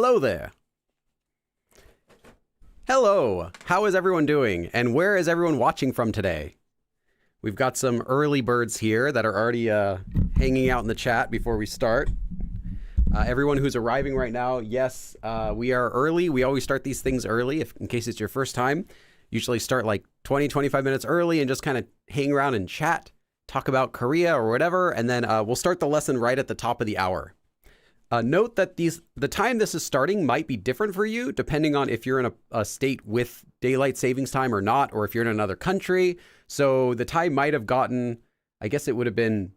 Hello there. Hello. How is everyone doing? And where is everyone watching from today? We've got some early birds here that are already hanging out in the chat before we start. Everyone who's arriving right now, yes, we are early. We always start these things early in case it's your first time. Usually start like 20, 25 minutes early and just kind of hang around and chat, talk about Korea or whatever, and then we'll start the lesson right at the top of the hour. Note that the time this is starting might be different for you depending on if you're in a state with daylight savings time or not, or if you're in another country. So the time might have gotten, I guess it would have been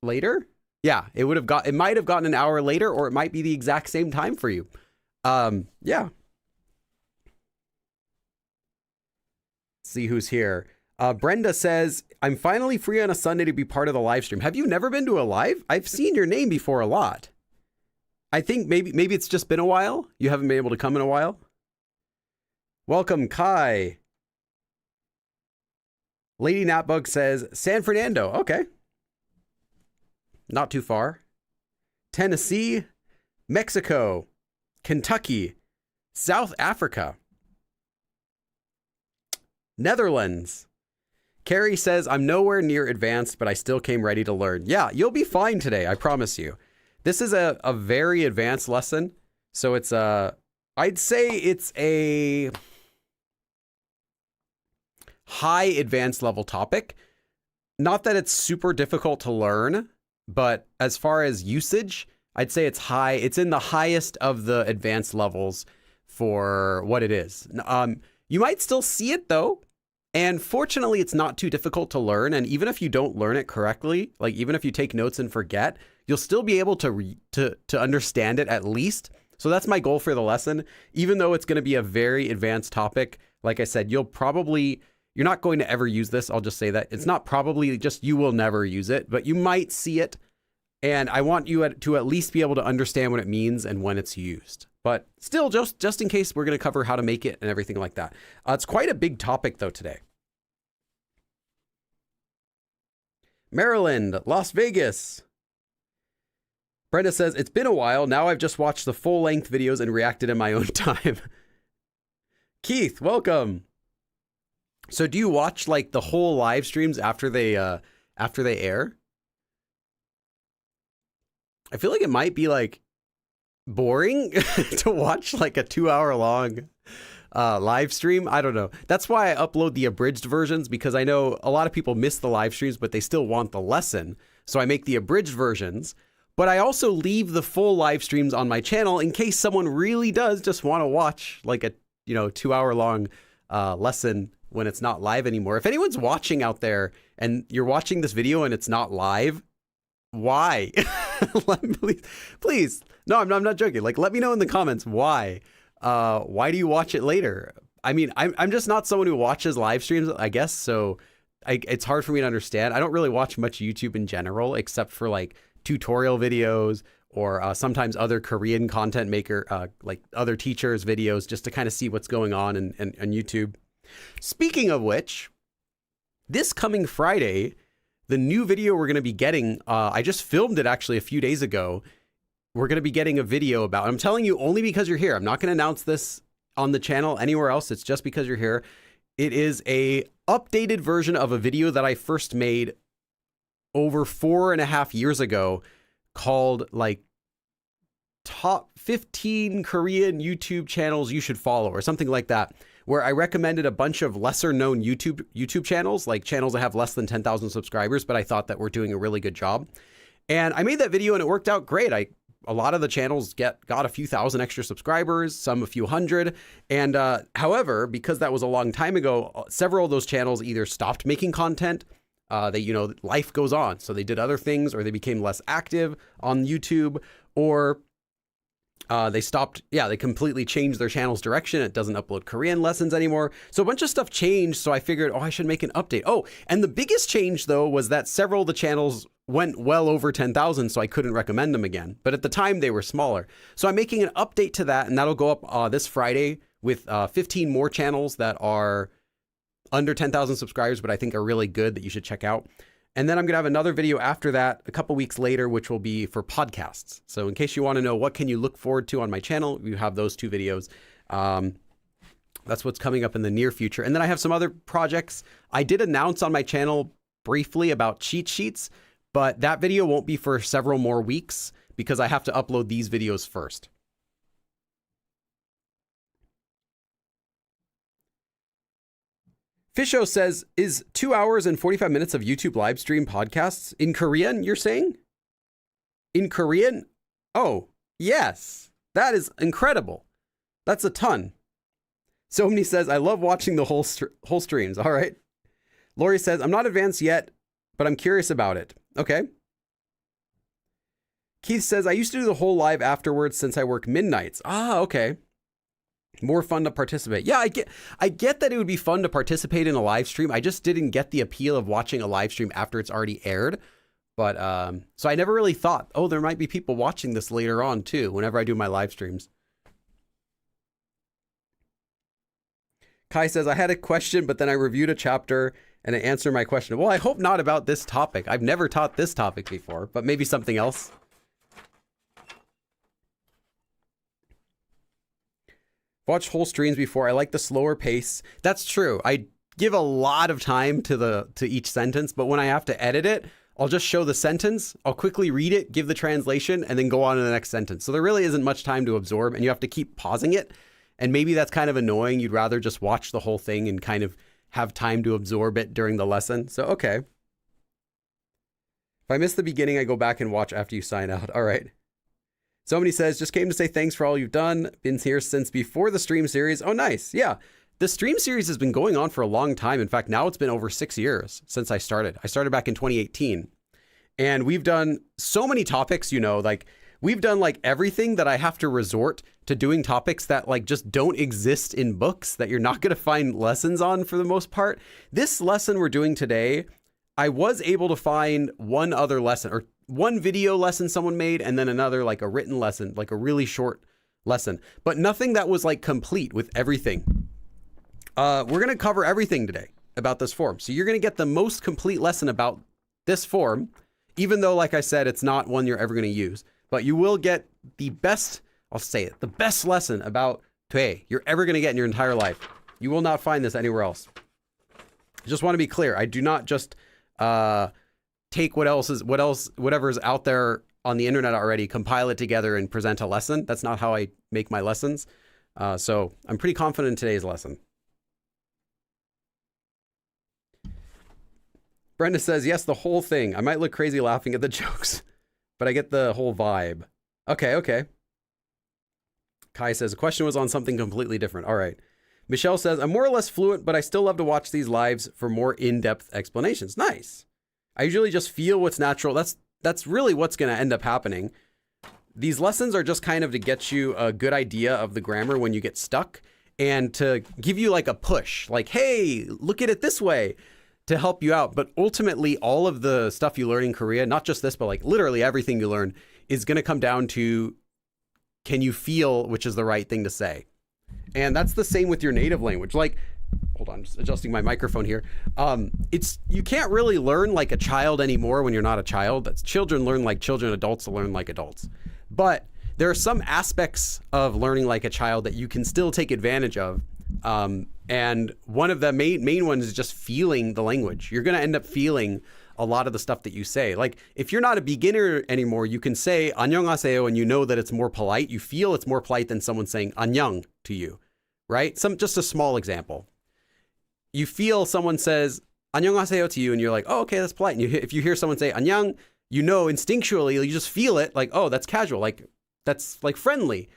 later. Yeah, it might have gotten an hour later, or it might be the exact same time for you. Yeah. Let's see who's here. Brenda says, I'm finally free on a Sunday to be part of the live stream. Have you never been to a live? I've seen your name before a lot. I think maybe it's just been a while. You haven't been able to come in a while. Welcome, Kai. Lady Natbug says, San Fernando. Okay. Not too far. Tennessee, Mexico, Kentucky, South Africa, Netherlands. Carrie says, I'm nowhere near advanced, but I still came ready to learn. Yeah, you'll be fine today, I promise you. This is a very advanced lesson. So it's I'd say it's a high advanced level topic. Not that it's super difficult to learn, but as far as usage, I'd say it's high. It's in the highest of the advanced levels for what it is. You might still see it though. And fortunately, it's not too difficult to learn. And even if you don't learn it correctly, like even if you take notes and forget, you'll still be able to understand it at least. So that's my goal for the lesson. Even though it's going to be a very advanced topic, like I said, you're not going to ever use this. I'll just say that. It's not probably just you will never use it, but you might see it. And I want you to at least be able to understand what it means and when it's used. But still, just in case, we're going to cover how to make it and everything like that. It's quite a big topic, though, today. Maryland, Las Vegas. Brenda says, it's been a while. Now I've just watched the full-length videos and reacted in my own time. Keith, welcome. So do you watch like the whole live streams after they air? I feel like it might be like boring to watch like a 2-hour long live stream. I don't know. That's why I upload the abridged versions, because I know a lot of people miss the live streams, but they still want the lesson. So I make the abridged versions, but I also leave the full live streams on my channel in case someone really does just want to watch like a 2-hour long lesson when it's not live anymore. If anyone's watching out there and you're watching this video and it's not live, why? Please. No, I'm not joking. Like, let me know in the comments why. Why do you watch it later? I mean, I'm just not someone who watches live streams, I guess. So it's hard for me to understand. I don't really watch much YouTube in general, except for like tutorial videos or sometimes other Korean content maker, like other teachers' videos, just to kind of see what's going on in YouTube. Speaking of which, this coming Friday, the new video we're going to be getting, I just filmed it actually a few days ago. We're going to be getting a video about, I'm telling you only because you're here. I'm not going to announce this on the channel anywhere else. It's just because you're here. It is a updated version of a video that I first made over 4.5 years ago called like top 15 Korean YouTube channels you should follow or something like that, where I recommended a bunch of lesser known YouTube channels, like channels that have less than 10,000 subscribers, but I thought that we're doing a really good job. And I made that video and it worked out great. A lot of the channels got a few thousand extra subscribers, some a few hundred. And however, because that was a long time ago, several of those channels either stopped making content, life goes on. So they did other things, or they became less active on YouTube, or they stopped. Yeah, they completely changed their channel's direction. It doesn't upload Korean lessons anymore. So a bunch of stuff changed. So I figured, I should make an update. Oh, and the biggest change though was that several of the channels went well over 10,000, so I couldn't recommend them again. But at the time they were smaller. So I'm making an update to that, and that'll go up this Friday with 15 more channels that are under 10,000 subscribers, but I think are really good that you should check out. And then I'm going to have another video after that a couple weeks later, which will be for podcasts. So in case you want to know what can you look forward to on my channel, you have those 2 videos. That's what's coming up in the near future. And then I have some other projects. I did announce on my channel briefly about cheat sheets, but that video won't be for several more weeks because I have to upload these videos first. Fisho says, is 2 hours and 45 minutes of YouTube live stream podcasts in Korean, you're saying? In Korean? Oh, yes. That is incredible. That's a ton. So many says, I love watching the whole streams. All right. Lori says, I'm not advanced yet, but I'm curious about it. Okay. Keith says, I used to do the whole live afterwards since I work midnights. Ah, okay. More fun to participate. Yeah, I get that it would be fun to participate in a live stream. I just didn't get the appeal of watching a live stream after it's already aired. But so I never really thought, oh, there might be people watching this later on too, whenever I do my live streams. Kai says, I had a question, but then I reviewed a chapter and it answered my question. Well, I hope not about this topic. I've never taught this topic before, but maybe something else. Watch whole streams before. I like the slower pace. That's true. I give a lot of time to each sentence, but when I have to edit it, I'll just show the sentence. I'll quickly read it, give the translation, and then go on to the next sentence. So there really isn't much time to absorb, and you have to keep pausing it. And maybe that's kind of annoying. You'd rather just watch the whole thing and kind of have time to absorb it during the lesson. So, okay. If I miss the beginning, I go back and watch after you sign out. All right. Somebody says, just came to say thanks for all you've done. Been here since before the stream series. Oh, nice. Yeah. The stream series has been going on for a long time. In fact, now it's been over 6 years since I started. I started back in 2018. And we've done so many topics, you know, like we've done like everything that I have to resort to doing topics that like just don't exist in books that you're not going to find lessons on for the most part. This lesson we're doing today, I was able to find one other lesson or one video lesson someone made and then another like a written lesson, like a really short lesson, but nothing that was like complete with everything. We're going to cover everything today about this form. So you're going to get the most complete lesson about this form, even though, like I said, it's not one you're ever going to use, but you will get the best, I'll say it, the best lesson about 돼 you're ever going to get in your entire life. You will not find this anywhere else. I just want to be clear. I do not just take whatever is out there on the internet already, compile it together and present a lesson. That's not how I make my lessons. So I'm pretty confident in today's lesson. Brenda says, yes, the whole thing. I might look crazy laughing at the jokes, but I get the whole vibe. Okay, okay. Kai says, the question was on something completely different. All right. Michelle says, I'm more or less fluent, but I still love to watch these lives for more in-depth explanations. Nice. I usually just feel what's natural. That's really what's going to end up happening. These lessons are just kind of to get you a good idea of the grammar when you get stuck and to give you like a push, like, hey, look at it this way, to help you out. But ultimately, all of the stuff you learn in Korea, not just this, but like literally everything you learn is going to come down to, can you feel which is the right thing to say? And that's the same with your native language. Like, hold on, just adjusting my microphone here. You can't really learn like a child anymore when you're not a child. That's children learn like children, adults learn like adults. But there are some aspects of learning like a child that you can still take advantage of. And one of the main ones is just feeling the language. You're going to end up feeling a lot of the stuff that you say. Like if you're not a beginner anymore, you can say 안녕하세요 and you know that it's more polite. You feel it's more polite than someone saying 안녕 to you, right? Just a small example. You feel someone says 안녕하세요 to you and you're like, oh, okay, that's polite. And if you hear someone say 안녕, you know instinctually, you just feel it like, oh, that's casual. Like that's like friendly.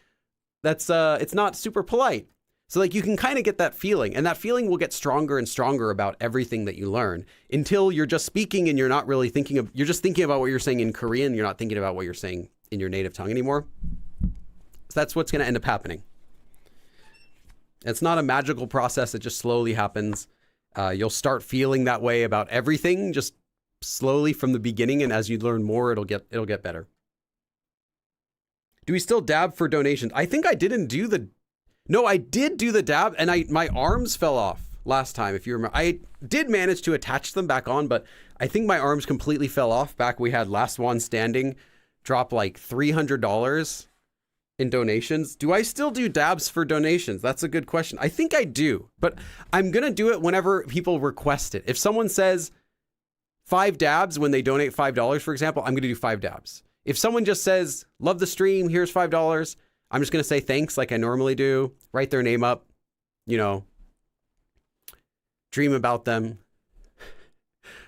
That's it's not super polite. So like you can kind of get that feeling, and that feeling will get stronger and stronger about everything that you learn until you're just speaking and you're not really you're just thinking about what you're saying in Korean. You're not thinking about what you're saying in your native tongue anymore. So that's what's going to end up happening. It's not a magical process. It just slowly happens. You'll start feeling that way about everything just slowly from the beginning. And as you learn more, it'll get better. Do we still dab for donations? I think I didn't do no, I did do the dab and my arms fell off. last time, if you remember. I did manage to attach them back on, but I think my arms completely fell off back. We had Last One Standing drop like $300 in donations. Do I still do dabs for donations? That's a good question. I think I do, but I'm going to do it whenever people request it. If someone says 5 dabs when they donate $5, for example, I'm going to do 5 dabs. If someone just says, love the stream, here's $5, I'm just going to say thanks like I normally do, write their name up, you know, dream about them,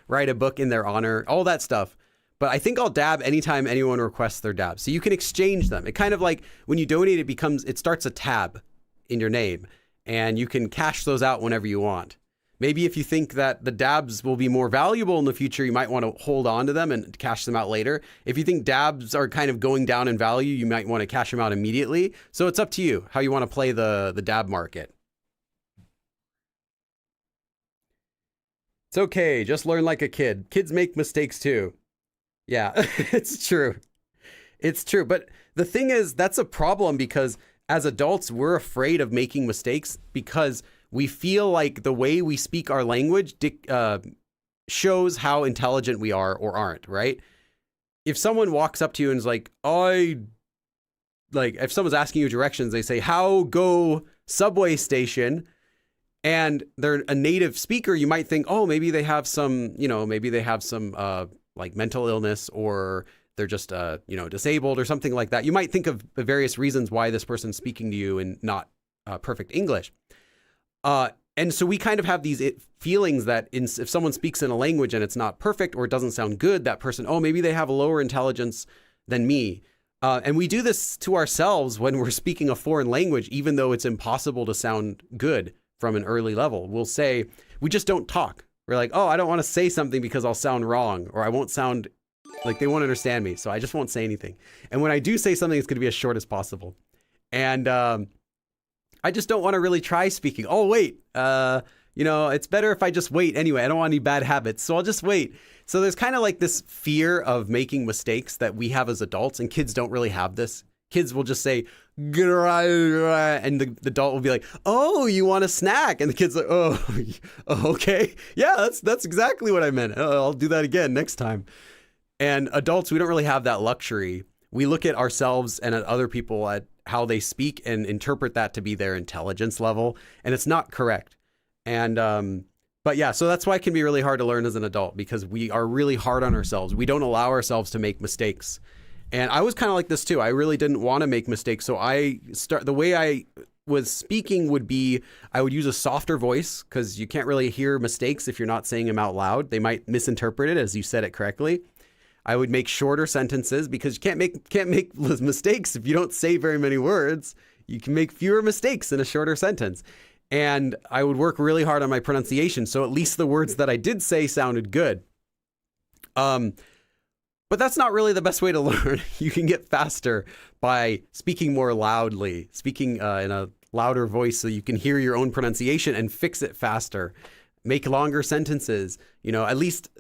write a book in their honor, all that stuff. But I think I'll dab anytime anyone requests their dab. So you can exchange them. It kind of like when you donate, it starts a tab in your name and you can cash those out whenever you want. Maybe if you think that the dabs will be more valuable in the future, you might want to hold on to them and cash them out later. If you think dabs are kind of going down in value, you might want to cash them out immediately. So it's up to you how you want to play the dab market. It's okay. Just learn like a kid. Kids make mistakes too. Yeah, it's true. It's true. But the thing is, that's a problem because as adults, we're afraid of making mistakes because we feel like the way we speak our language shows how intelligent we are or aren't, right? If someone walks up to you and is like, if someone's asking you directions, they say, how go subway station? And they're a native speaker, you might think, oh, maybe they have some, like mental illness or they're just, disabled or something like that. You might think of various reasons why this person's speaking to you in not perfect English. And so we kind of have these feelings that if someone speaks in a language and it's not perfect or it doesn't sound good, that person, oh, maybe they have a lower intelligence than me. And we do this to ourselves when we're speaking a foreign language, even though it's impossible to sound good from an early level. We'll say, we just don't talk. We're like, oh, I don't want to say something because I'll sound wrong or I won't sound like they won't understand me. So I just won't say anything. And when I do say something, it's going to be as short as possible. And I just don't want to really try speaking. Oh, wait, it's better if I just wait anyway. I don't want any bad habits, so I'll just wait. So there's kind of like this fear of making mistakes that we have as adults, and kids don't really have this. Kids will just say, and the adult will be like, oh, you want a snack? And the kid's like, oh, okay. Yeah, that's exactly what I meant. I'll do that again next time. And adults, we don't really have that luxury. We look at ourselves and at other people at how they speak and interpret that to be their intelligence level. And it's not correct. And, but yeah, so that's why it can be really hard to learn as an adult because we are really hard on ourselves. We don't allow ourselves to make mistakes. And I was kind of like this too. I really didn't want to make mistakes. So the way I was speaking would be, I would use a softer voice because you can't really hear mistakes if you're not saying them out loud. They might misinterpret it as you said it correctly. I would make shorter sentences because you can't make mistakes if you don't say very many words. You can make fewer mistakes in a shorter sentence. And I would work really hard on my pronunciation. So at least the words that I did say sounded good. But that's not really the best way to learn. You can get faster by speaking more loudly, speaking in a louder voice so you can hear your own pronunciation and fix it faster. Make longer sentences, at least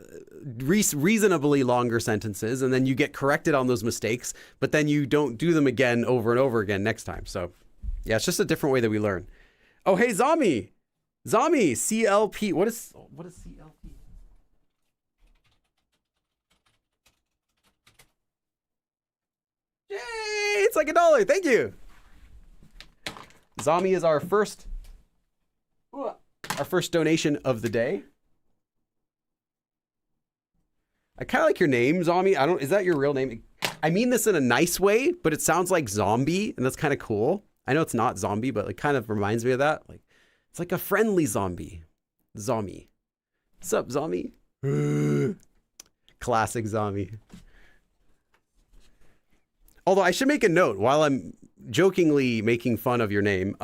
reasonably longer sentences, and then you get corrected on those mistakes, but then you don't do them again over and over again next time. So yeah, it's just a different way that we learn. Oh, hey, Zami, CLP. What is CLP? Yay! It's like $1. Thank you. Zami is our first donation of the day. I kind of like your name, Zami. Is that your real name? I mean this in a nice way, but it sounds like zombie, and that's kind of cool. I know it's not zombie, but it kind of reminds me of that. Like, it's like a friendly zombie. Zombie. What's up, zombie? Classic zombie. Although I should make a note while I'm jokingly making fun of your name.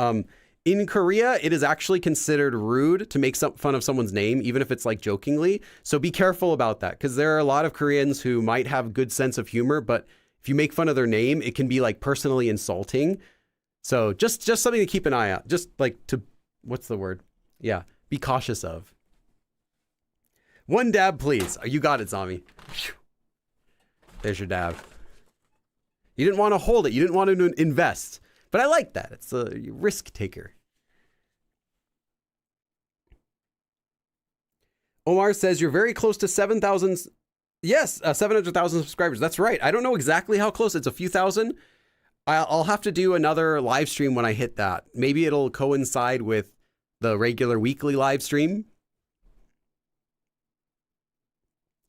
In Korea, it is actually considered rude to make fun of someone's name, even if it's like jokingly. So be careful about that, because there are a lot of Koreans who might have good sense of humor, but if you make fun of their name, it can be like personally insulting. So just something to keep an eye out. Just like what's the word? Yeah, be cautious of. One dab, please. Oh, you got it, Zombie. There's your dab. You didn't want to hold it. You didn't want to invest. But I like that. It's a risk taker. Omar says you're very close to 7,000. Yes, 700,000 subscribers. That's right. I don't know exactly how close. It's a few thousand. I'll have to do another live stream when I hit that. Maybe it'll coincide with the regular weekly live stream.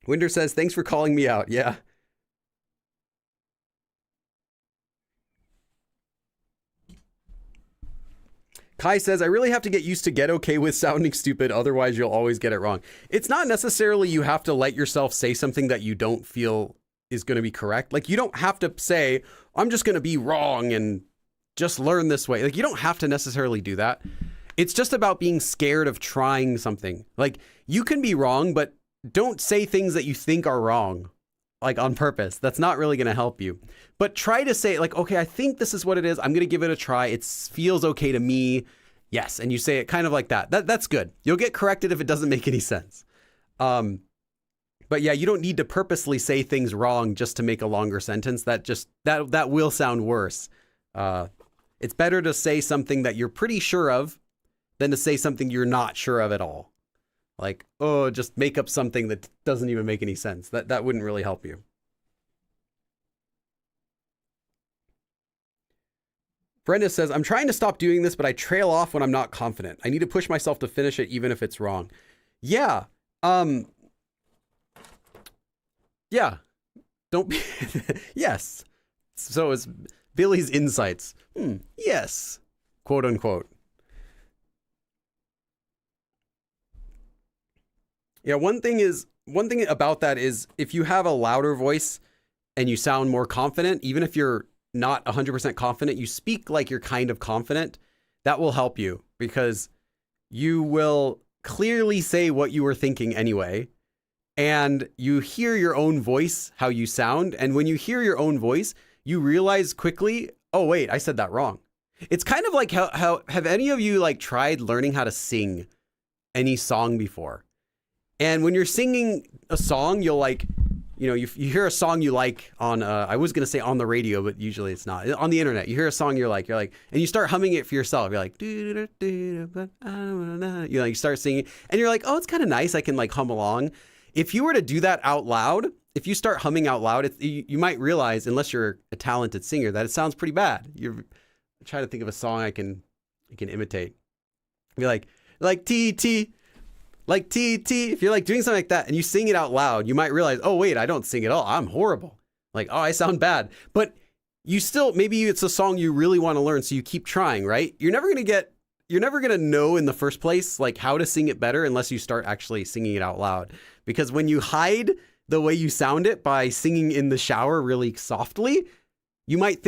Winder says, thanks for calling me out. Yeah. Kai says, I really have to get used to get okay with sounding stupid, otherwise you'll always get it wrong. It's not necessarily you have to let yourself say something that you don't feel is going to be correct. Like, you don't have to say, I'm just going to be wrong and just learn this way. Like, you don't have to necessarily do that. It's just about being scared of trying something. Like, you can be wrong, but don't say things that you think are wrong, like on purpose. That's not really going to help you. But try to say, like, okay, I think this is what it is. I'm going to give it a try. It feels okay to me. Yes. And you say it kind of like that. That's good. You'll get corrected if it doesn't make any sense. But yeah, you don't need to purposely say things wrong just to make a longer sentence. That will sound worse. It's better to say something that you're pretty sure of than to say something you're not sure of at all. Like, oh, just make up something that doesn't even make any sense. That wouldn't really help you. Brenda says, I'm trying to stop doing this, but I trail off when I'm not confident. I need to push myself to finish it, even if it's wrong. Yeah. Yeah. Don't be... Yes. So it's Billy's insights. Yes. Quote unquote. Yeah, one thing about that is if you have a louder voice and you sound more confident, even if you're not 100% confident, you speak like you're kind of confident, that will help you because you will clearly say what you were thinking anyway. And you hear your own voice, how you sound. And when you hear your own voice, you realize quickly, oh, wait, I said that wrong. It's kind of like how have any of you like tried learning how to sing any song before? And when you're singing a song, you'll like, you know, you hear a song you like on, I was going to say on the radio, but usually it's not. On the internet, you hear a song you're like, and you start humming it for yourself. You're like, you start singing and you're like, oh, it's kind of nice. I can like hum along. If you were to do that out loud, if you start humming out loud, you might realize, unless you're a talented singer, that it sounds pretty bad. I'm trying to think of a song I can imitate. Be like T. Like T. If you're like doing something like that and you sing it out loud, you might realize, oh wait, I don't sing at all. I'm horrible. Like, oh, I sound bad. But you still, maybe it's a song you really want to learn, so you keep trying, right? You're never gonna know in the first place like how to sing it better unless you start actually singing it out loud. Because when you hide the way you sound it by singing in the shower really softly, you might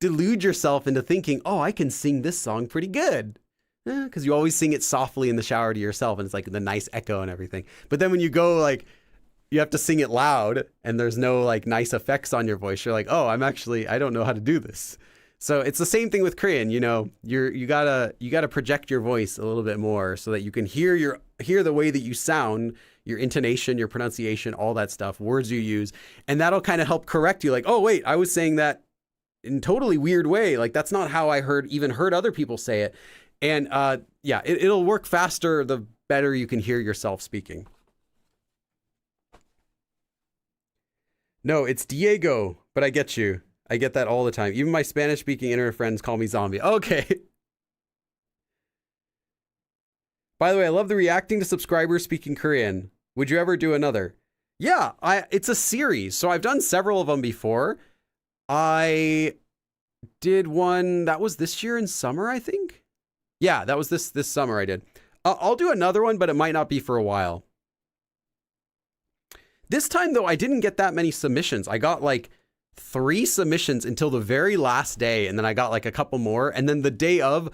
delude yourself into thinking, oh, I can sing this song pretty good. Because you always sing it softly in the shower to yourself and it's like the nice echo and everything. But then when you go like, you have to sing it loud and there's no like nice effects on your voice, you're like, oh, I don't know how to do this. So it's the same thing with Korean, you know, you gotta project your voice a little bit more so that you can hear the way that you sound, your intonation, your pronunciation, all that stuff, words you use. And that'll kind of help correct you. Like, oh wait, I was saying that in a totally weird way. Like that's not how I heard other people say it. And yeah, it'll work faster the better you can hear yourself speaking. No, it's Diego, but I get you. I get that all the time. Even my Spanish-speaking internet friends call me zombie. Okay. By the way, I love the reacting to subscribers speaking Korean. Would you ever do another? Yeah, it's a series. So I've done several of them before. I did one that was this year in summer, I think. Yeah, that was this summer I did. I'll do another one, but it might not be for a while. This time, though, I didn't get that many submissions. I got like 3 submissions until the very last day, and then I got like a couple more. And then the day of,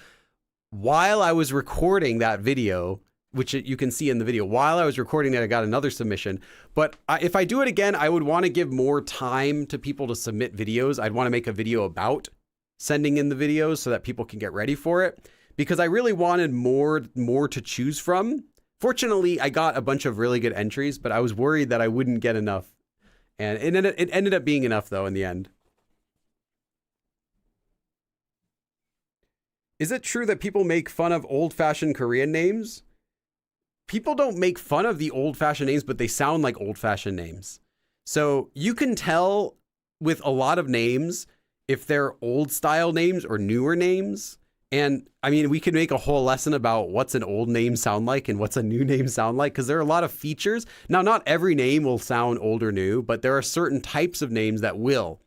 while I was recording that video, which you can see in the video, while I was recording it, I got another submission. But if I do it again, I would want to give more time to people to submit videos. I'd want to make a video about sending in the videos so that people can get ready for it, because I really wanted more to choose from. Fortunately, I got a bunch of really good entries, but I was worried that I wouldn't get enough. And it ended up being enough, though, in the end. Is it true that people make fun of old-fashioned Korean names? people don't make fun of the old-fashioned names, but they sound like old-fashioned names. So you can tell with a lot of names if they're old-style names or newer names. And I mean, we could make a whole lesson about what's an old name sound like and what's a new name sound like, because there are a lot of features. Now, not every name will sound old or new, but there are certain types of names that will.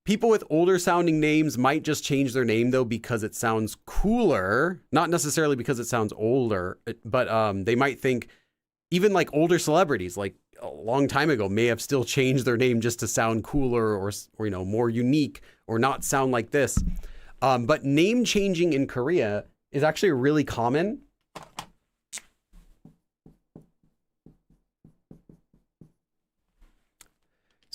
People with older sounding names might just change their name though because it sounds cooler, not necessarily because it sounds older, but they might think even like older celebrities, like a long time ago, may have still changed their name just to sound cooler or you know, more unique or not sound like this. But name changing in Korea is actually really common.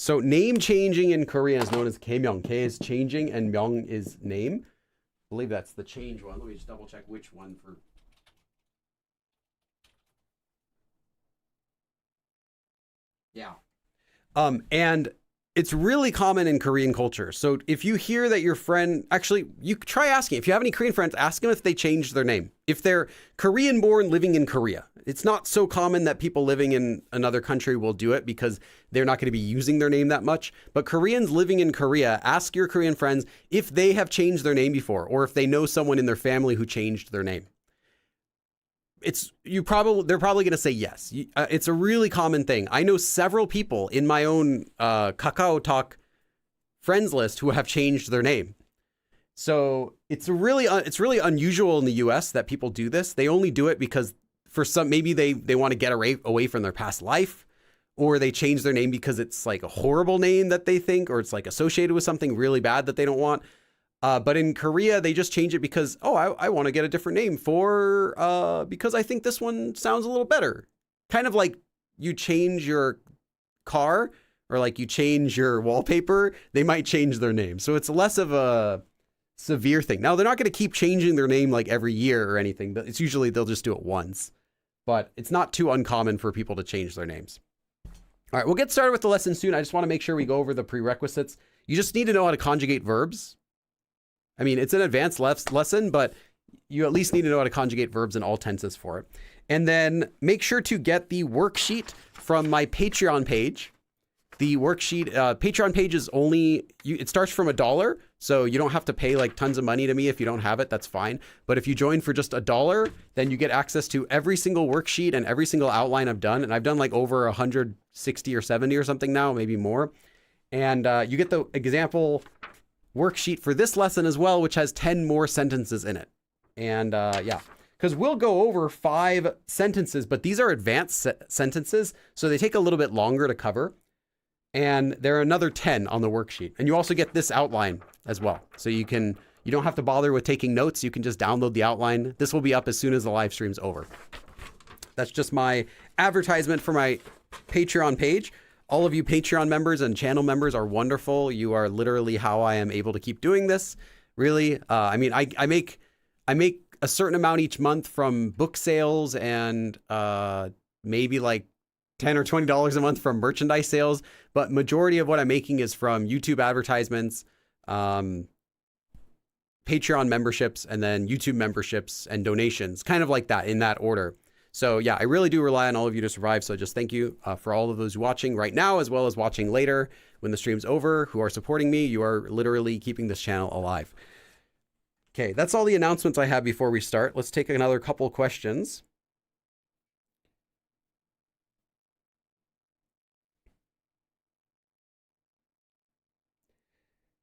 So name changing in Korea is known as Kaemyeong. K is changing and Myeong is name. I believe that's the change one. Let me just double check which one for. Yeah. And it's really common in Korean culture. So if you hear that your friend, actually, you try asking. If you have any Korean friends, ask them if they changed their name. If they're Korean born living in Korea. It's not so common that people living in another country will do it because they're not going to be using their name that much. But Koreans living in Korea, ask your Korean friends if they have changed their name before or if they know someone in their family who changed their name. They're probably going to say yes. It's a really common thing. I know several people in my own Kakao Talk friends list who have changed their name. So it's really unusual in the US that people do this. They only do it because for some, maybe they want to get away from their past life, or they change their name because it's like a horrible name that they think, or it's like associated with something really bad that they don't want. But in Korea, they just change it because, oh, I want to get a different name because I think this one sounds a little better. Kind of like you change your car or like you change your wallpaper, they might change their name. So it's less of a severe thing. Now, they're not going to keep changing their name like every year or anything, but it's usually they'll just do it once. But it's not too uncommon for people to change their names. All right, we'll get started with the lesson soon. I just want to make sure we go over the prerequisites. You just need to know how to conjugate verbs. I mean, it's an advanced lesson, but you at least need to know how to conjugate verbs in all tenses for it. And then make sure to get the worksheet from my Patreon page. The worksheet, Patreon page is it starts from $1, so you don't have to pay like tons of money to me if you don't have it, that's fine. But if you join for just $1, then you get access to every single worksheet and every single outline I've done. And I've done like over 160 or 70 or something now, maybe more. And you get the example worksheet for this lesson as well, which has 10 more sentences in it. And yeah, because we'll go over 5 sentences, but these are advanced sentences, so they take a little bit longer to cover. And there are another 10 on the worksheet. And you also get this outline as well. So you don't have to bother with taking notes. You can just download the outline. This will be up as soon as the live stream's over. That's just my advertisement for my Patreon page. All of you Patreon members and channel members are wonderful. You are literally how I am able to keep doing this. Really. I mean, I make a certain amount each month from book sales and maybe like $10 or $20 a month from merchandise sales, but majority of what I'm making is from YouTube advertisements, Patreon memberships, and then YouTube memberships and donations, kind of like that in that order. So yeah, I really do rely on all of you to survive. So just thank you for all of those watching right now, as well as watching later when the stream's over, who are supporting me. You are literally keeping this channel alive. Okay, that's all the announcements I have before we start. Let's take another couple questions.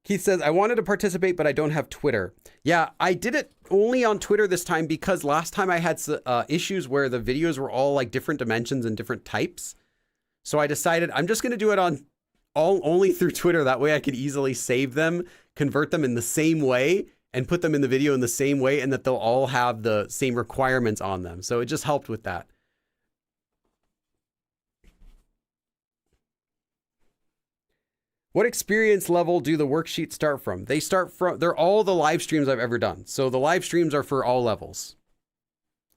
Keith says, I wanted to participate, but I don't have Twitter. Yeah, I did it only on Twitter this time because last time I had issues where the videos were all like different dimensions and different types. So I decided I'm just going to do it on only through Twitter. That way I could easily save them, convert them in the same way, and put them in the video in the same way, and that they'll all have the same requirements on them. So it just helped with that. What experience level do the worksheets start from? They're all the live streams I've ever done. So the live streams are for all levels.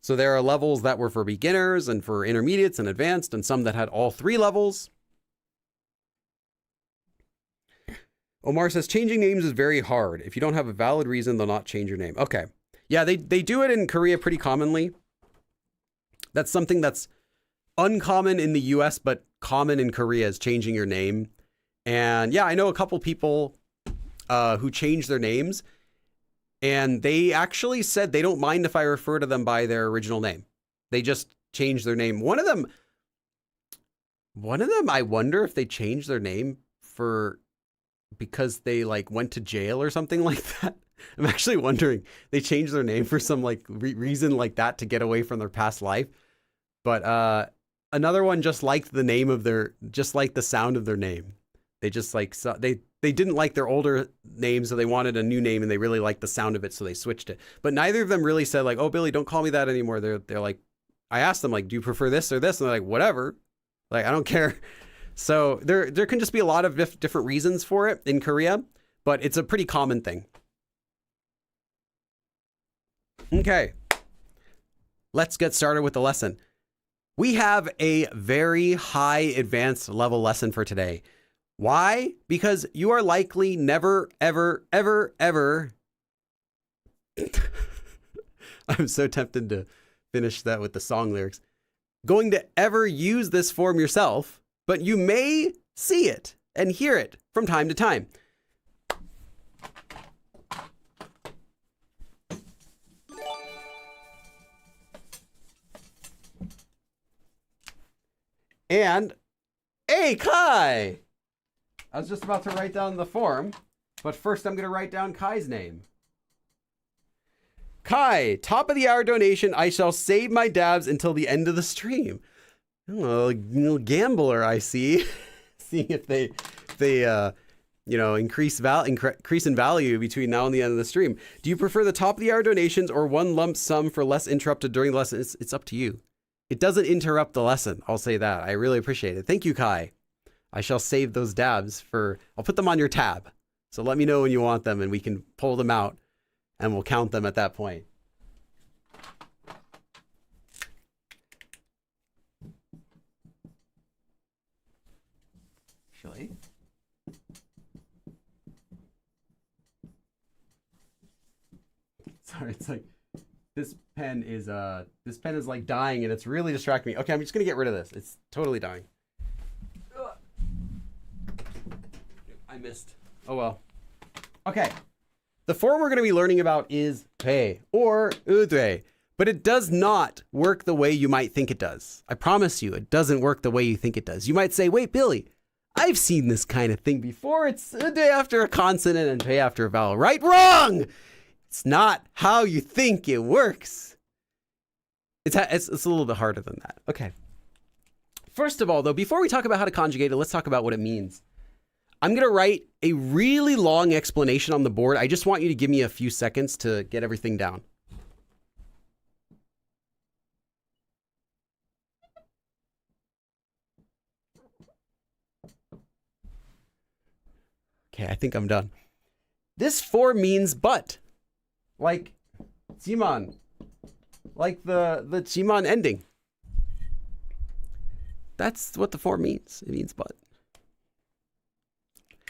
So there are levels that were for beginners and for intermediates and advanced, and some that had all 3 levels. Omar says, changing names is very hard. If you don't have a valid reason, they'll not change your name. Okay. Yeah, they do it in Korea pretty commonly. That's something that's uncommon in the US, but common in Korea, is changing your name. And yeah, I know a couple people who changed their names, and they actually said they don't mind if I refer to them by their original name. They just changed their name. One of them, I wonder if they changed their name because they like went to jail or something like that. I'm actually wondering, they changed their name for some like reason like that to get away from their past life. But another one just liked the name of just like the sound of their name. They just like, they didn't like their older name, so they wanted a new name, and they really liked the sound of it, so they switched it. But neither of them really said like, oh, Billy, don't call me that anymore. They're like, I asked them like, do you prefer this or this? And they're like, whatever. Like, I don't care. So there can just be a lot of different reasons for it in Korea, but it's a pretty common thing. Okay, let's get started with the lesson. We have a very high advanced level lesson for today. Why? Because you are likely never, ever, ever, ever. I'm so tempted to finish that with the song lyrics. Going to ever use this form yourself, but you may see it and hear it from time to time. And, hey, Kai! I was just about to write down the form, but first I'm going to write down Kai's name. Kai, top of the hour donation. I shall save my dabs until the end of the stream. Oh, little gambler, I see. Seeing if they increase in value between now and the end of the stream. Do you prefer the top of the hour donations or one lump sum for less interrupted during the lesson? It's up to you. It doesn't interrupt the lesson. I'll say that. I really appreciate it. Thank you, Kai. I shall save those dabs I'll put them on your tab. So let me know when you want them and we can pull them out and we'll count them at that point. Actually, sorry, it's like this pen is like dying and it's really distracting me. Okay, I'm just gonna get rid of this. It's totally dying. I missed. Oh well. Okay. The form we're going to be learning about is pe or udre, but it does not work the way you might think it does. I promise you, it doesn't work the way you think it does. You might say, wait, Billy, I've seen this kind of thing before. It's udre after a consonant and pe after a vowel. Right? Wrong! It's not how you think it works. It's a little bit harder than that. Okay. First of all, though, before we talk about how to conjugate it, let's talk about what it means. I'm going to write a really long explanation on the board. I just want you to give me a few seconds to get everything down. Okay, I think I'm done. This form means but. Like Jiman. Like the Jiman ending. That's what the form means. It means but.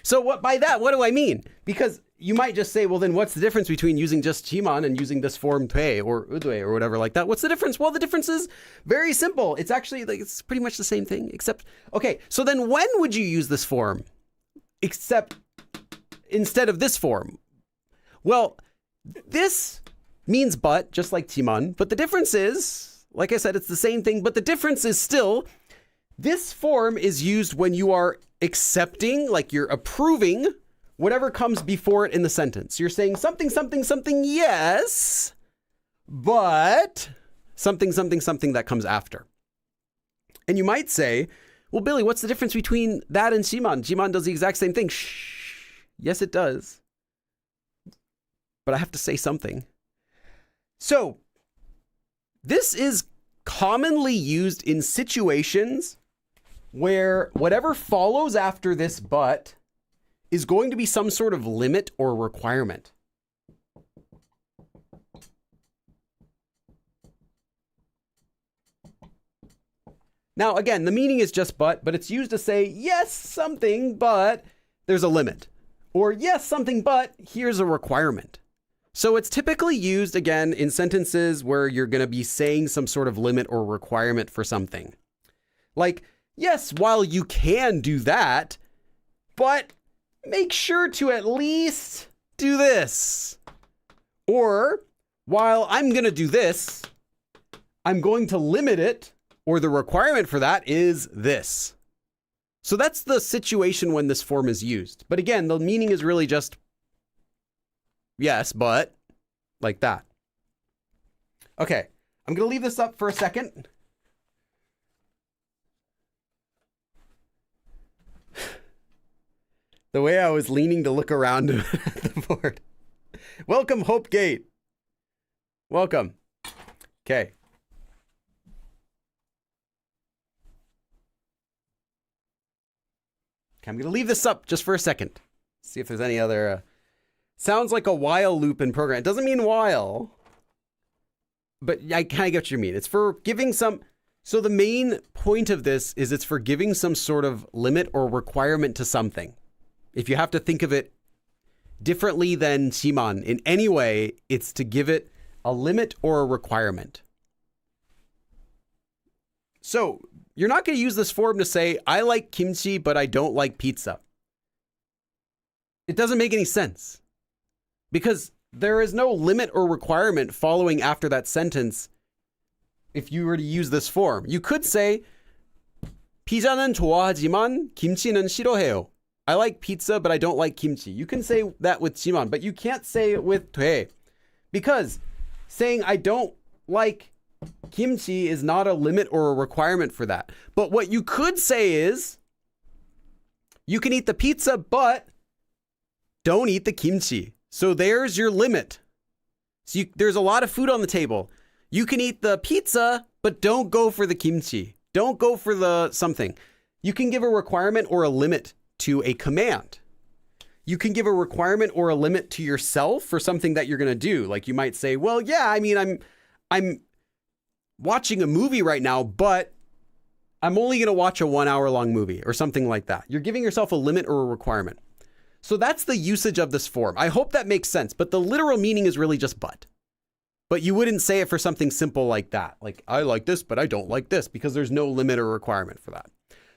So what do I mean? Because you might just say, well, then what's the difference between using just Jiman and using this form te or udwe or whatever like that? What's the difference? Well, the difference is very simple. It's actually like, it's pretty much the same thing, except, okay, so then when would you use this form? Instead of this form? Well, this means but, just like Jiman, but the difference is, like I said, it's the same thing, but the difference is still, this form is used when you are accepting, like you're approving whatever comes before it in the sentence. You're saying something, something, something, yes, but something, something, something that comes after. And you might say, well, Billy, what's the difference between that and Jiman? Jiman does the exact same thing. Shh. Yes, it does. But I have to say something. So this is commonly used in situations where whatever follows after this but is going to be some sort of limit or requirement. Now, again, the meaning is just but it's used to say, yes, something, but there's a limit. Or yes, something, but here's a requirement. So it's typically used, again, in sentences where you're going to be saying some sort of limit or requirement for something. Like, yes, while you can do that, but make sure to at least do this. Or, while I'm going to do this, I'm going to limit it, or the requirement for that is this. So that's the situation when this form is used. But again, the meaning is really just yes, but like that. Okay, I'm going to leave this up for a second. The way I was leaning to look around at the board. Welcome, Hope Gate. Welcome. Okay. I'm going to leave this up just for a second. See if there's any other... sounds like a while loop in program. It doesn't mean while, but I kind of get what you mean. It's for giving some... So the main point of this is it's for giving some sort of limit or requirement to something. If you have to think of it differently than Simon in any way, it's to give it a limit or a requirement. So you're not going to use this form to say, I like kimchi, but I don't like pizza. It doesn't make any sense because there is no limit or requirement following after that sentence. If you were to use this form, you could say, 피자는 좋아하지만 김치는 싫어해요. I like pizza, but I don't like kimchi. You can say that with 지만, but you can't say it with 돼. Because saying I don't like kimchi is not a limit or a requirement for that. But what you could say is, you can eat the pizza, but don't eat the kimchi. So there's your limit. So there's a lot of food on the table. You can eat the pizza, but don't go for the kimchi. Don't go for the something. You can give a requirement or a limit to a command. You can give a requirement or a limit to yourself for something that you're going to do. Like you might say, well, yeah, I mean, I'm watching a movie right now, but I'm only going to watch a 1 hour long movie or something like that. You're giving yourself a limit or a requirement. So that's the usage of this form. I hope that makes sense, but the literal meaning is really just but. But you wouldn't say it for something simple like that. Like, I like this, but I don't like this, because there's no limit or requirement for that.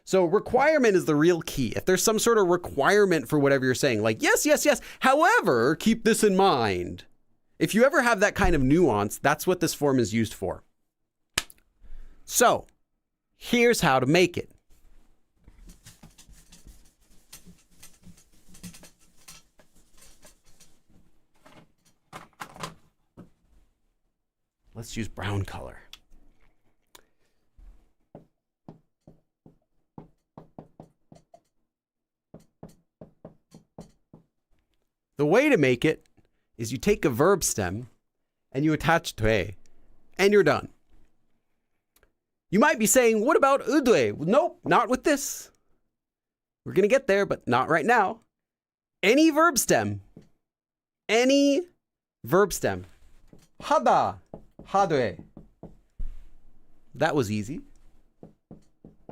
So requirement is the real key. If there's some sort of requirement for whatever you're saying, like, yes, yes, yes. However, keep this in mind. If you ever have that kind of nuance, that's what this form is used for. So here's how to make it. Let's use brown color. The way to make it is you take a verb stem and you attach 돼, and you're done. You might be saying, what about udwe? Nope, not with this. We're going to get there, but not right now. Any verb stem. Any verb stem. 하다, 하되. That was easy.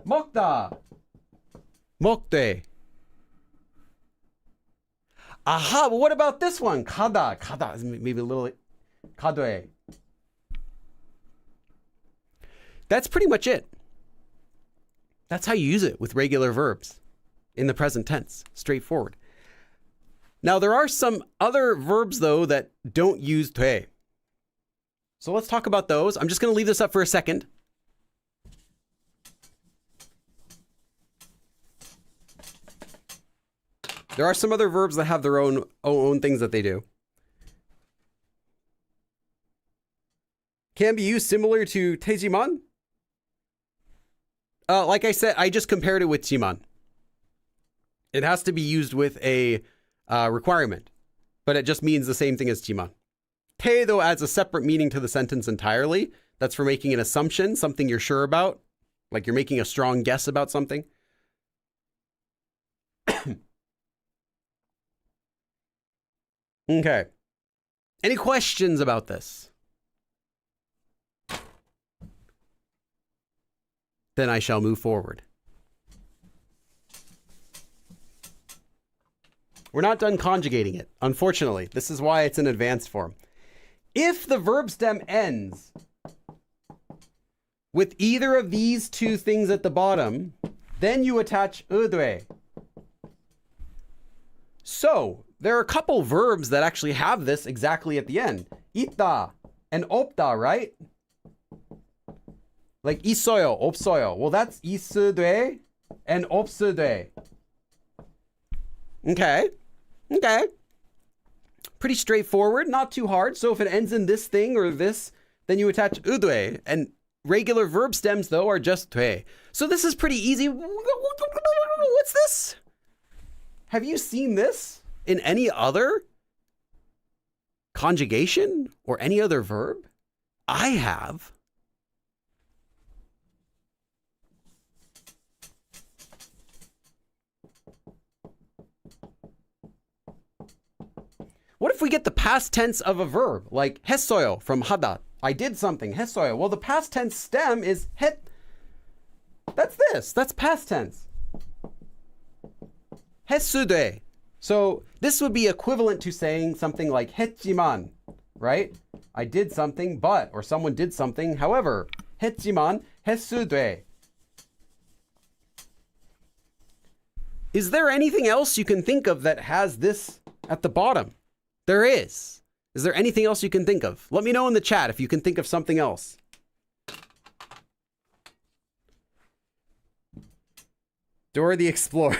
먹다, 먹되. Aha, but what about this one? 가다, 가다. Maybe a little 가되. That's pretty much it. That's how you use it with regular verbs in the present tense. Straightforward. Now, there are some other verbs, though, that don't use 돼. So let's talk about those. I'm just going to leave this up for a second. There are some other verbs that have their own things that they do. Can be used similar to 태지만. Like I said, I just compared it with 지만. It has to be used with a requirement, but it just means the same thing as 지만. 태, though, adds a separate meaning to the sentence entirely. That's for making an assumption, something you're sure about, like you're making a strong guess about something. Okay. Any questions about this? Then I shall move forward. We're not done conjugating it, unfortunately. This is why it's an advanced form. If the verb stem ends with either of these two things at the bottom, then you attach ödwe. So there are a couple verbs that actually have this exactly at the end. 있다 and 없다, right? Like 있어요, 없어요. Well, that's 있으되 and 없으되. Okay. Okay. Pretty straightforward, not too hard. So if it ends in this thing or this, then you attach ödwe. And regular verb stems, though, are just 돼. So this is pretty easy. What's this? Have you seen this in any other conjugation or any other verb? I have. What if we get the past tense of a verb, like 했어요 from 하다? I did something, 했어요. Well, the past tense stem is 했. That's this. That's past tense. 했으되. So this would be equivalent to saying something like 했지만, right? I did something, but, or someone did something. However, 했지만, 했으되. Is there anything else you can think of that has this at the bottom? There is. Is there anything else you can think of? Let me know in the chat if you can think of something else. Dora the Explorer.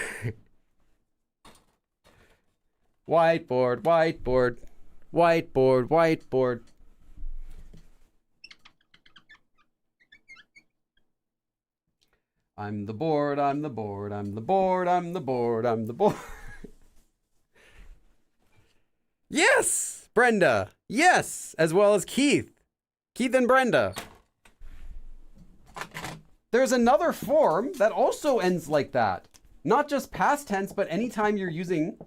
Whiteboard, whiteboard, whiteboard, whiteboard. I'm the board, I'm the board, I'm the board, I'm the board, I'm the board. Yes, Brenda. Yes, as well as Keith. Keith and Brenda. There's another form that also ends like that. Not just past tense, but anytime you're using...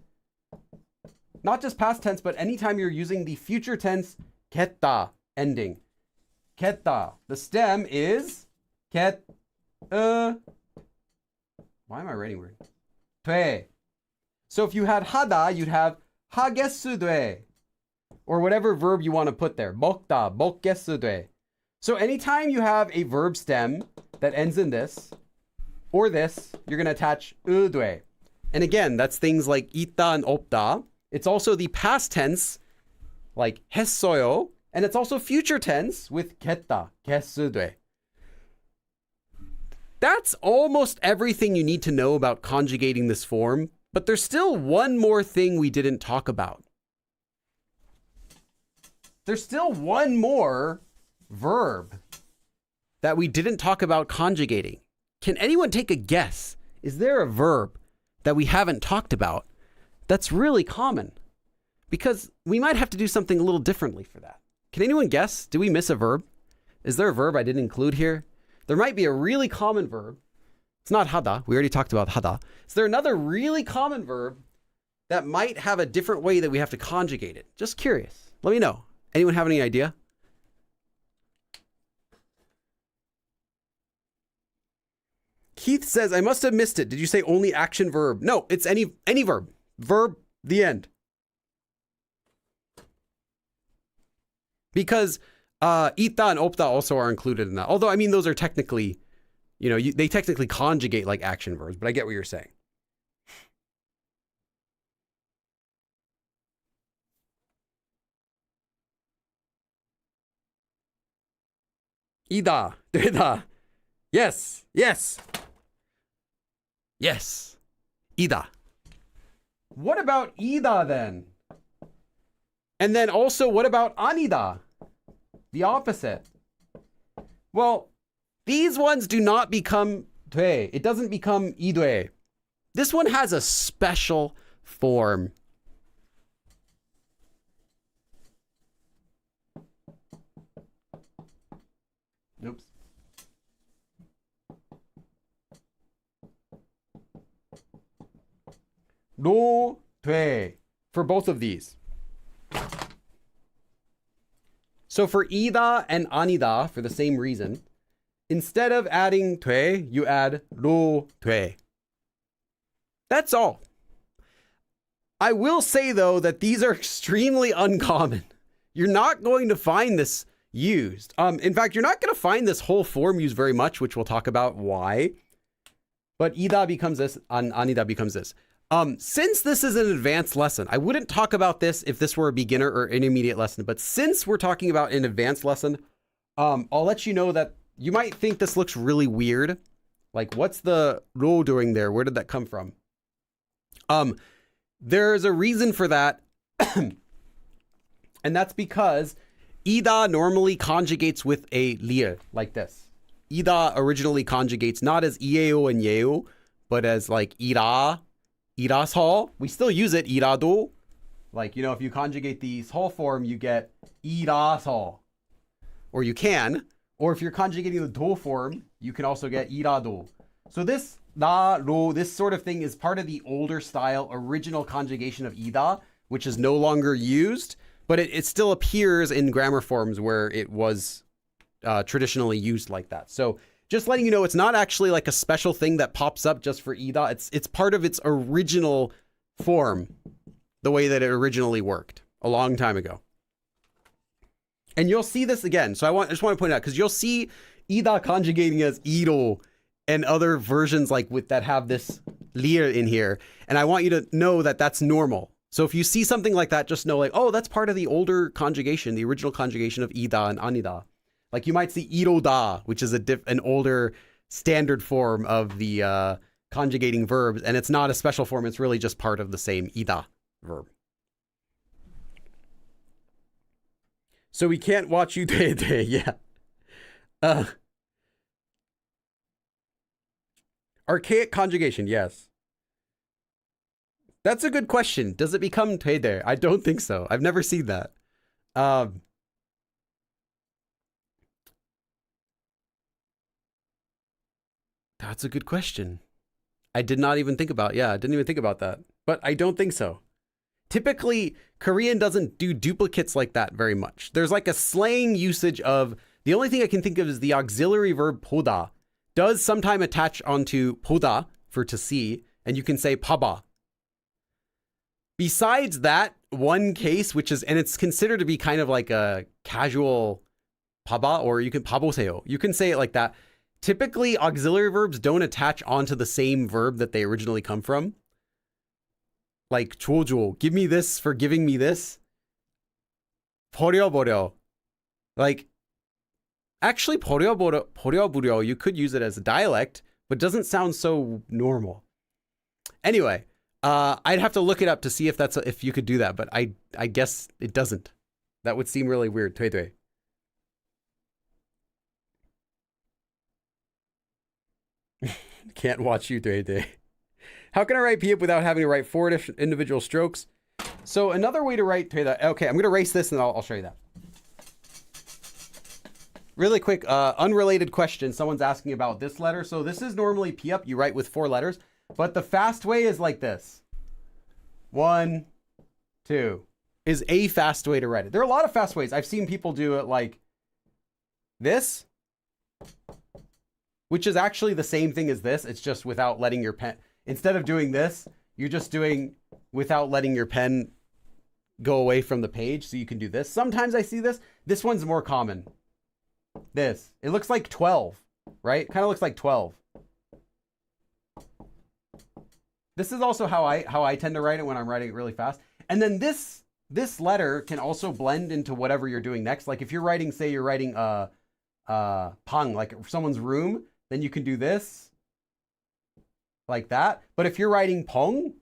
Not just past tense, but anytime you're using the future tense 겠다 ending. 겠다. The stem is 겠... Why am I writing weird? 돼. So if you had 하다, you'd have 하겠으되. Or whatever verb you want to put there. 먹다, 먹겠으되. So anytime you have a verb stem that ends in this, or this, you're going to attach 으되. And again, that's things like 있다 and 없다. It's also the past tense, like 했어요. And it's also future tense with 겠다, 겠으되. That's almost everything you need to know about conjugating this form, but there's still one more thing we didn't talk about. There's still one more verb that we didn't talk about conjugating. Can anyone take a guess? Is there a verb that we haven't talked about that's really common? Because we might have to do something a little differently for that. Can anyone guess? Did we miss a verb? Is there a verb I didn't include here? There might be a really common verb. It's not 하다. We already talked about 하다. Is there another really common verb that might have a different way that we have to conjugate it? Just curious. Let me know. Anyone have any idea? Keith says, I must have missed it. Did you say only action verb? No, it's any verb. Verb, the end. Because 있다 and 없다 also are included in that. Although, I mean, those are technically, you know, they technically conjugate like action verbs, but I get what you're saying. 이다, 되다. Yes, yes. Yes. 이다. What about 이다 then? And then also, what about 아니다? The opposite. Well, these ones do not become 돼. It doesn't become 이돼. This one has a special form. Oops. 노, 돼. For both of these. So for 이다 and 아니다, for the same reason, instead of adding 돼, you add 로, 돼. That's all. I will say, though, that these are extremely uncommon. You're not going to find this used. In fact, you're not going to find this whole form used very much, which we'll talk about why. But ida becomes this, anida becomes this. Since this is an advanced lesson, I wouldn't talk about this if this were a beginner or intermediate lesson. But since we're talking about an advanced lesson, I'll let you know that you might think this looks really weird. Like, what's the ro doing there? Where did that come from? There's a reason for that. And that's because ida normally conjugates with a lir, like this. Ida originally conjugates not as ieo and yeo, but as like ira, iraso. We still use it, irado. Like, you know, if you conjugate the whole form, you get iraso. Or you can. Or if you're conjugating the do form, you can also get irado. So this na, ro, this sort of thing is part of the older style original conjugation of ida, which is no longer used, but it still appears in grammar forms where it was traditionally used like that. So just letting you know, it's not actually like a special thing that pops up just for ida. It's part of its original form, the way that it originally worked a long time ago. And you'll see this again. So I just want to point out, because you'll see ida conjugating as iro and other versions like with that have this lir in here. And I want you to know that that's normal. So if you see something like that, just know like, oh, that's part of the older conjugation, the original conjugation of ida and anida. Like you might see iroda, which is an older standard form of the conjugating verbs. And it's not a special form. It's really just part of the same ida verb. So we can't watch you day. Yeah. Archaic conjugation, yes. That's a good question. Does it become teide? I don't think so. I've never seen that. That's a good question. I did not even think about, I didn't even think about that. But I don't think so. Typically, Korean doesn't do duplicates like that very much. There's like a slang usage of, the only thing I can think of is the auxiliary verb 보다 does sometime attach onto 보다 for to see, and you can say 봐봐. Besides that one case, which is, and it's considered to be kind of like a casual 봐봐, or you can 봐보세요. You can say it like that. Typically, auxiliary verbs don't attach onto the same verb that they originally come from. Like, 줘줘, give me this for giving me this. 버려버려. Like, actually, 버려버려, you could use it as a dialect, but it doesn't sound so normal. Anyway, I'd have to look it up to see if if you could do that, but I guess it doesn't. That would seem really weird. 되돼. Can't watch you 되돼. How can I write piep without having to write 4 individual strokes? So another way to write 되다. Okay, I'm going to erase this and I'll show you that. Really quick, unrelated question. Someone's asking about this letter. So this is normally piep. You write with 4 letters, but the fast way is like this. 1, 2 is a fast way to write it. There are a lot of fast ways. I've seen people do it like this, which is actually the same thing as this. It's just without letting your pen, instead of doing this, you're just doing without letting your pen go away from the page. So you can do this. Sometimes I see this. This one's more common. This. It looks like 12, right? Kind of looks like 12. This is also how I tend to write it when I'm writing it really fast. And then this letter can also blend into whatever you're doing next. Like if you're writing, say you're writing pang, like someone's room, then you can do this like that. But if you're writing pong,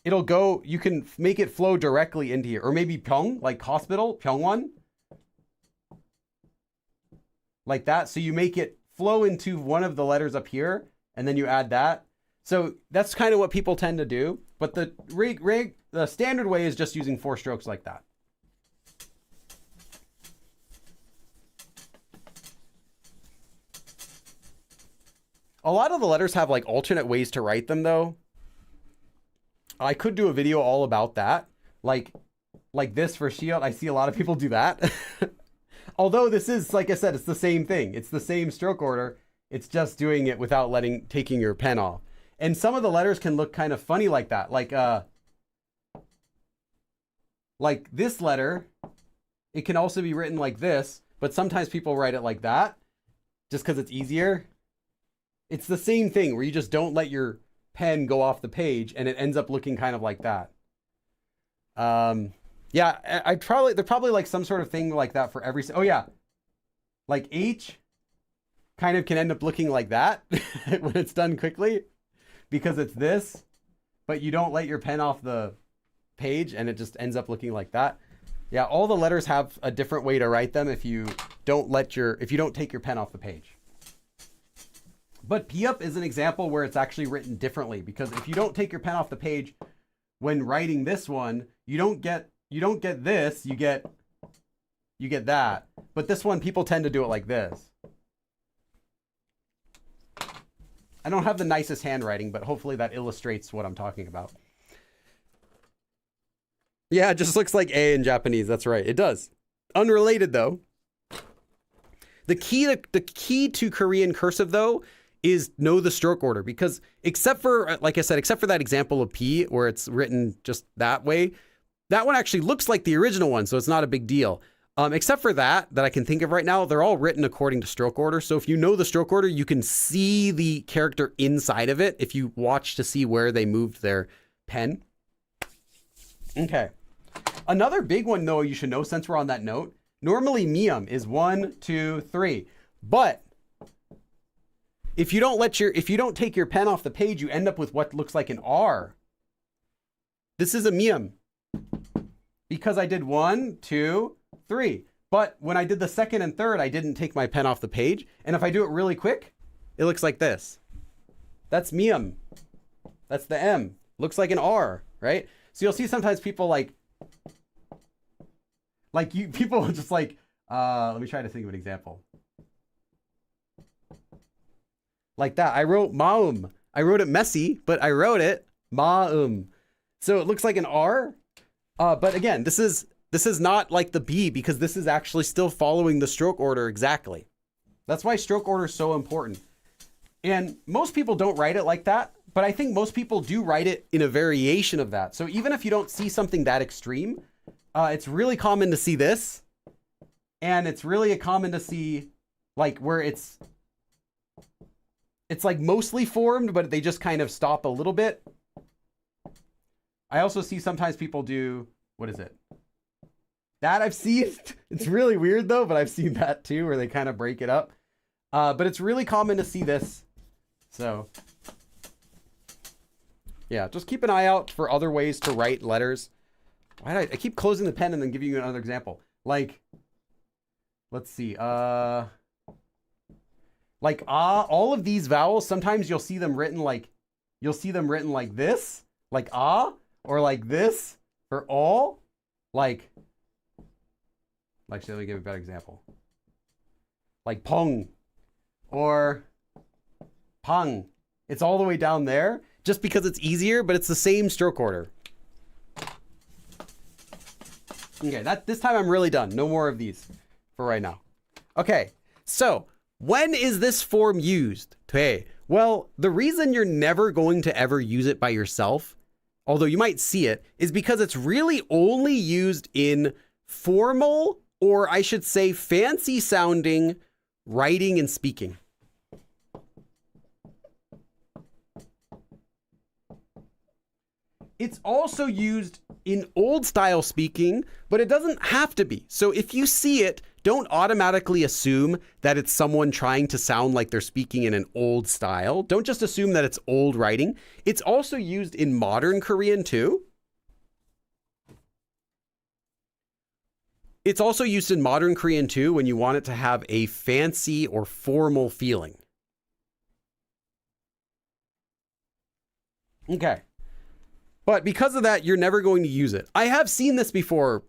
it'll go, you can make it flow directly into here. Or maybe pyong, like hospital, pyongwon. Like that. So you make it flow into one of the letters up here, and then you add that. So that's kind of what people tend to do. But the standard way is just using 4 strokes like that. A lot of the letters have like alternate ways to write them though. I could do a video all about that. Like this for shield. I see a lot of people do that. Although this is, like I said, it's the same thing. It's the same stroke order. It's just doing it without taking your pen off. And some of the letters can look kind of funny like that. Like this letter, it can also be written like this, but sometimes people write it like that just because it's easier. It's the same thing where you just don't let your pen go off the page and it ends up looking kind of like that. Yeah, they're probably like some sort of thing like that for every, oh yeah. Like H kind of can end up looking like that when it's done quickly because it's this, but you don't let your pen off the page and it just ends up looking like that. Yeah, all the letters have a different way to write them if you don't take your pen off the page. But P-up is an example where it's actually written differently, because if you don't take your pen off the page when writing this one, you don't get this, you get that. But this one, people tend to do it like this. I don't have the nicest handwriting, but hopefully that illustrates what I'm talking about. Yeah, it just looks like A in Japanese. That's right. It does. Unrelated though. The key to Korean cursive though is know the stroke order, because except for, like I said, except for that example of P where it's written just that way, that one actually looks like the original one, so it's not a big deal. Except for that I can think of right now, they're all written according to stroke order. So if you know the stroke order, you can see the character inside of it if you watch to see where they moved their pen. Okay. Another big one though, you should know since we're on that note, normally mium is 1, 2, 3. But if you don't take your pen off the page, you end up with what looks like an R. This is a mium because I did 1, 2, 3. But when I did the second and third, I didn't take my pen off the page. And if I do it really quick, it looks like this. That's mium. That's the M. Looks like an R, right? So you'll see sometimes people people just like, let me try to think of an example. Like that. I wrote maum. I wrote it messy, but I wrote it maum. So it looks like an R. But again, this is not like the B, because this is actually still following the stroke order exactly. That's why stroke order is so important. And most people don't write it like that, but I think most people do write it in a variation of that. So even if you don't see something that extreme, it's really common to see this. And it's really common to see like where it's like mostly formed, but they just kind of stop a little bit. I also see sometimes people do, what is it? That I've seen. It's really weird though, but I've seen that too, where they kind of break it up. But it's really common to see this. So yeah, just keep an eye out for other ways to write letters. Why did I keep closing the pen and then giving you another example? Like, let's see. Like all of these vowels, sometimes you'll see them written like this, like or like this for all, like, actually, let me give you a better example. Like pong or pang. It's all the way down there just because it's easier, but it's the same stroke order. Okay, this time I'm really done. No more of these for right now. Okay, so when is this form used? Hey, well, the reason you're never going to ever use it by yourself, although you might see it, is because it's really only used in formal, or I should say fancy sounding writing and speaking. It's also used in old style speaking, but it doesn't have to be. So if you see it, don't automatically assume that it's someone trying to sound like they're speaking in an old style. Don't just assume that it's old writing. It's also used in modern Korean too. It's also used in modern Korean too when you want it to have a fancy or formal feeling. Okay. But because of that, you're never going to use it. I have seen this before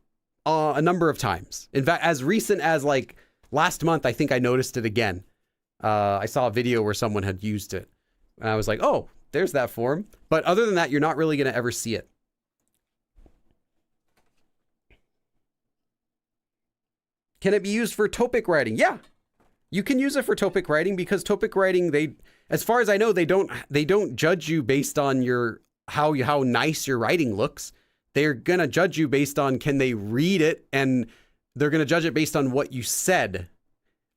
a number of times. In fact, as recent as like last month, I think I noticed it again. I saw a video where someone had used it. And I was like, oh, there's that form. But other than that, you're not really going to ever see it. Can it be used for topic writing? Yeah. You can use it for topic writing because topic writing, as far as I know, they don't judge you based on how nice your writing looks. They're gonna judge you based on can they read it, and they're gonna judge it based on what you said.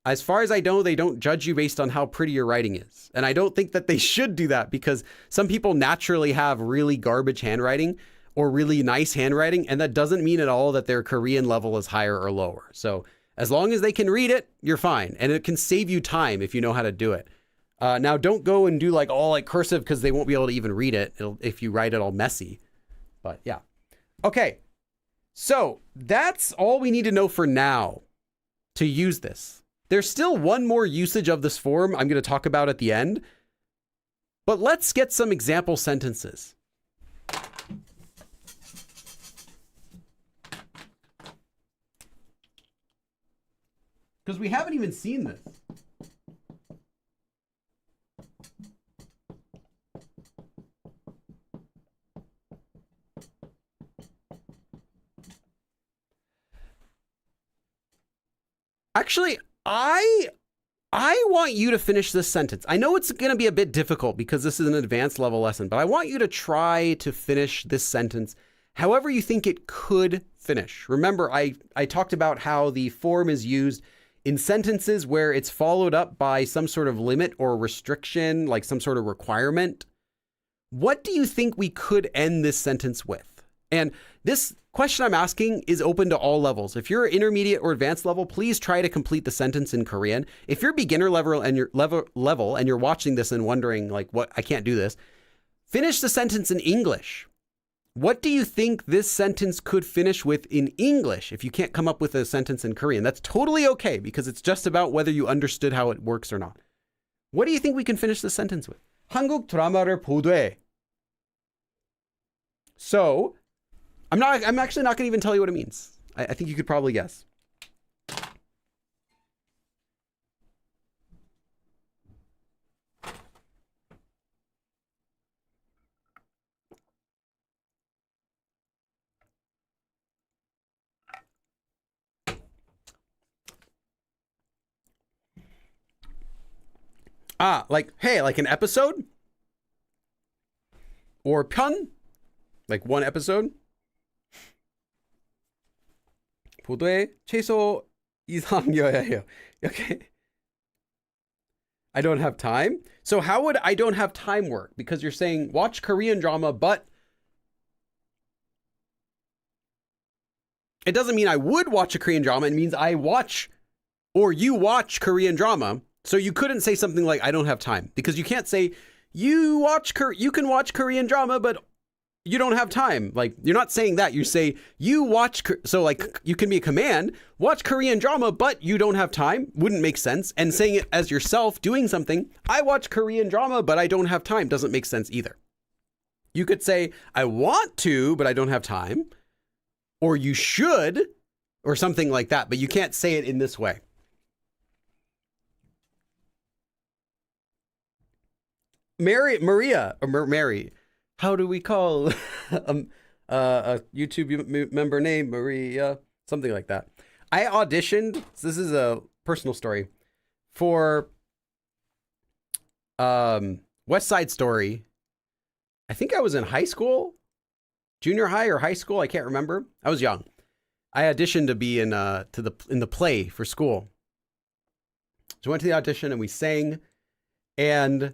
As far as I know, they don't judge you based on how pretty your writing is. And I don't think that they should do that because some people naturally have really garbage handwriting or really nice handwriting. And that doesn't mean at all that their Korean level is higher or lower. So as long as they can read it, you're fine. And it can save you time if you know how to do it. Now, don't go and do all cursive because they won't be able to even read it if you write it all messy. But yeah. Okay. So that's all we need to know for now to use this. There's still one more usage of this form I'm going to talk about at the end, but let's get some example sentences. Because we haven't even seen this. Actually, I want you to finish this sentence. I know it's going to be a bit difficult because this is an advanced level lesson, but I want you to try to finish this sentence however you think it could finish. Remember, I talked about how the form is used in sentences where it's followed up by some sort of limit or restriction, like some sort of requirement. What do you think we could end this sentence with? And this question I'm asking is open to all levels. If you're intermediate or advanced level, please try to complete the sentence in Korean. If you're beginner level and you're watching this and wondering what, I can't do this, finish the sentence in English. What do you think this sentence could finish with in English if you can't come up with a sentence in Korean? That's totally okay because it's just about whether you understood how it works or not. What do you think we can finish this sentence with? 한국 드라마를 보되. So, I'm actually not going to even tell you what it means. I think you could probably guess. Hey, like an episode? Or 편? Like one episode? 보도에 최소 이상이어야 해요. Okay. I don't have time. So how would I don't have time work? Because you're saying watch Korean drama, but it doesn't mean I would watch a Korean drama. It means I watch or you watch Korean drama. So you couldn't say something like I don't have time because you can't say you can watch Korean drama, but you don't have time. Like, you're not saying that. You say, you watch, so you can be a command, watch Korean drama, but you don't have time. Wouldn't make sense. And saying it as yourself doing something, I watch Korean drama, but I don't have time, doesn't make sense either. You could say, I want to, but I don't have time. Or you should, or something like that, but you can't say it in this way. Mary. How do we call a YouTube member named Maria? Something like that. I auditioned, so this is a personal story, for West Side Story. I think I was in high school, junior high or high school. I can't remember. I was young. I auditioned to be in the play for school. So I went to the audition and we sang, and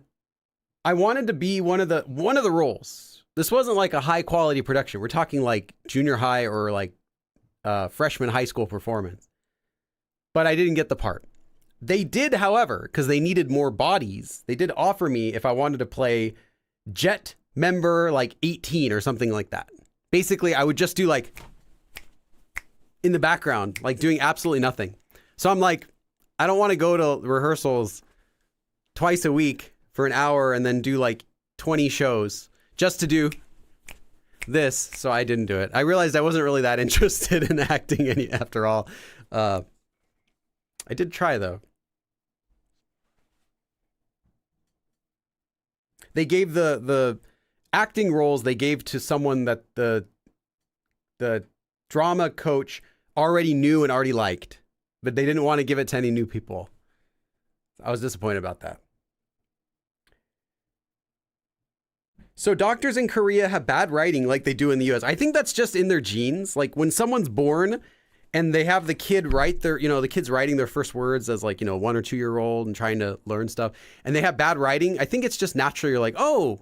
I wanted to be one of the roles. This wasn't like a high quality production. We're talking like junior high or like freshman high school performance. But I didn't get the part. They did, however, because they needed more bodies, they did offer me if I wanted to play Jet member 18 or something like that. Basically, I would just do in the background, doing absolutely nothing. So I'm like, I don't want to go to rehearsals twice a week for an hour and then do 20 shows just to do this. So I didn't do it. I realized I wasn't really that interested in acting after all. I did try though. They gave the acting roles they gave to someone that the drama coach already knew and already liked, but they didn't want to give it to any new people. I was disappointed about that. So doctors in Korea have bad writing like they do in the US. I think that's just in their genes. Like when someone's born and they have the kid write their, the kid's writing their first words as like, 1 or 2 year old and trying to learn stuff, and they have bad writing. I think it's just natural. You're like, oh,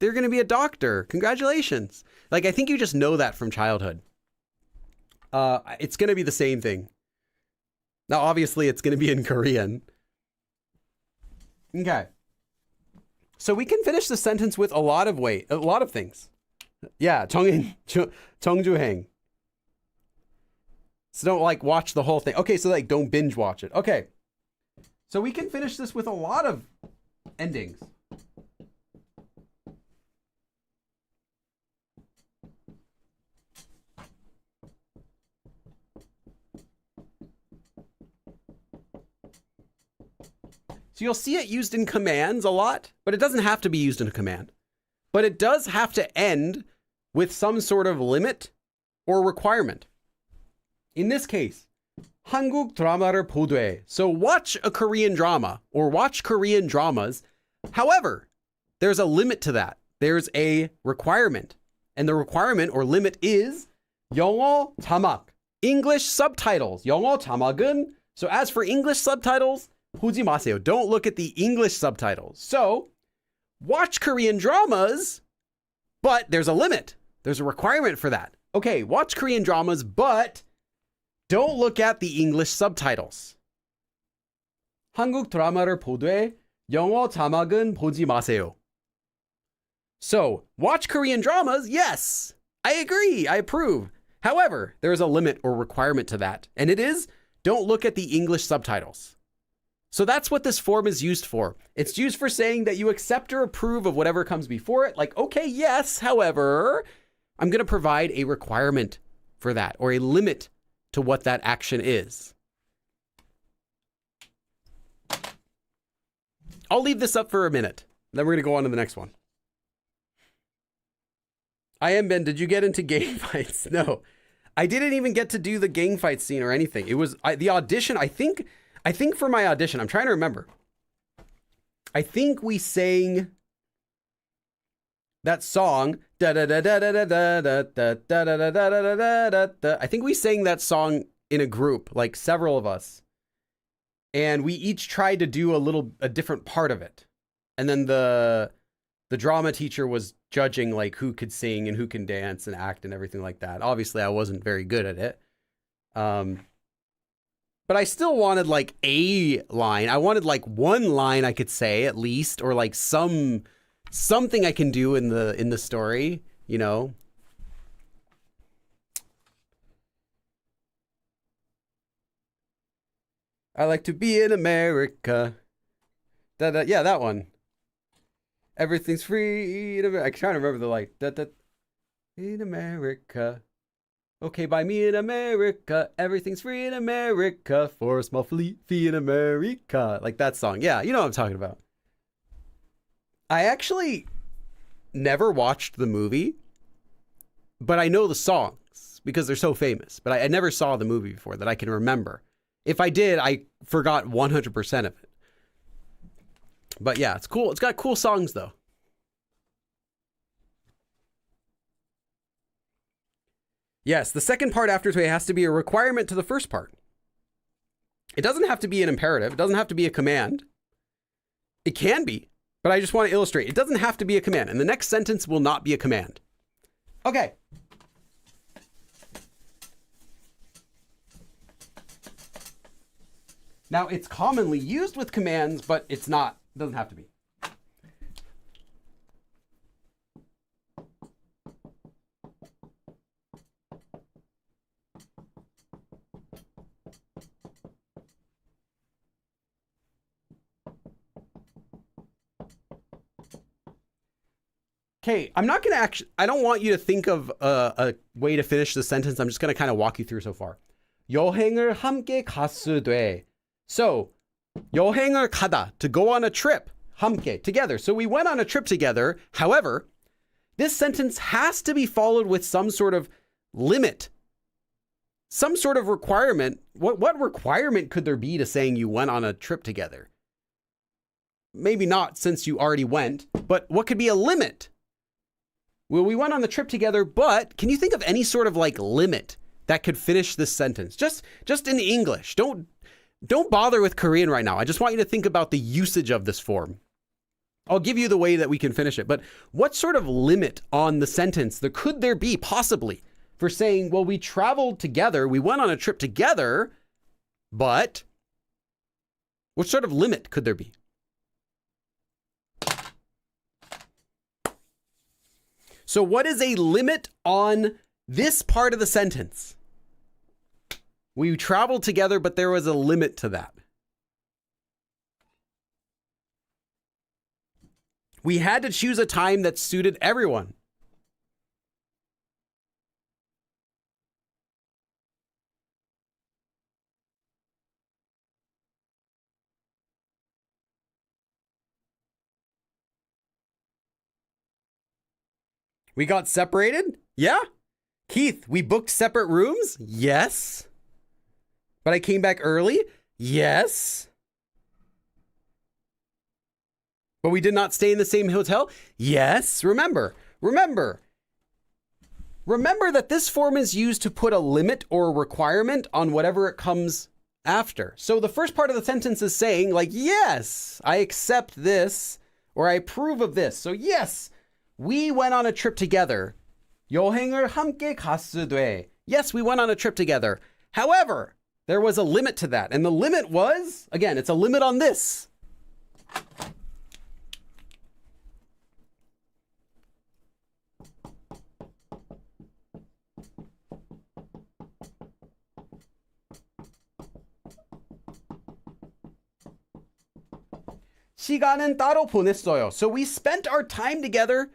they're going to be a doctor. Congratulations. Like, I think you just know that from childhood. It's going to be the same thing. Now, obviously it's going to be in Korean. Okay. So we can finish the sentence with a lot of things. Yeah, 정주행. So don't like watch the whole thing. Okay, so like don't binge watch it. Okay. So we can finish this with a lot of endings. So you'll see it used in commands a lot, but it doesn't have to be used in a command. But it does have to end with some sort of limit or requirement. In this case, 한국 드라마를 보되. So watch a Korean drama or watch Korean dramas. However, there's a limit to that. There's a requirement. And the requirement or limit is 영어 자막, English subtitles. 영어 자막은. So as for English subtitles, 보지 마세요. Don't look at the English subtitles. So, watch Korean dramas, but there's a limit. There's a requirement for that. Okay, watch Korean dramas, but don't look at the English subtitles. 한국 드라마를 보되 영어 자막은 보지 마세요. So, watch Korean dramas, yes. I agree. I approve. However, there is a limit or requirement to that, and it is don't look at the English subtitles. So that's what this form is used for. It's used for saying that you accept or approve of whatever comes before it. Like, okay, yes, however, I'm going to provide a requirement for that or a limit to what that action is. I'll leave this up for a minute. Then we're going to go on to the next one. I am Ben. Did you get into gang fights? No, I didn't even get to do the gang fight scene or anything. It was the audition. I think for my audition, I'm trying to remember. I think we sang that song. I think we sang that song in a group, like several of us. And we each tried to do a different part of it. And then the drama teacher was judging like who could sing and who can dance and act and everything like that. Obviously, I wasn't very good at it. But I still wanted like a line. I wanted like one line I could say at least, or like something I can do in the story, I like to be in America. Yeah, that one. Everything's free in America. I'm trying to remember the like in America. Okay, buy me in America. Everything's free in America for a small fee in America. Like that song. Yeah, you know what I'm talking about. I actually never watched the movie, but I know the songs because they're so famous. But I never saw the movie before that I can remember. If I did, I forgot 100% of it. But yeah, it's cool. It's got cool songs though. Yes, the second part after today has to be a requirement to the first part. It doesn't have to be an imperative. It doesn't have to be a command. It can be, but I just want to illustrate. It doesn't have to be a command, and the next sentence will not be a command. Okay. Now, it's commonly used with commands, but it's not. It doesn't have to be. Okay, I'm not going to I don't want you to think of a way to finish the sentence. I'm just going to kind of walk you through so far. 여행을 함께 갔으되. So, 여행을 가다, to go on a trip. 함께, together. So we went on a trip together. However, this sentence has to be followed with some sort of limit. Some sort of requirement. What requirement could there be to saying you went on a trip together? maybe not since you already went, but what could be a limit? Well, we went on the trip together, but can you think of any sort of like limit that could finish this sentence? Just in English. Don't bother with Korean right now. I just want you to think about the usage of this form. I'll give you the way that we can finish it, but what sort of limit on the sentence could there be possibly for saying, well, we traveled together, we went on a trip together, but what sort of limit could there be? So what is a limit on this part of the sentence? We traveled together, but there was a limit to that. We had to choose a time that suited everyone. We got separated? Yeah. Keith, we booked separate rooms? Yes. But I came back early? Yes. But we did not stay in the same hotel? Yes. Remember that this form is used to put a limit or a requirement on whatever it comes after. So the first part of the sentence is saying like, yes, I accept this or I approve of this. So yes, we went on a trip together. 여행을 함께 갔으되. Yes, we went on a trip together. However, there was a limit to that. And the limit was, again, it's a limit on this. 시간은 따로 보냈어요. So we spent our time together.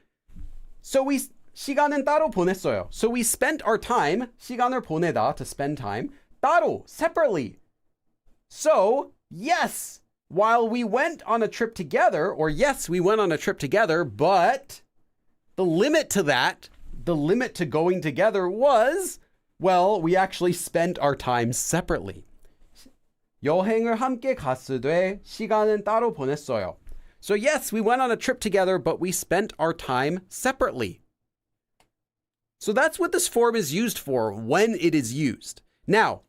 시간은 따로 보냈어요. So we spent our time, 시간을 보내다, to spend time, 따로, separately. So, yes, while we went on a trip together, or yes, we went on a trip together, but the limit to that, the limit to going together was, well, we actually spent our time separately. 여행을 함께 갔으되 시간은 따로 보냈어요. So yes, we went on a trip together, but we spent our time separately. So that's what this form is used for when it is used. Now,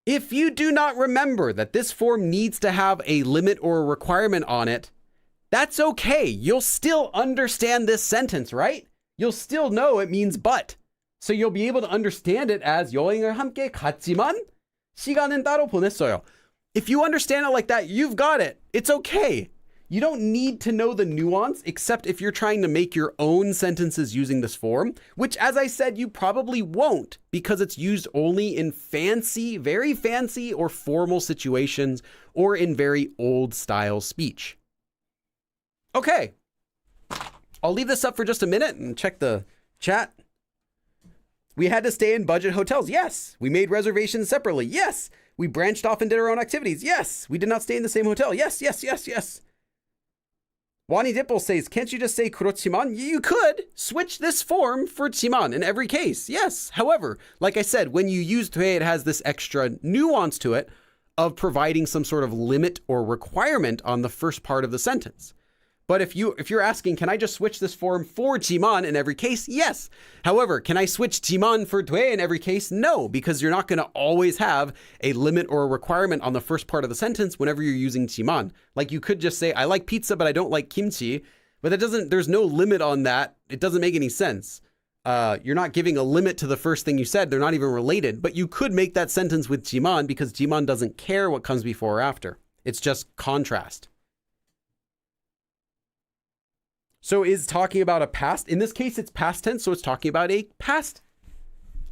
if you do not remember that this form needs to have a limit or a requirement on it, that's okay. You'll still understand this sentence, right? You'll still know it means but. So you'll be able to understand it as 여행을 함께 갔지만 시간은 따로 보냈어요. If you understand it like that, you've got it. It's okay. You don't need to know the nuance except if you're trying to make your own sentences using this form, which, as I said, you probably won't because it's used only in fancy, very fancy or formal situations or in very old style speech. Okay. I'll leave this up for just a minute and check the chat. We had to stay in budget hotels. Yes. We made reservations separately. Yes. We branched off and did our own activities. Yes. We did not stay in the same hotel. Yes, yes, yes, yes. Wani Dipple says, can't you just say 그렇지만? You could switch this form for 지만 in every case. Yes. However, like I said, when you use 돼, it has this extra nuance to it of providing some sort of limit or requirement on the first part of the sentence. But if you're asking, can I just switch this form for 지만 in every case? Yes. However, can I switch 지만 for 돼 in every case? No, because you're not going to always have a limit or a requirement on the first part of the sentence whenever you're using 지만. Like you could just say, I like pizza, but I don't like kimchi. But there's no limit on that. It doesn't make any sense. You're not giving a limit to the first thing you said. They're not even related. But you could make that sentence with 지만 because 지만 doesn't care what comes before or after. It's just contrast. So is talking about a past, in this case, it's past tense. So it's talking about a past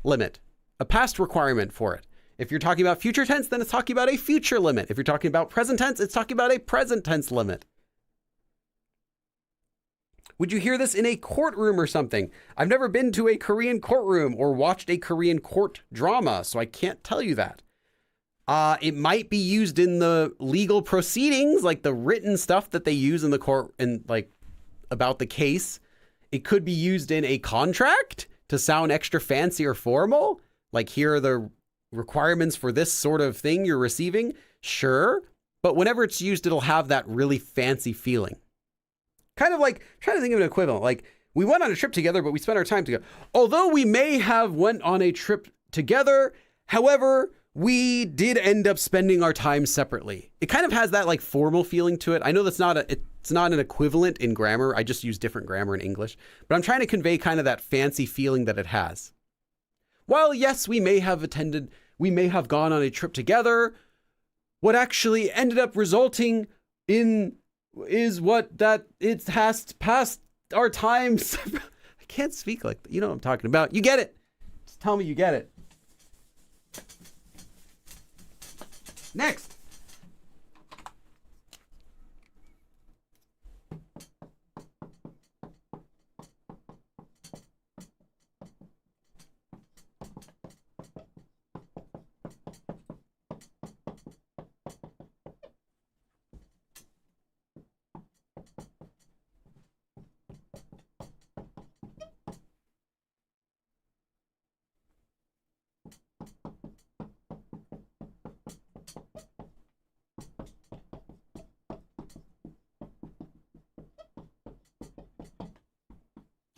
limit, a past requirement for it. If you're talking about future tense, then it's talking about a future limit. If you're talking about present tense, it's talking about a present tense limit. Would you hear this in a courtroom or something? I've never been to a Korean courtroom or watched a Korean court drama, so I can't tell you that. It might be used in the legal proceedings, like the written stuff that they use in the court and like about the case. It could be used in a contract to sound extra fancy or formal. Like here are the requirements for this sort of thing you're receiving. Sure. but whenever it's used, it'll have that really fancy feeling. Kind of like, trying to think of an equivalent. Like, we went on a trip together, but we spent our time together. Although we may have went on a trip together, however, we did end up spending our time separately. It kind of has that like formal feeling to it. I know it's not an equivalent in grammar. I just use different grammar in English, but I'm trying to convey kind of that fancy feeling that it has. While yes, we may have gone on a trip together, what actually ended up resulting in is that it has passed our times. I can't speak like that. You know what I'm talking about. You get it. Just tell me you get it. Next.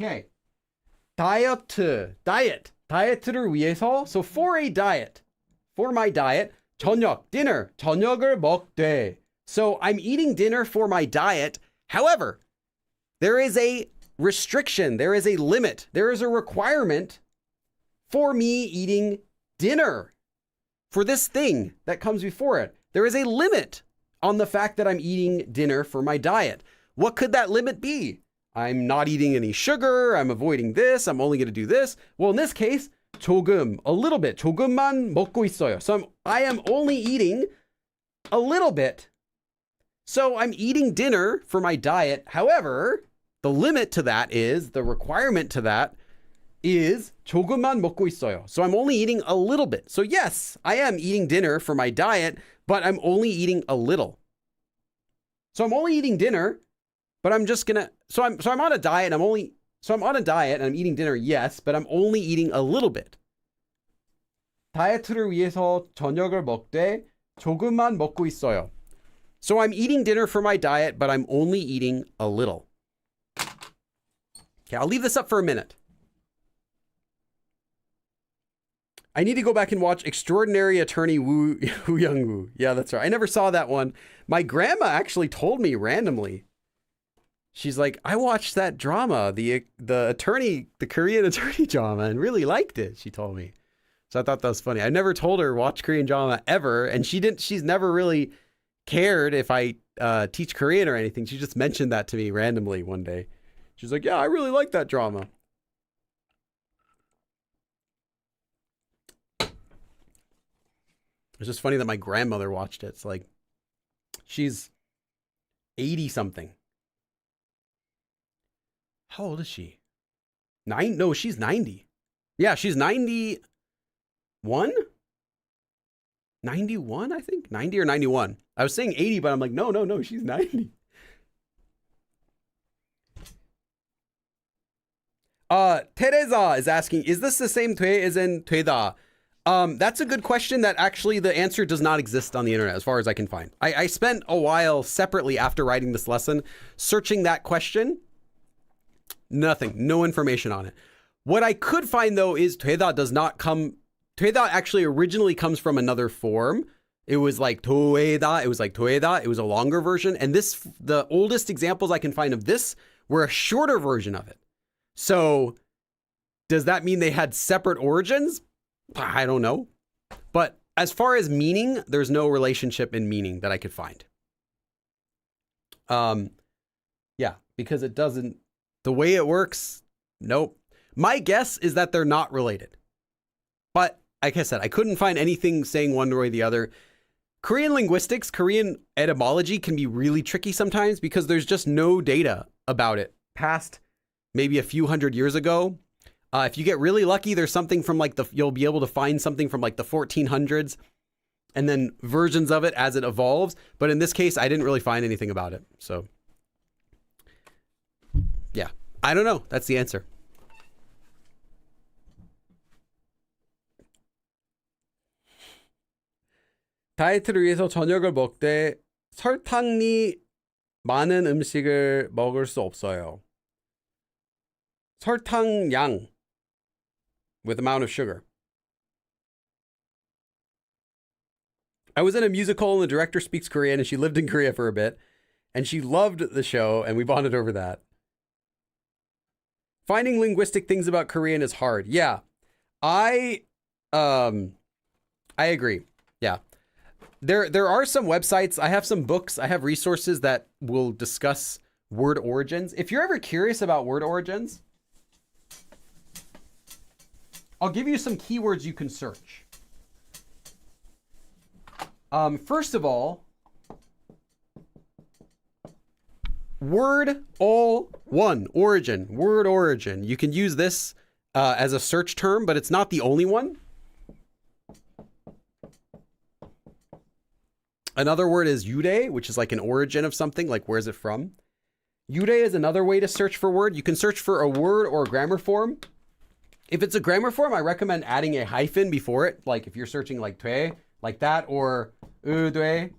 Okay. 다이어트를 위해서. So for a diet, for my diet, dinner, 저녁을 먹되. So I'm eating dinner for my diet. However, there is a restriction, there is a limit, there is a requirement for me eating dinner. For this thing that comes before it, there is a limit on the fact that I'm eating dinner for my diet. What could that limit be? I'm not eating any sugar, I'm avoiding this, I'm only going to do this. Well, in this case, 조금, a little bit, 조금만 먹고 있어요. So I am only eating a little bit. So I'm eating dinner for my diet. However, the limit to that is, the requirement to that is 조금만 먹고 있어요. So I'm only eating a little bit. So yes, I am eating dinner for my diet, but I'm only eating a little. So I'm only eating dinner, but I'm just gonna, so I'm on a diet, I'm on a diet and I'm eating dinner, yes, but I'm only eating a little bit. 다이어트를 위해서 저녁을 먹되 조금만 먹고 있어요. So I'm eating dinner for my diet, but I'm only eating a little. Okay, I'll leave this up for a minute. I need to go back and watch Extraordinary Attorney Woo Young-woo. Yeah, that's right. I never saw that one. My grandma actually told me randomly. She's like, I watched that drama, the Korean attorney drama, and really liked it, she told me. So I thought that was funny. I never told her watch Korean drama ever, and she's never really cared if I teach Korean or anything. She just mentioned that to me randomly one day. She's like, yeah, I really like that drama. It's just funny that my grandmother watched it. It's like, she's 80 something. How old is she? No, she's 90. Yeah, she's 91? 91, I think. 90 or 91. I was saying 80, but I'm like, no, she's 90. Teresa is asking, is this the same 돼 as in 되다? That's a good question that actually the answer does not exist on the internet as far as I can find. I spent a while separately after writing this lesson searching that question. Nothing, no information on it. What I could find though is 되다 actually originally comes from another form. It was like 도에다, it was a longer version. And the oldest examples I can find of this were a shorter version of it. So does that mean they had separate origins? I don't know. But as far as meaning, there's no relationship in meaning that I could find. Yeah, because it doesn't, the way it works, nope. My guess is that they're not related. But like I said, I couldn't find anything saying one way or the other. Korean linguistics, Korean etymology can be really tricky sometimes because there's just no data about it past maybe a few hundred years ago. If you get really lucky, there's something from like you'll be able to find something from like the 1400s and then versions of it as it evolves. But in this case, I didn't really find anything about it. So yeah, I don't know. That's the answer. 다이어트를 위해서 저녁을 먹되 설탕이 많은 음식을 먹을 수 없어요. 설탕량 with amount of sugar. I was in a musical and the director speaks Korean and she lived in Korea for a bit and she loved the show and we bonded over that. Finding linguistic things about Korean is hard. Yeah. I agree. Yeah. There are some websites. I have some books. I have resources that will discuss word origins. If you're ever curious about word origins, I'll give you some keywords you can search. First of all, word all one, origin, word origin. You can use this as a search term, but it's not the only one. Another word is yude, which is like an origin of something, like where's it from? Yude is another way to search for word. You can search for a word or a grammar form. If it's a grammar form, I recommend adding a hyphen before it. Like if you're searching like tue, like that, or due.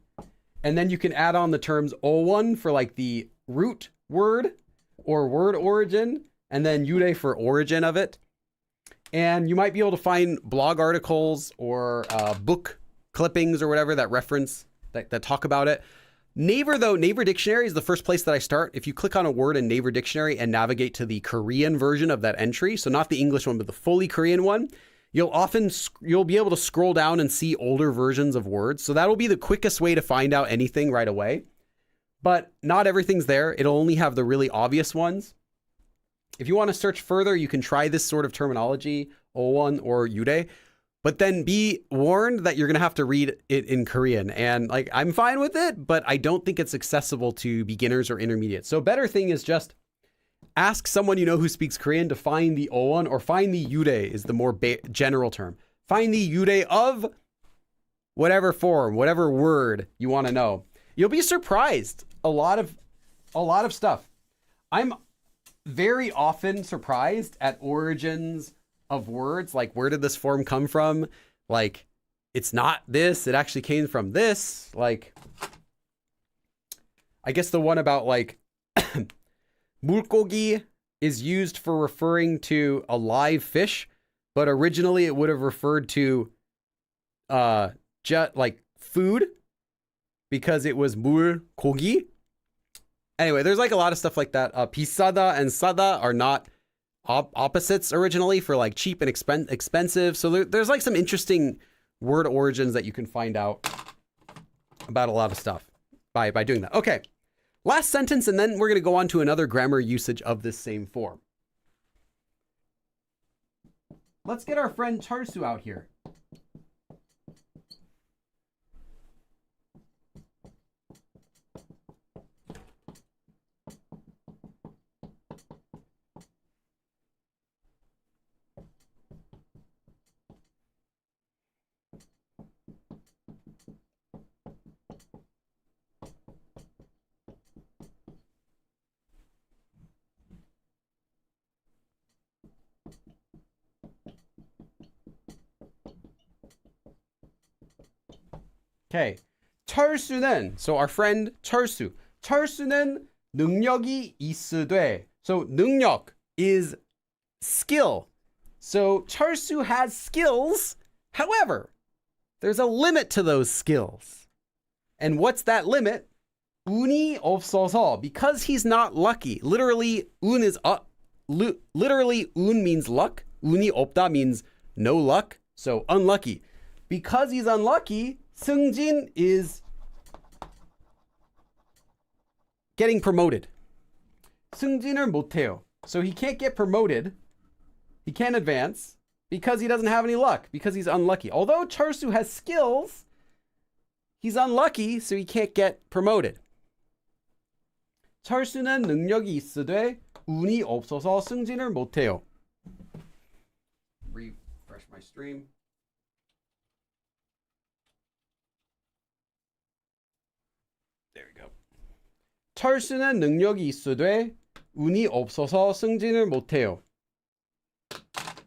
And then you can add on the terms o1 for like the root word or word origin, and then yude for origin of it. And you might be able to find blog articles or book clippings or whatever that reference, that talk about it. Naver, though, Naver Dictionary is the first place that I start. If you click on a word in Naver Dictionary and navigate to the Korean version of that entry, so not the English one, but the fully Korean one, you'll be able to scroll down and see older versions of words. So that'll be the quickest way to find out anything right away. But not everything's there. It'll only have the really obvious ones. If you want to search further, you can try this sort of terminology, O1 or yude. But then be warned that you're going to have to read it in Korean. And like, I'm fine with it, but I don't think it's accessible to beginners or intermediate. So a better thing is just ask someone you know who speaks Korean to find the O1 or find the yude is the more general term. Find the yude of whatever form, whatever word you want to know. You'll be surprised. A lot of stuff. I'm very often surprised at origins of words, like where did this form come from? Like it's not this, it actually came from this. Like I guess the one about like 물고기 is used for referring to a live fish, but originally it would have referred to like food because it was 물고기. Anyway, there's like a lot of stuff like that. 비싸다 and 싸다 are not opposites originally for like cheap and expensive. So there's like some interesting word origins that you can find out about a lot of stuff by doing that. Okay, last sentence, and then we're going to go on to another grammar usage of this same form. Let's get our friend Charsu out here. Okay, 철수는, so our friend 철수. 철수는 능력이 있으되. So 능력 is skill. So 철수 has skills. However, there's a limit to those skills. And what's that limit? 운이 없어서, because he's not lucky. Literally, 운 is literally 운 means luck. 운이 없다 means no luck. So unlucky. Because he's unlucky, 승진 is getting promoted. 승진을 못해요. So he can't get promoted. He can't advance because he doesn't have any luck, because he's unlucky. Although 철수 has skills, he's unlucky, so he can't get promoted. 철수는 능력이 있으되 운이 없어서 승진을 못해요. Refresh my stream. There we go. 철수는 능력이 있으되 운이 없어서 승진을 못해요.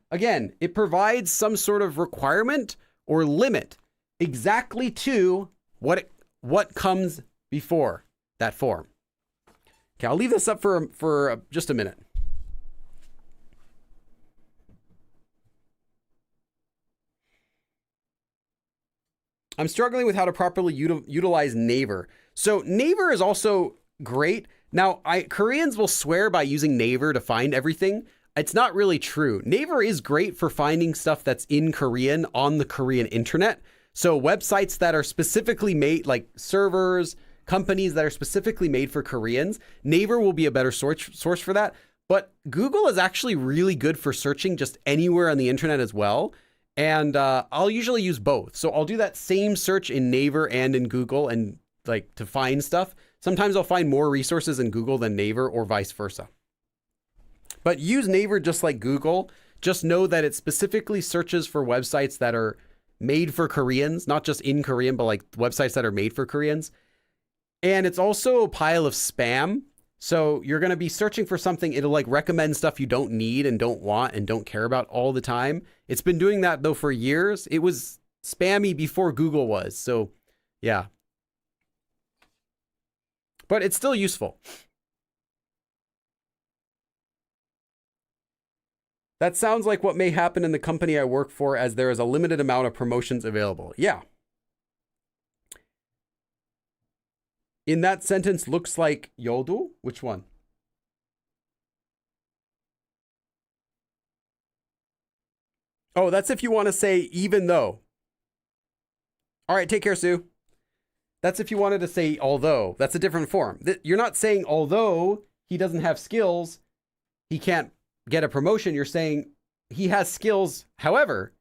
Again, it provides some sort of requirement or limit exactly to what comes before that form. Okay, I'll leave this up for just a minute. I'm struggling with how to properly utilize naver. So naver is also great. Now, Koreans will swear by using naver to find everything. It's not really true. Naver is great for finding stuff that's in Korean on the Korean internet. So websites that are specifically made, like servers, companies that are specifically made for Koreans, Naver will be a better source for that. But Google is actually really good for searching just anywhere on the internet as well. And I'll usually use both. So I'll do that same search in Naver and in Google and like to find stuff. Sometimes I'll find more resources in Google than Naver or vice versa. But use Naver just like Google. Just know that it specifically searches for websites that are made for Koreans, not just in Korean, but like websites that are made for Koreans. And it's also a pile of spam. So you're going to be searching for something. It'll like recommend stuff you don't need and don't want and don't care about all the time. It's been doing that though for years. It was spammy before Google was. So yeah. But it's still useful. That sounds like what may happen in the company I work for, as there is a limited amount of promotions available. Yeah. In that sentence looks like Yodu? Which one? Oh, that's if you want to say even though. All right, take care, Sue. That's if you wanted to say although. That's a different form. You're not saying although he doesn't have skills, he can't get a promotion. You're saying he has skills, however.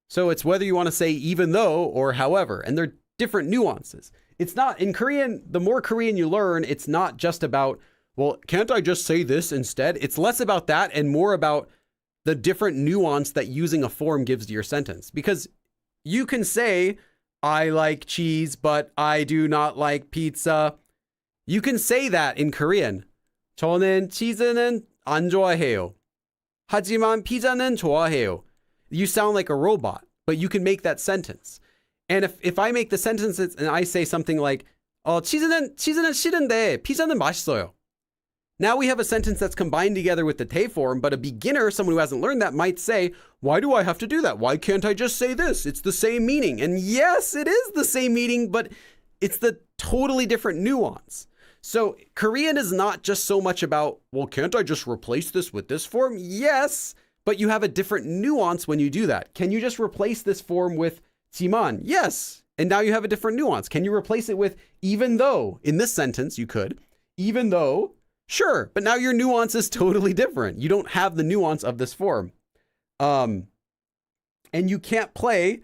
So it's whether you want to say even though or however, and they're different nuances. It's not in Korean. The more Korean you learn, it's not just about, well, can't I just say this instead? It's less about that and more about the different nuance that using a form gives to your sentence. Because you can say, I like cheese, but I do not like pizza. You can say that in Korean. 저는 치즈는 안 좋아해요. 하지만 피자는 좋아해요. You sound like a robot, but you can make that sentence. And if I make the sentence and I say something like, 치즈는 싫은데 피자는 맛있어요. Now we have a sentence that's combined together with the te form, but a beginner, someone who hasn't learned that, might say, why do I have to do that? Why can't I just say this? It's the same meaning. And yes, it is the same meaning, but it's the totally different nuance. So Korean is not just so much about, well, can't I just replace this with this form? Yes, but you have a different nuance when you do that. Can you just replace this form with 지만? Yes. And now you have a different nuance. Can you replace it with even though? In this sentence, you could. Even though, sure. But now your nuance is totally different. You don't have the nuance of this form. And you can't play,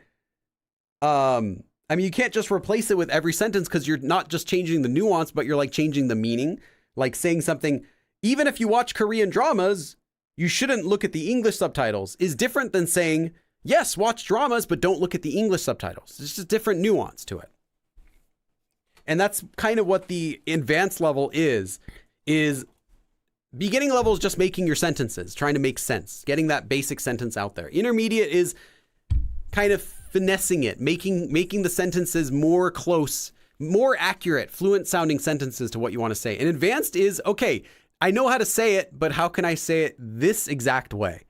you can't just replace it with every sentence because you're not just changing the nuance, but you're like changing the meaning. Like saying something, even if you watch Korean dramas, you shouldn't look at the English subtitles, is different than saying, yes, watch dramas, but don't look at the English subtitles. It's just a different nuance to it. And that's kind of what the advanced level is beginning level is just making your sentences, trying to make sense, getting that basic sentence out there. Intermediate is kind of finessing it, making the sentences more close, more accurate, fluent sounding sentences to what you want to say. And advanced is, okay, I know how to say it, but how can I say it this exact way?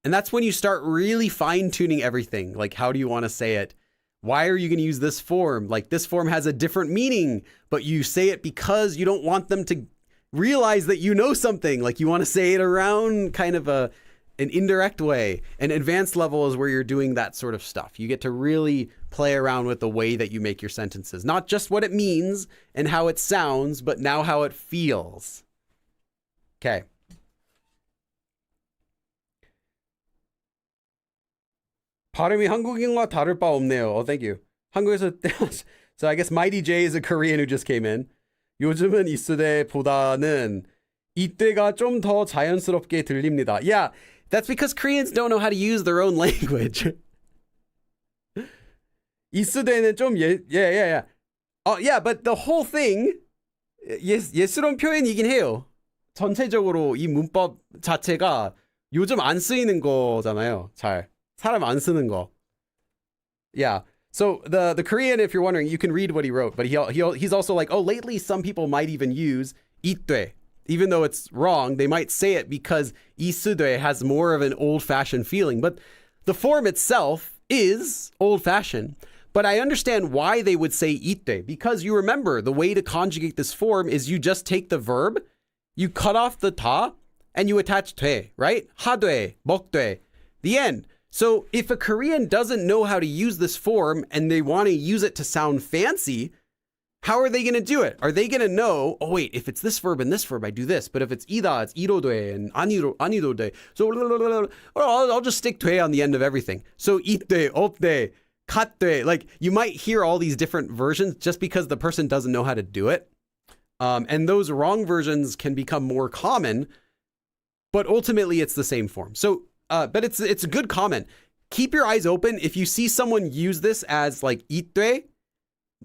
And that's when you start really fine tuning everything. Like, how do you want to say it? Why are you going to use this form? Like, this form has a different meaning, but you say it because you don't want them to realize that you know something. Like, you want to say it around kind of an indirect way. And advanced level is where you're doing that sort of stuff. You get to really play around with the way that you make your sentences. Not just what it means and how it sounds, but now how it feels. Okay. 발음이 한국인과 다를 바 없네요. Oh, thank you. 한국에서 So I guess Mighty J is a Korean who just came in. 요즘은 이때보다는 이때가 좀 더 자연스럽게 들립니다. Yeah, that's because Koreans don't know how to use their own language. 이때는 좀 yeah. Oh yeah, but the whole thing 예스러운 표현이긴 해요. 전체적으로 이 문법 자체가 요즘 안 쓰이는 거잖아요. 잘. 사람 안 쓰는 거. Yeah. So the Korean, if you're wondering, you can read what he wrote, but he's also like, oh, lately some people might even use itde. Even though it's wrong, they might say it because isude has more of an old-fashioned feeling. But the form itself is old-fashioned. But I understand why they would say ite, because you remember the way to conjugate this form is you just take the verb, you cut off the ta, and you attach 돼, right? 하돼, 먹돼, the end. So if a Korean doesn't know how to use this form and they want to use it to sound fancy, how are they going to do it? Are they going to know, oh wait, if it's this verb and this verb, I do this. But if it's ida, it's 이로돼 and 아니로돼. So I'll just stick 돼 on the end of everything. So 이때, 없대, 갓돼. Like you might hear all these different versions just because the person doesn't know how to do it. And those wrong versions can become more common, but ultimately it's the same form. So, but it's a good comment. Keep your eyes open. If you see someone use this as like ite,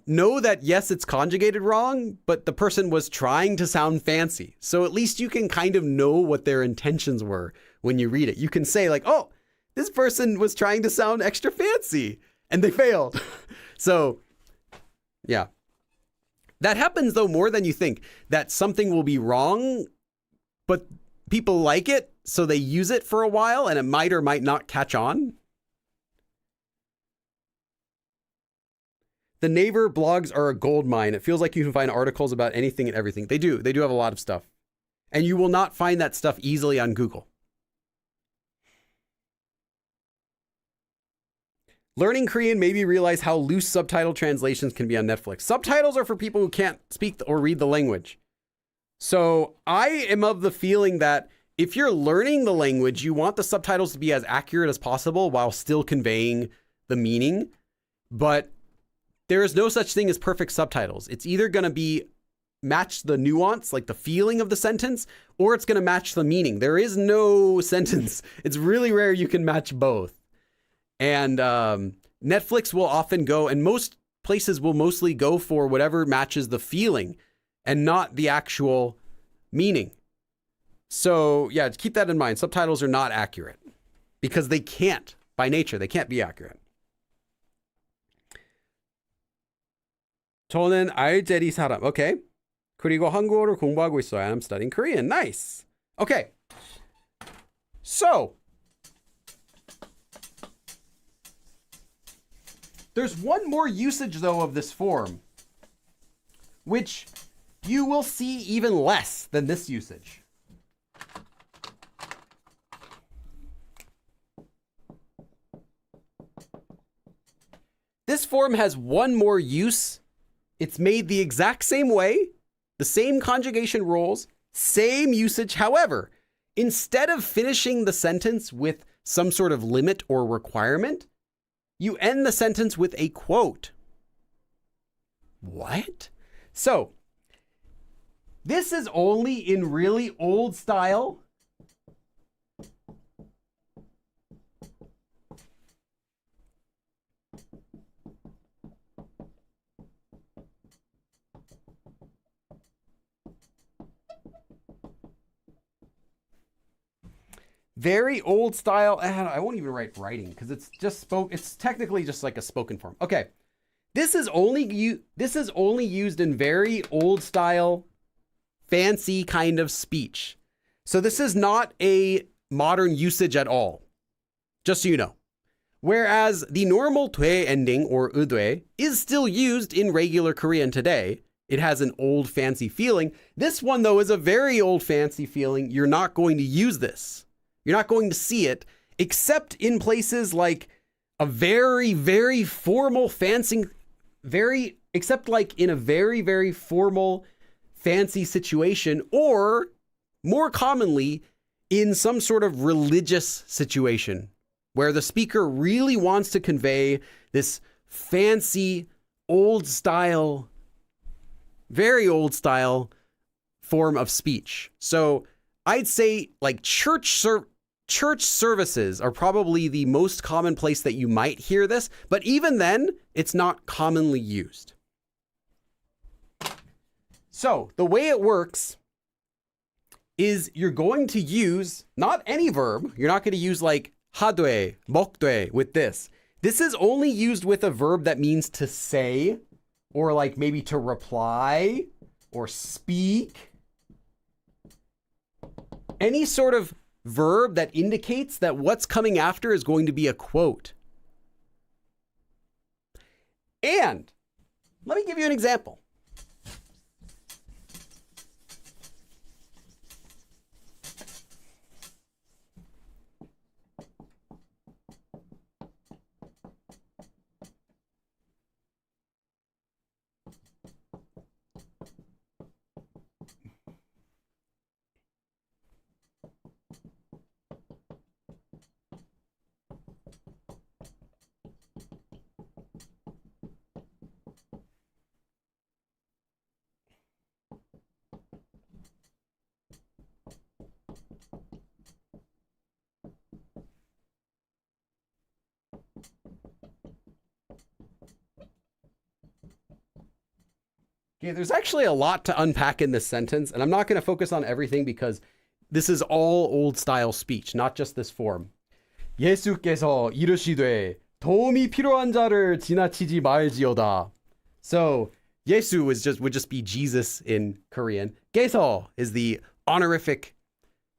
know that yes, it's conjugated wrong, but the person was trying to sound fancy. So at least you can kind of know what their intentions were when you read it. You can say like, oh, this person was trying to sound extra fancy and they failed. So yeah. That happens though more than you think, that something will be wrong, but people like it, so they use it for a while and it might or might not catch on. The Naver blogs are a gold mine. It feels like you can find articles about anything and everything. They do. They do have a lot of stuff. And you will not find that stuff easily on Google. Learning Korean made me realize how loose subtitle translations can be on Netflix. Subtitles are for people who can't speak or read the language. So I am of the feeling that if you're learning the language, you want the subtitles to be as accurate as possible while still conveying the meaning. But there is no such thing as perfect subtitles. It's either going to be match the nuance, like the feeling of the sentence, or it's going to match the meaning. There is no sentence. It's really rare you can match both. And Netflix will often go, and most places will mostly go for whatever matches the feeling and not the actual meaning. So yeah, keep that in mind. Subtitles are not accurate because they can't, by nature, they can't be accurate. 저는 알제리 사람. Okay. 그리고 한국어를 공부하고 있어요. I'm studying Korean. Nice. Okay. So there's one more usage though of this form, which you will see even less than this usage. This form has one more use. It's made the exact same way, the same conjugation rules, same usage. However, instead of finishing the sentence with some sort of limit or requirement, you end the sentence with a quote. What? So, this is only in really old style. Very old style. I won't even write writing because it's just it's technically just like a spoken form. Okay. This is only used in very old style, fancy kind of speech. So this is not a modern usage at all. Just so you know. Whereas the normal 돼 ending or 으돼 is still used in regular Korean today. It has an old fancy feeling. This one though is a very old fancy feeling. You're not going to use this. You're not going to see it, except in places like a very, very formal fancy, except like in a very, very formal fancy situation, or more commonly in some sort of religious situation where the speaker really wants to convey this fancy, old style, very old style form of speech. So I'd say like church services are probably the most common place that you might hear this, but even then, it's not commonly used. So the way it works is you're going to use not any verb. You're not going to use like 하돼, 먹돼 with this. This is only used with a verb that means to say, or like maybe to reply or speak. Any sort of verb that indicates that what's coming after is going to be a quote. And let me give you an example. Okay, there's actually a lot to unpack in this sentence, and I'm not going to focus on everything because this is all old style speech, not just this form. 예수께서 이르시되 도움이 필요한 자를 지나치지 말지어다. So 예수 would just be Jesus in Korean. 계서 is the honorific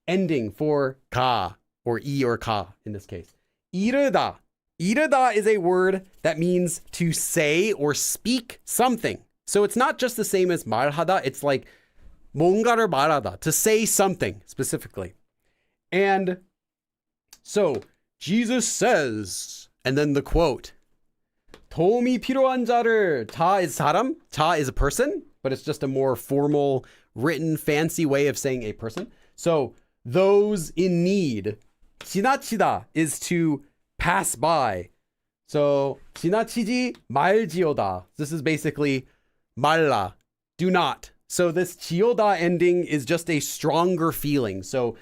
ending for 가, or 이 or 가 in this case. 이르다. 이르다 is a word that means to say or speak something. So it's not just the same as 말하다. It's like 뭔가를 말하다, to say something specifically. And so Jesus says, and then the quote, 도움이 필요한 자를, 자 is 사람, 자 is a person, but it's just a more formal, written, fancy way of saying a person. So those in need, 지나치다 is to pass by. So 지나치지 말지어다. This is basically 말라, do not. So this 지어다 ending is just a stronger feeling. So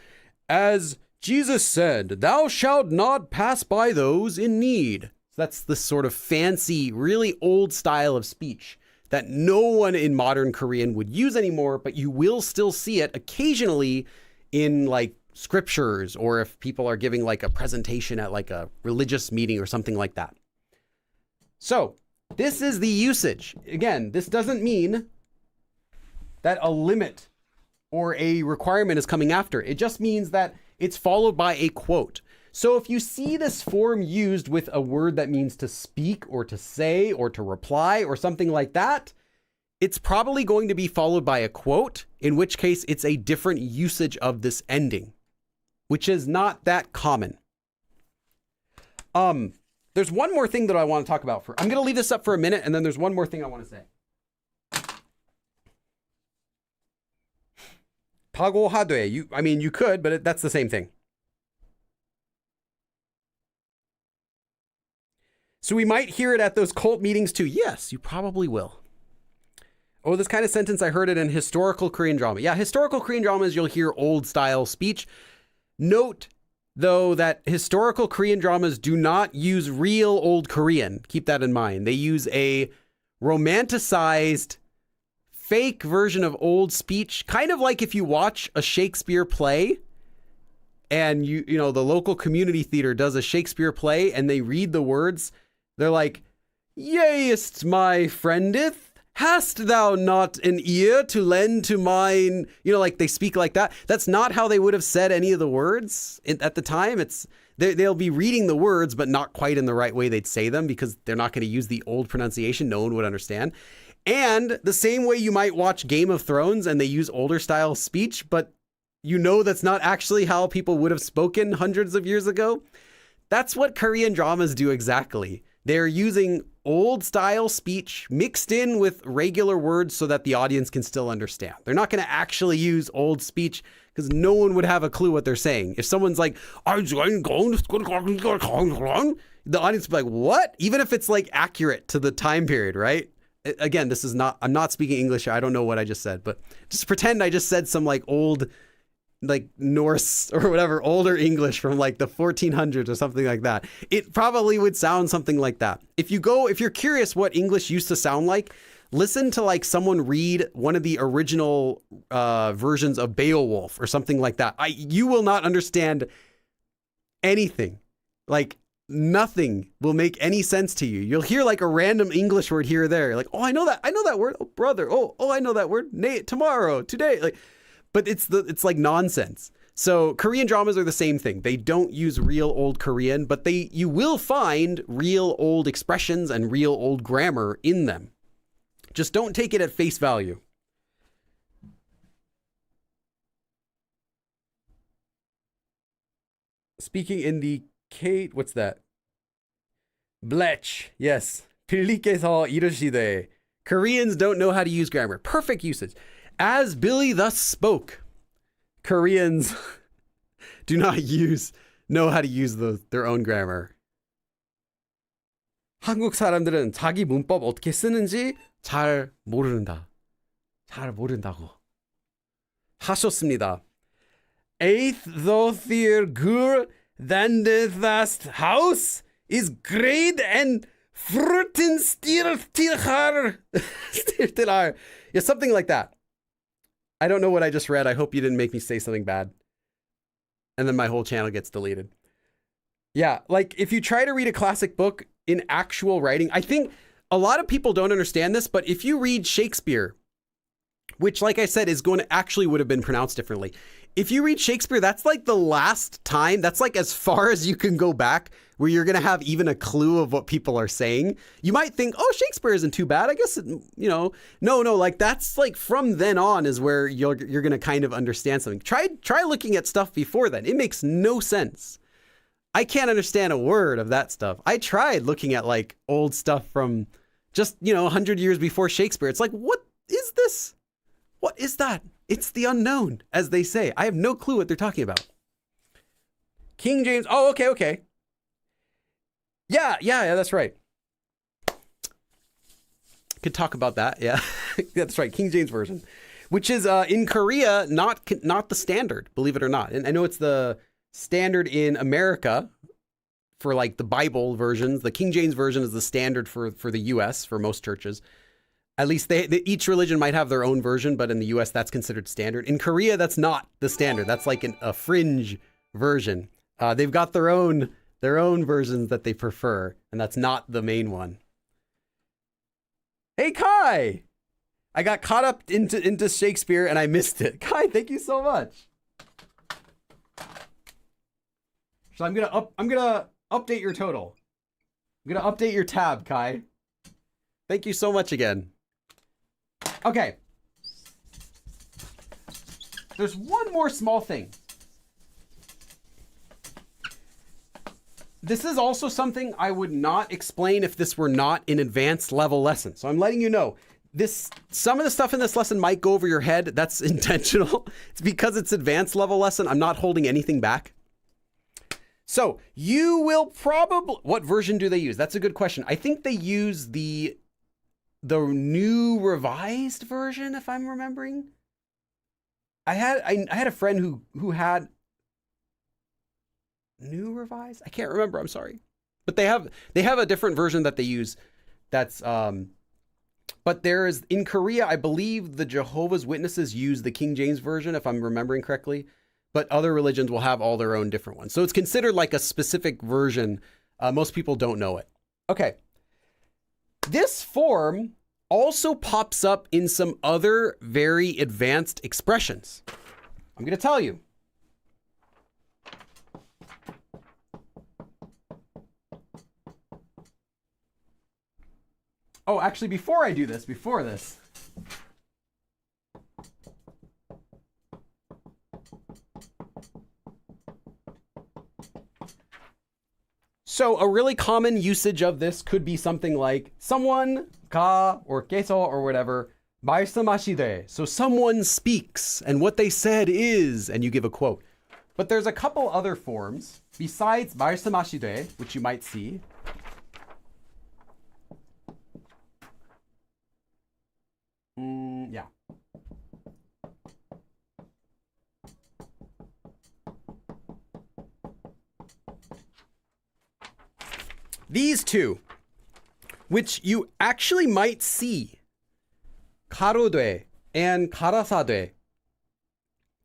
as Jesus said, thou shalt not pass by those in need. So that's this sort of fancy, really old style of speech that no one in modern Korean would use anymore, but you will still see it occasionally in like scriptures, or if people are giving like a presentation at like a religious meeting or something like that. So this is the usage. Again, this doesn't mean that a limit or a requirement is coming after. It just means that it's followed by a quote. So if you see this form used with a word that means to speak or to say or to reply or something like that, it's probably going to be followed by a quote, in which case it's a different usage of this ending, which is not that common. There's one more thing that I want to talk about. I'm going to leave this up for a minute, and then there's one more thing I want to say. 파고하되. You could, but that's the same thing. So we might hear it at those cult meetings too. Yes, you probably will. Oh, this kind of sentence, I heard it in historical Korean drama. Yeah, historical Korean dramas, you'll hear old style speech. Note, though, that historical Korean dramas do not use real old Korean. Keep that in mind. They use a romanticized, fake version of old speech, kind of like if you watch a Shakespeare play and you know the local community theater does a Shakespeare play and they read the words. They're like, "Yea,'st my friendeth, hast thou not an ear to lend to mine?" You know, like they speak like that. That's not how they would have said any of the words at the time. They'll be reading the words, but not quite in the right way they'd say them because they're not going to use the old pronunciation. No one would understand. And the same way you might watch Game of Thrones and they use older style speech, but you know that's not actually how people would have spoken hundreds of years ago. That's what Korean dramas do exactly. They're using old style speech mixed in with regular words so that the audience can still understand. They're not going to actually use old speech because no one would have a clue what they're saying. If someone's like, the audience would be like, what? Even if it's like accurate to the time period, right? Again, I'm not speaking English. I don't know what I just said, but just pretend I just said some like old, like Norse or whatever, older English from like the 1400s or something like that. It probably would sound something like that. If you're curious what English used to sound like, listen to like someone read one of the original versions of Beowulf or something like that. You will not understand anything. Like nothing will make any sense to you. You'll hear like a random English word here or there. You're like, oh, I know that word. Oh, brother. Oh, I know that word. Tomorrow, today. Like, but it's like nonsense. So Korean dramas are the same thing. They don't use real old Korean, but you will find real old expressions and real old grammar in them. Just don't take it at face value. Speaking in the Kate, what's that? Blech, yes. 필리께서 이르시되. Koreans don't know how to use grammar. Perfect usage. As Billy thus spoke. Koreans do not know how to use their own grammar. 한국 사람들은 자기 문법 어떻게 쓰는지 잘 모른다고 하셨습니다. Eighth though their gur than the vast house is great and fruiten stilhar. Yeah, something like that. I don't know what I just read. I hope you didn't make me say something bad. And then my whole channel gets deleted. Yeah, like if you try to read a classic book in actual writing, I think a lot of people don't understand this, but if you read Shakespeare, which like I said would have been pronounced differently. If you read Shakespeare, that's like the last time, that's like as far as you can go back where you're going to have even a clue of what people are saying. You might think, oh, Shakespeare isn't too bad. I guess, no, like that's like from then on is where you're going to kind of understand something. Try looking at stuff before then. It makes no sense. I can't understand a word of that stuff. I tried looking at like old stuff from just, 100 years before Shakespeare. It's like, what is this? What is that? It's the unknown, as they say. I have no clue what they're talking about. King James. Oh, okay. Yeah, that's right. Could talk about that. Yeah, that's right. King James Version, which is in Korea, not the standard, believe it or not. And I know it's the standard in America for like the Bible versions. The King James Version is the standard for the US for most churches. At least each religion might have their own version, but in the US, that's considered standard. In Korea, that's not the standard. That's like a fringe version. They've got their own versions that they prefer, and that's not the main one. Hey, Kai! I got caught up into Shakespeare, and I missed it. Kai, thank you so much. So I'm gonna update your total. I'm gonna update your tab, Kai. Thank you so much again. Okay. There's one more small thing. This is also something I would not explain if this were not an advanced level lesson. So I'm letting you know, some of the stuff in this lesson might go over your head. That's intentional. It's because it's advanced level lesson. I'm not holding anything back. So you will probably, what version do they use? That's a good question. I think they use the new revised version, if I'm remembering. I had a friend who had new revised. I can't remember. I'm sorry, but they have a different version that they use. That's but there is in Korea, I believe the Jehovah's Witnesses use the King James version, if I'm remembering correctly. But other religions will have all their own different ones. So it's considered like a specific version. Most people don't know it. Okay. This form also pops up in some other very advanced expressions. I'm going to tell you. Oh, actually, before this. So a really common usage of this could be something like someone, ka or keso or whatever, 말씀하시되. So someone speaks and what they said is, and you give a quote. But there's a couple other forms besides 말씀하시되, which you might see. Yeah. These two, which you actually might see, 가로되 and 가라사되.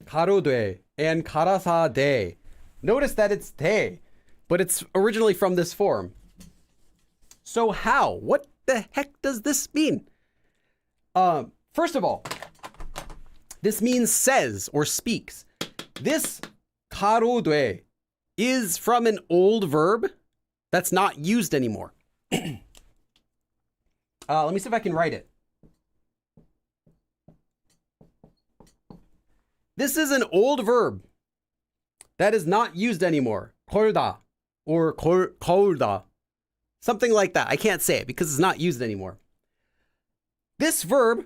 가로되 and 가라사되. Notice that it's 되. but it's originally from this form. So how? What the heck does this mean? First of all, this means says or speaks. This 가로돼 is from an old verb that's not used anymore. Let me see if I can write it. This is an old verb that is not used anymore. 걸다 or 거울다. Something like that. I can't say it because it's not used anymore. This verb,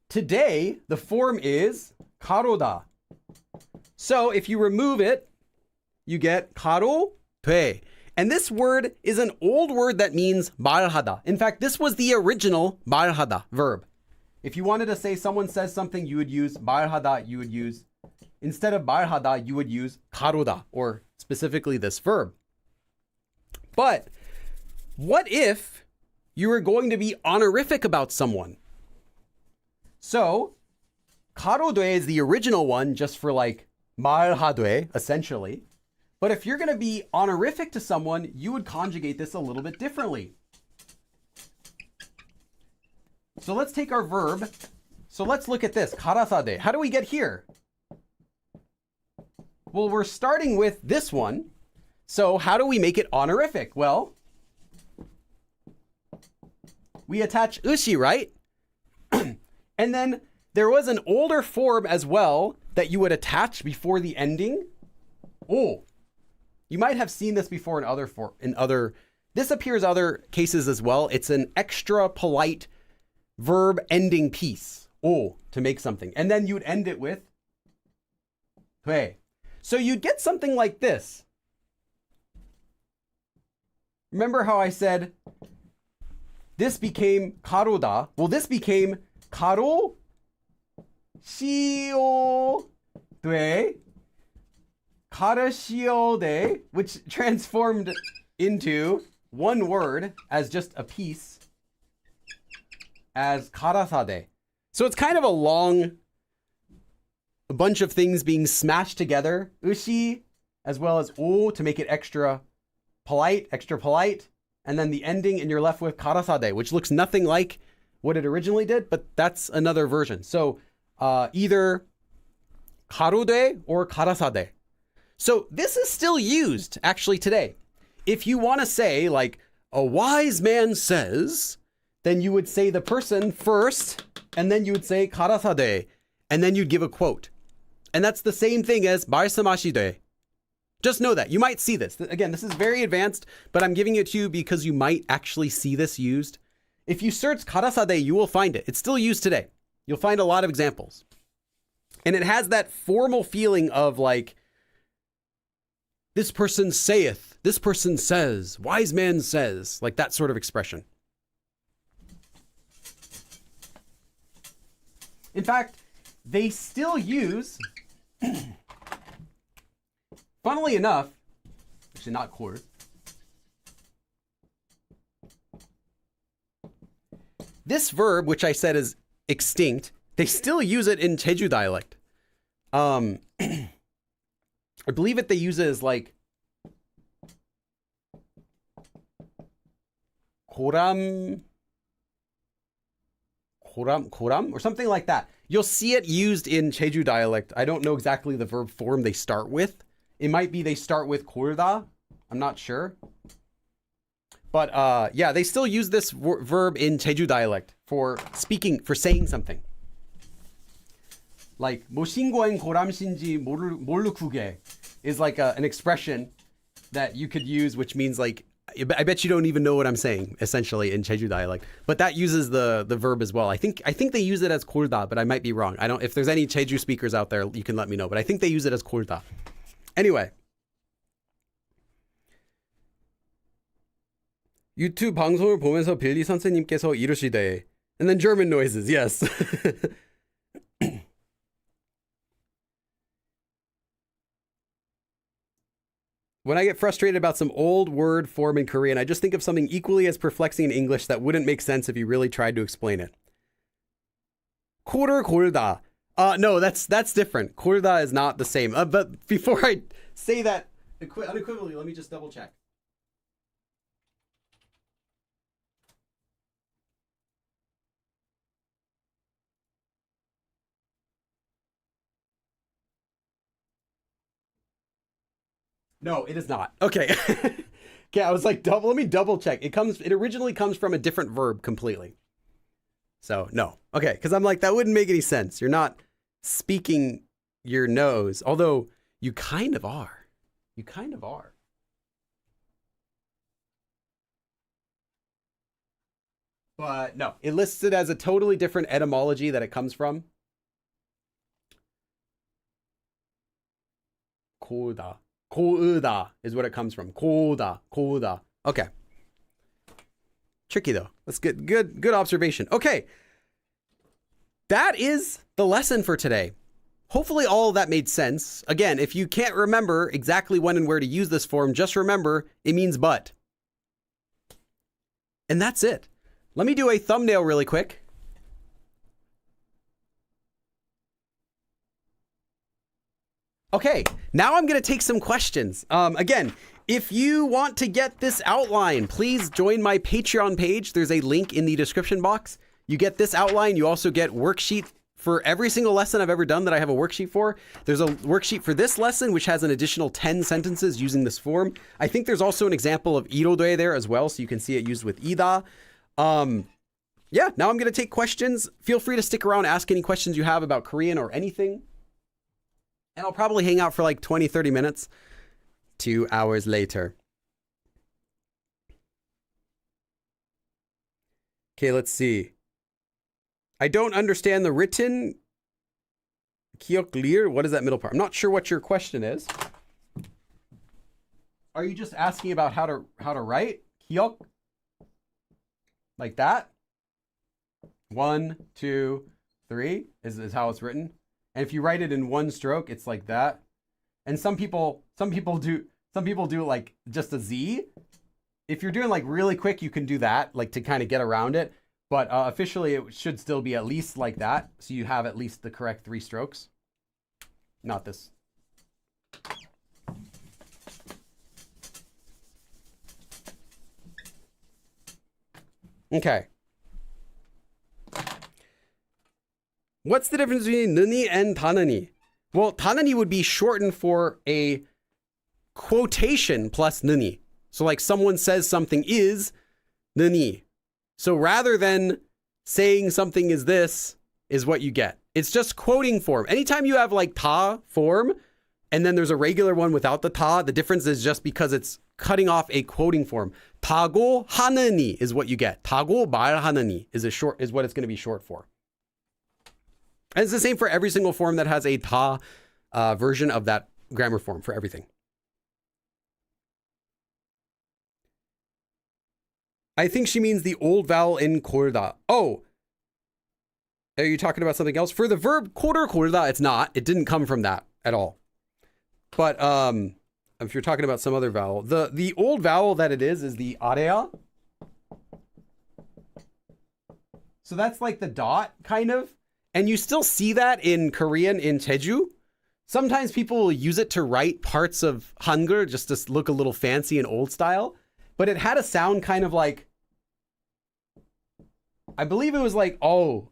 today, the form is 가로다. So if you remove it, you get 가로돼. And this word is an old word that means 말하다. In fact, this was the original 말하다 verb. If you wanted to say someone says something, you would use 말하다, instead of 말하다, you would use 가로다, or specifically this verb. But what if you were going to be honorific about someone? So 가로돼 is the original one just for like 말하돼, essentially. But if you're going to be honorific to someone, you would conjugate this a little bit differently. So let's take our verb. So let's look at this. 가라사대. How do we get here? Well, we're starting with this one. So how do we make it honorific? Well, we attach ushi, right? And then there was an older form as well that you would attach before the ending. Oh, you might have seen this before in other, this appears other cases as well. It's an extra polite verb ending piece. Oh, to make something. And then you'd end it with 돼. So you'd get something like this. Remember how I said this became 가로다? Well, this became 가로 씌워돼, 가르치어돼, which transformed into one word as just a piece as 가라사대. So it's kind of a bunch of things being smashed together. Ushi as well as o to make it extra polite, and then the ending, and you're left with 가라사대, which looks nothing like what it originally did, but that's another version. So either 가로돼 or 가라사대. So this is still used actually today. If you want to say like a wise man says, then you would say the person first, and then you would say 가라사대, and then you'd give a quote. And that's the same thing as 말씀하시되. Just know that. You might see this. Again, this is very advanced, but I'm giving it to you because you might actually see this used. If you search 가라사대, you will find it. It's still used today. You'll find a lot of examples. And it has that formal feeling of like, this person saith, this person says, wise man says, like that sort of expression. In fact, they still use, funnily enough, actually not cool. This verb, which I said is extinct, they still use it in Jeju dialect. I believe they use it as like 고람 or something like that. You'll see it used in Jeju dialect. I don't know exactly the verb form they start with. It might be they start with 골다. I'm not sure. But yeah, they still use this verb in Jeju dialect for speaking, for saying something. Like 뭐 신고한 고람신지 모르구게 is like an expression that you could use, which means like, I bet you don't even know what I'm saying, essentially, in Jeju dialect. But that uses the verb as well. I think they use it as 골다, but I might be wrong. If there's any Jeju speakers out there, you can let me know. But I think they use it as 골다. Anyway. 유튜브 방송을 보면서 빌리 선생님께서 이르시되, and then German noises, yes. When I get frustrated about some old word form in Korean, I just think of something equally as perplexing in English that wouldn't make sense if you really tried to explain it. 코를 골다. No, that's different. 골다 is not the same. But before I say that Unequivocally, let me just double check. No, it is not. Okay. Okay, I was like, let me double check. It originally comes from a different verb completely. So no. Okay, because I'm like, that wouldn't make any sense. You're not speaking your nose, although you kind of are. You kind of are. But no, it lists it as a totally different etymology that it comes from. Koda. Kouda is what it comes from. Koda. Koda. Okay. Tricky though. That's good observation. Okay. That is the lesson for today. Hopefully all of that made sense. Again, if you can't remember exactly when and where to use this form, just remember it means but. And that's it. Let me do a thumbnail really quick. Okay, now I'm going to take some questions. Again, if you want to get this outline, please join my Patreon page. There's a link in the description box. You get this outline. You also get worksheet for every single lesson I've ever done that I have a worksheet for. There's a worksheet for this lesson, which has an additional 10 sentences using this form. I think there's also an example of irodoe there as well, so you can see it used with ida. Yeah, now I'm going to take questions. Feel free to stick around, ask any questions you have about Korean or anything. And I'll probably hang out for like 20, 30 minutes. 2 hours later. Okay, let's see. I don't understand the written. Kioklir, what is that middle part? I'm not sure what your question is. Are you just asking about how to write? Kiok? Like that? 1, 2, 3 is how it's written. And if you write it in one stroke, it's like that. And some people do like just a Z. If you're doing like really quick, you can do that, like to kind of get around it. But officially, it should still be at least like that. So you have at least the correct 3 strokes. Not this. Okay. What's the difference between nuni and tanani? Well, tanani would be shortened for a quotation plus nuni. So like someone says something is nuni. So rather than saying something is this is what you get. It's just quoting form. Anytime you have like ta form and then there's a regular one without the ta, the difference is just because it's cutting off a quoting form. 타고 하느니 is what you get. 타고 말하느니 is what it's going to be short for. And it's the same for every single form that has a ta version of that grammar form for everything. I think she means the old vowel in korda. Oh, are you talking about something else? For the verb korda, it's not. It didn't come from that at all. But if you're talking about some other vowel, the old vowel that it is the area. So that's like the dot kind of. And you still see that in Korean in Jeju. Sometimes people will use it to write parts of Hangul just to look a little fancy and old style. But it had a sound kind of like, I believe it was like, oh.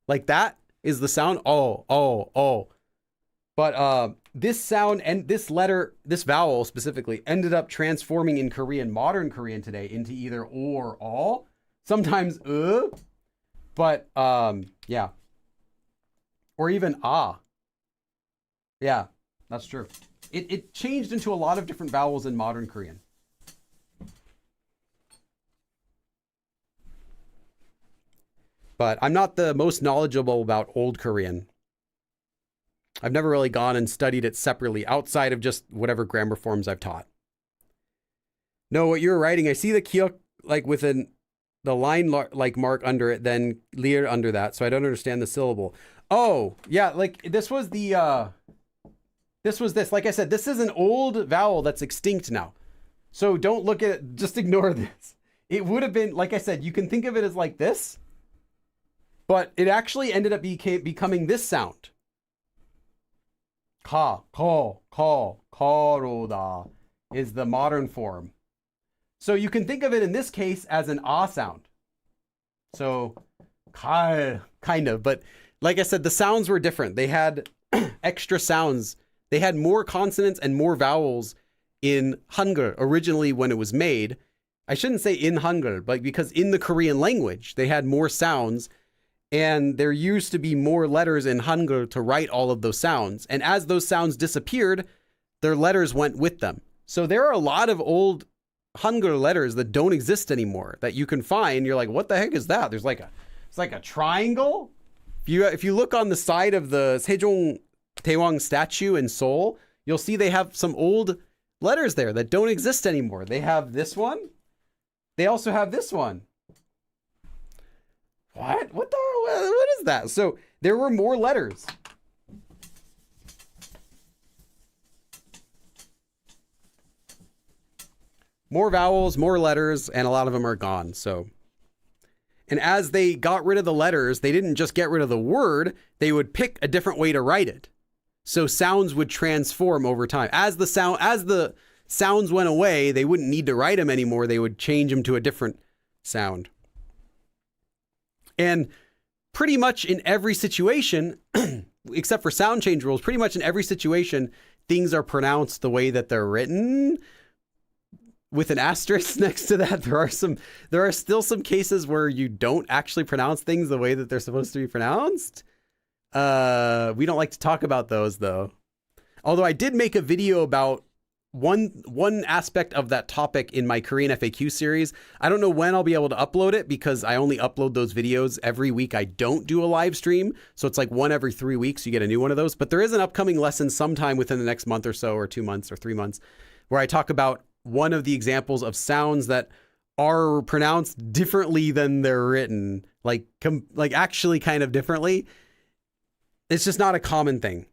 Like that is the sound, oh. But this sound and this letter, this vowel specifically, ended up transforming in Korean, modern Korean today, into either o or all. Sometimes but yeah. Or even ah. Yeah, that's true. It changed into a lot of different vowels in modern Korean. But I'm not the most knowledgeable about Old Korean. I've never really gone and studied it separately outside of just whatever grammar forms I've taught. No, what you're writing, I see the kiok like with the line like mark under it, then lir under that. So I don't understand the syllable. Oh, yeah, like this was the, this was this. Like I said, this is an old vowel that's extinct now. So don't look at it, just ignore this. It would have been, like I said, you can think of it as like this, but it actually ended up becoming this sound. karoda is the modern form. So you can think of it in this case as an ah sound. So kind of, but like I said, the sounds were different. They had extra sounds. They had more consonants and more vowels in Hangul originally when it was made. I shouldn't say in Hangul, but because in the Korean language, they had more sounds, and there used to be more letters in Hangul to write all of those sounds. And as those sounds disappeared, their letters went with them. So there are a lot of old Hangul letters that don't exist anymore that you can find. You're like, what the heck is that? It's like a triangle. If you look on the side of the Sejong Daewang statue in Seoul, you'll see they have some old letters there that don't exist anymore. They have this one. They also have this one. What is that? So there were more letters. More vowels, more letters, and a lot of them are gone. So, and as they got rid of the letters, they didn't just get rid of the word, they would pick a different way to write it. So sounds would transform over time. As the sounds went away, they wouldn't need to write them anymore. They would change them to a different sound. And pretty much in every situation, except for sound change rules, pretty much in every situation, things are pronounced the way that they're written. With an asterisk next to that, there are still some cases where you don't actually pronounce things the way that they're supposed to be pronounced. We don't like to talk about those though. Although I did make a video about one aspect of that topic in my Korean FAQ series. I don't know when I'll be able to upload it because I only upload those videos every week. I don't do a live stream. So it's like one every 3 weeks, you get a new one of those. But there is an upcoming lesson sometime within the next month or so, or 2 months or 3 months, where I talk about one of the examples of sounds that are pronounced differently than they're written, like actually kind of differently. It's just not a common thing.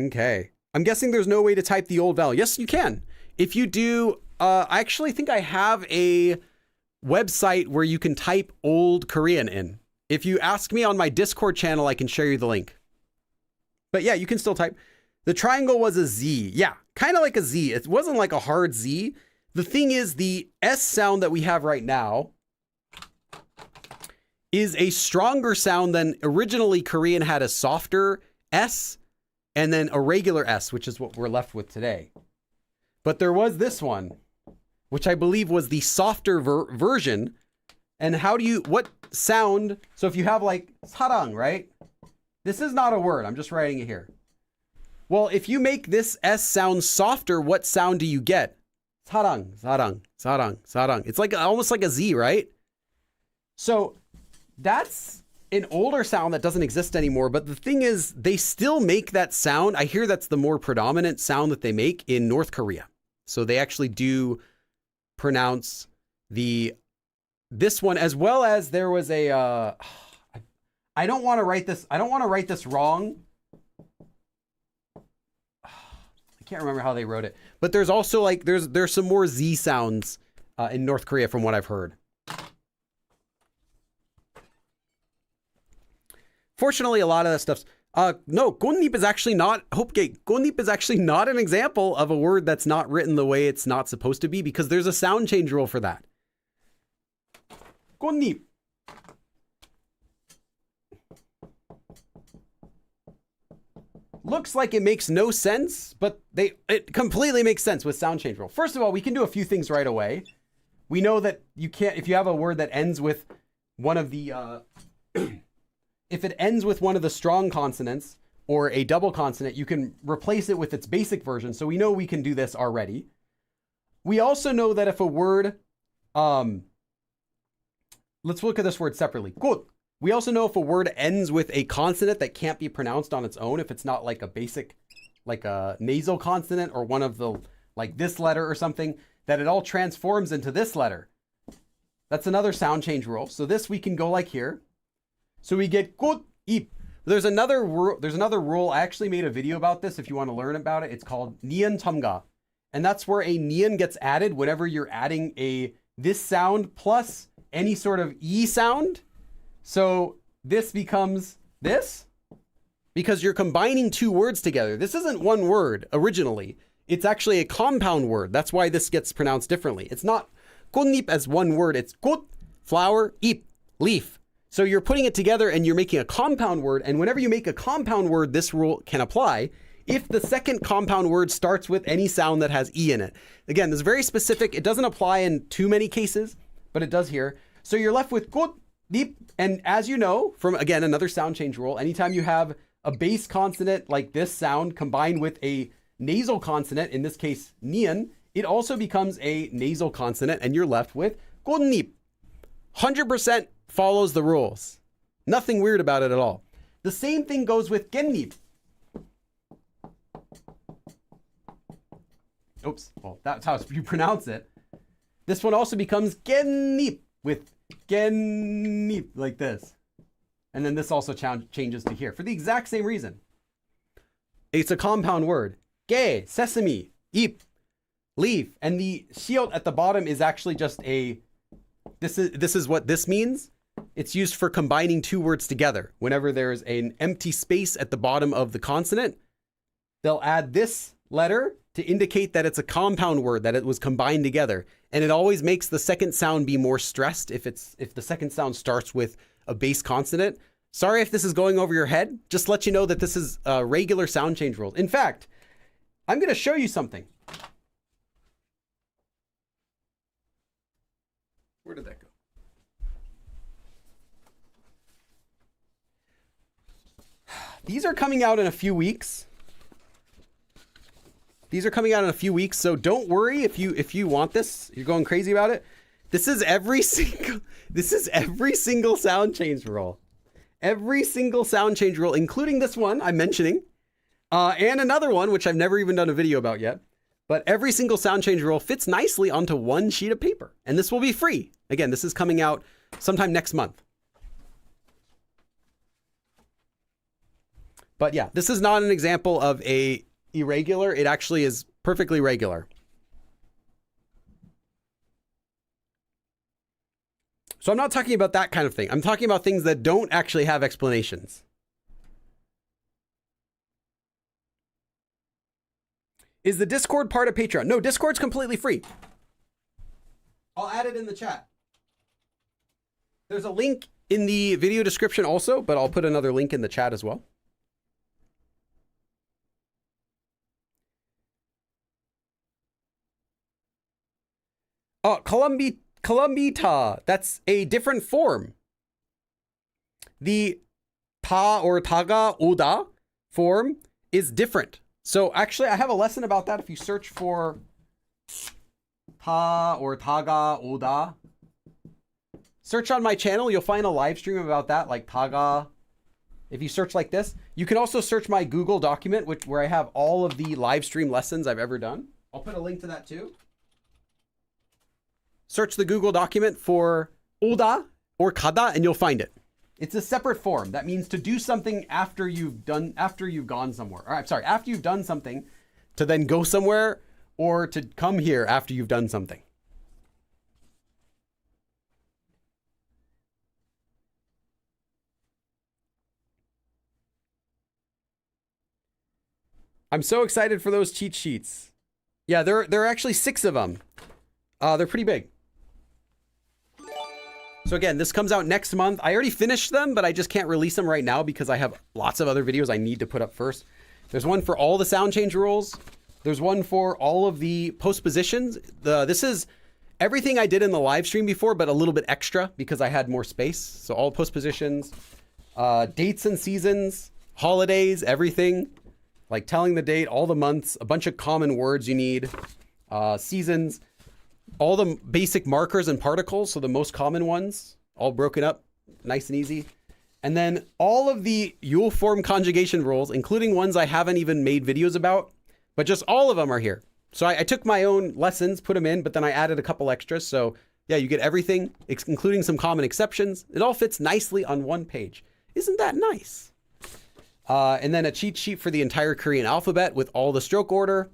Okay. I'm guessing there's no way to type the old vowel. Yes, you can. If you do, I actually think I have a website where you can type old Korean in. If you ask me on my Discord channel, I can share you the link. But yeah, you can still type. The triangle was a Z. Yeah, kind of like a Z. It wasn't like a hard Z. The thing is, the S sound that we have right now is a stronger sound than originally Korean had a softer S and then a regular S, which is what we're left with today. But there was this one, which I believe was the softer version. And what sound? So if you have like sarang, right? This is not a word. I'm just writing it here. Well, if you make this S sound softer, what sound do you get? Sarang, sarang, sarang, sarang. It's like almost like a Z, right? So that's an older sound that doesn't exist anymore. But the thing is, they still make that sound. I hear that's the more predominant sound that they make in North Korea. So they actually do pronounce this one, as well as there was a, I don't want to write this wrong. I can't remember how they wrote it, but there's also like, there's some more Z sounds in North Korea from what I've heard. Fortunately, a lot of that stuff's, no, gonip is actually not, gonip is actually not an example of a word that's not written the way it's not supposed to be, because there's a sound change rule for that. gonip. Looks like it makes no sense, but it completely makes sense with sound change rule. First of all, we can do a few things right away. We know that you can't, if you have a word that ends with one of the, if it ends with one of the strong consonants or a double consonant, you can replace it with its basic version. So we know we can do this already. We also know that if a word, let's look at this word separately. Good. We also know if a word ends with a consonant that can't be pronounced on its own, if it's not like a basic, like a nasal consonant or one of the, like this letter or something, that it all transforms into this letter. That's another sound change rule. So this we can go like here. So we get good ip. There's another rule. I actually made a video about this if you want to learn about it. It's called nian 첨가. And that's where a nian gets added whenever you're adding this sound plus any sort of E sound. So this becomes this because you're combining two words together. This isn't one word originally. It's actually a compound word. That's why this gets pronounced differently. It's not 꽃잎 as one word. It's 꽃, flower, 잎, leaf. So you're putting it together and you're making a compound word. And whenever you make a compound word, this rule can apply if the second compound word starts with any sound that has E in it. Again, this is very specific. It doesn't apply in too many cases, but it does here. So you're left with 꽃, 잎. And as you know, from, again, another sound change rule, anytime you have a base consonant like this sound combined with a nasal consonant, in this case, nian, it also becomes a nasal consonant and you're left with 꽃잎. 100% follows the rules. Nothing weird about it at all. The same thing goes with 깻잎. Oops, well, that's how you pronounce it. This one also becomes 깻잎 with 깻잎 like this. And then this also changes to here for the exact same reason. It's a compound word. 게, sesame, 잎, leaf. And the 시옷 at the bottom is actually just a, this is what this means. It's used for combining two words together. Whenever there's an empty space at the bottom of the consonant, they'll add this letter to indicate that it's a compound word, that it was combined together. And it always makes the second sound be more stressed if the second sound starts with a base consonant. Sorry if this is going over your head. Just let you know that this is regular sound change rules. In fact, I'm going to show you something. Where did that go? These are coming out in a few weeks. These are coming out in a few weeks, so don't worry if you want this. You're going crazy about it. This is every single sound change rule. Every single sound change rule, including this one I'm mentioning, and another one which I've never even done a video about yet. But every single sound change rule fits nicely onto one sheet of paper, and this will be free. Again, this is coming out sometime next month. But yeah, this is not an example of a irregular. It actually is perfectly regular. So I'm not talking about that kind of thing. I'm talking about things that don't actually have explanations. Is the Discord part of Patreon? No, Discord's completely free. I'll add it in the chat. There's a link in the video description also, but I'll put another link in the chat as well. Oh, Columbita. That's a different form. The ta or taga oda form is different. So actually, I have a lesson about that. If you search for ta or taga oda, search on my channel, you'll find a live stream about that, like taga. If you search like this, you can also search my Google document, where I have all of the live stream lessons I've ever done. I'll put a link to that too. Search the Google document for oda or kada and you'll find it. It's a separate form. That means to do something after you've gone somewhere. All right, sorry, after you've done something, to then go somewhere, or to come here after you've done something. I'm so excited for those cheat sheets. Yeah, there are actually 6 of them. They're pretty big. So again, this comes out next month. I already finished them, but I just can't release them right now because I have lots of other videos I need to put up first. There's one for all the sound change rules. There's one for all of the postpositions. This is everything I did in the live stream before, but a little bit extra because I had more space. So all postpositions, dates and seasons, holidays, everything. Like telling the date, all the months, a bunch of common words you need, seasons, all the basic markers and particles, so the most common ones, all broken up, nice and easy. And then all of the Yule form conjugation rules, including ones I haven't even made videos about, but just all of them are here. So I took my own lessons, put them in, but then I added a couple extras. So yeah, you get everything, including some common exceptions. It all fits nicely on one page. Isn't that nice? And then a cheat sheet for the entire Korean alphabet with all the stroke order,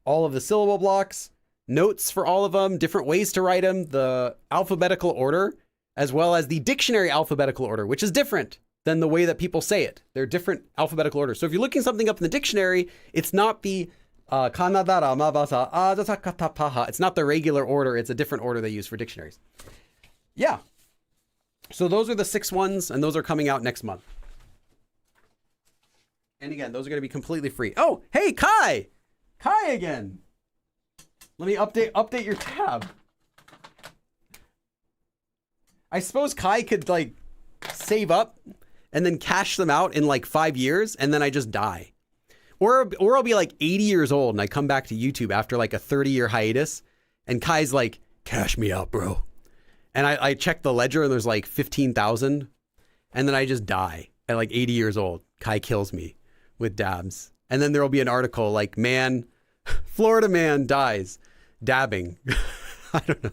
all of the syllable blocks, notes for all of them, different ways to write them, the alphabetical order. as well as the dictionary alphabetical order, which is different than the way that people say it. They're different alphabetical orders. So if you're looking something up in the dictionary, it's not the Kanadara Mabasa Adasakatapaha. It's not the regular order. It's a different order they use for dictionaries. Yeah. So those are the 6 ones, and those are coming out next month. And again, those are going to be completely free. Oh, hey, Kai! Kai again. Let me update your tab. I suppose Kai could like save up and then cash them out in like 5 years, and then I just die. Or I'll be like 80 years old and I come back to YouTube after like a 30-year hiatus, and Kai's like, cash me out, bro. And I check the ledger and there's like 15,000, and then I just die at like 80 years old. Kai kills me with dabs. And then there'll be an article like, man, Florida man dies dabbing. I don't know.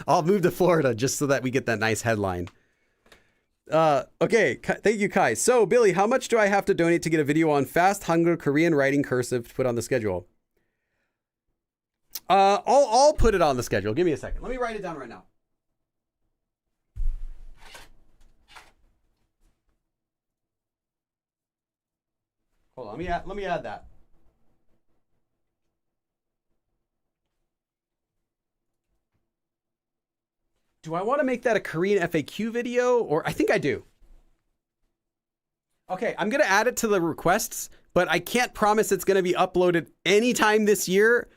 I'll move to Florida just so that we get that nice headline. Okay, thank you, Kai. So, Billy, how much do I have to donate to get a video on fast Hangul Korean writing cursive to put on the schedule? I'll put it on the schedule. Give me a second. Let me write it down right now. Hold on, let me add that. Do I want to make that a Korean FAQ video? Or I think I do. Okay, I'm going to add it to the requests, but I can't promise it's going to be uploaded anytime this year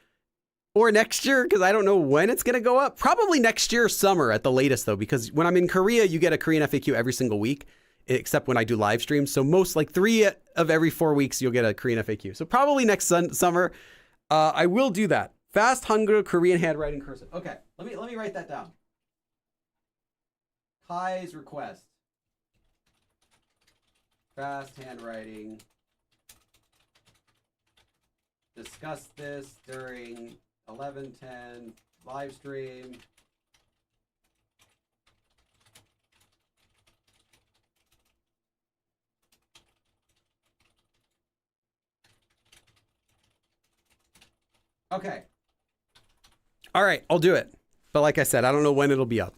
or next year, because I don't know when it's going to go up. Probably next year, summer at the latest, though, because when I'm in Korea, you get a Korean FAQ every single week, except when I do live streams. So most, like 3 of every 4 weeks, you'll get a Korean FAQ. So probably next summer, I will do that. Fast Hangul Korean handwriting cursive. Okay, let me write that down. Kai's request. Fast handwriting. Discuss this during 11:10 live stream. Okay. All right, I'll do it. But like I said, I don't know when it'll be up.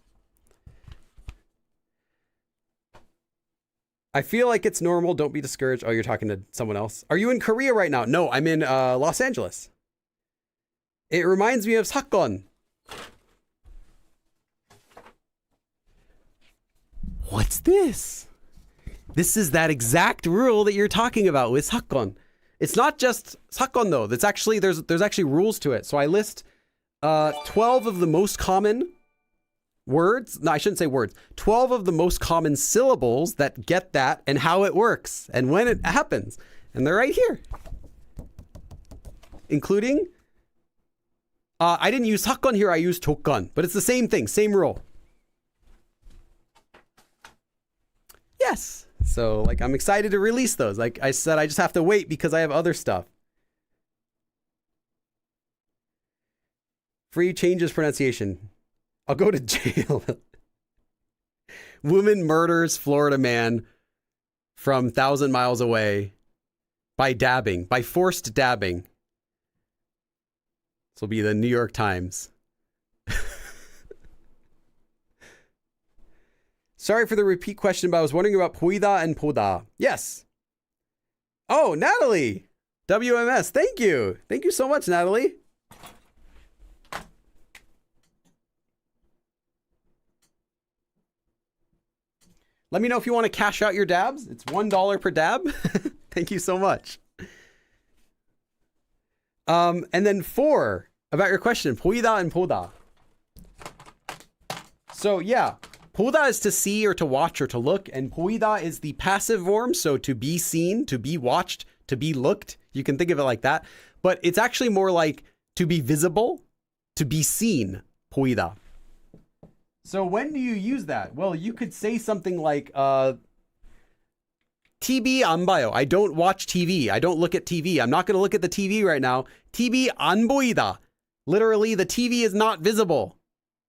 I feel like it's normal. Don't be discouraged. Oh, you're talking to someone else. Are you in Korea right now? No, I'm in Los Angeles. It reminds me of 사건. What's this? This is that exact rule that you're talking about with 사건. It's not just 사건 though. That's actually there's actually rules to it. So I list 12 of the most common words. No, I shouldn't say words. 12 of the most common syllables that get that and how it works and when it happens. And they're right here. Including, I didn't use 사건 here, I used 조건, but it's the same thing, same rule. Yes. So like, I'm excited to release those. Like I said, I just have to wait because I have other stuff. Free changes pronunciation. I'll go to jail. Woman murders Florida man from 1,000 miles away by dabbing, by forced dabbing. This will be the New York Times. Sorry for the repeat question, but I was wondering about 보이다 and 보다. Yes. Oh, Natalie. WMS. Thank you. Thank you so much, Natalie. Let me know if you want to cash out your dabs. It's $1 per dab. Thank you so much. And then 4, about your question, 보이다 and 보다. So yeah, 보다 is to see or to watch or to look, and 보이다 is the passive form, so to be seen, to be watched, to be looked. You can think of it like that, but it's actually more like to be visible, to be seen, 보이다. So when do you use that? Well, you could say something like, TV 안 봐요. I don't watch TV. I don't look at TV. I'm not going to look at the TV right now. TV 안 보이다. Literally, the TV is not visible.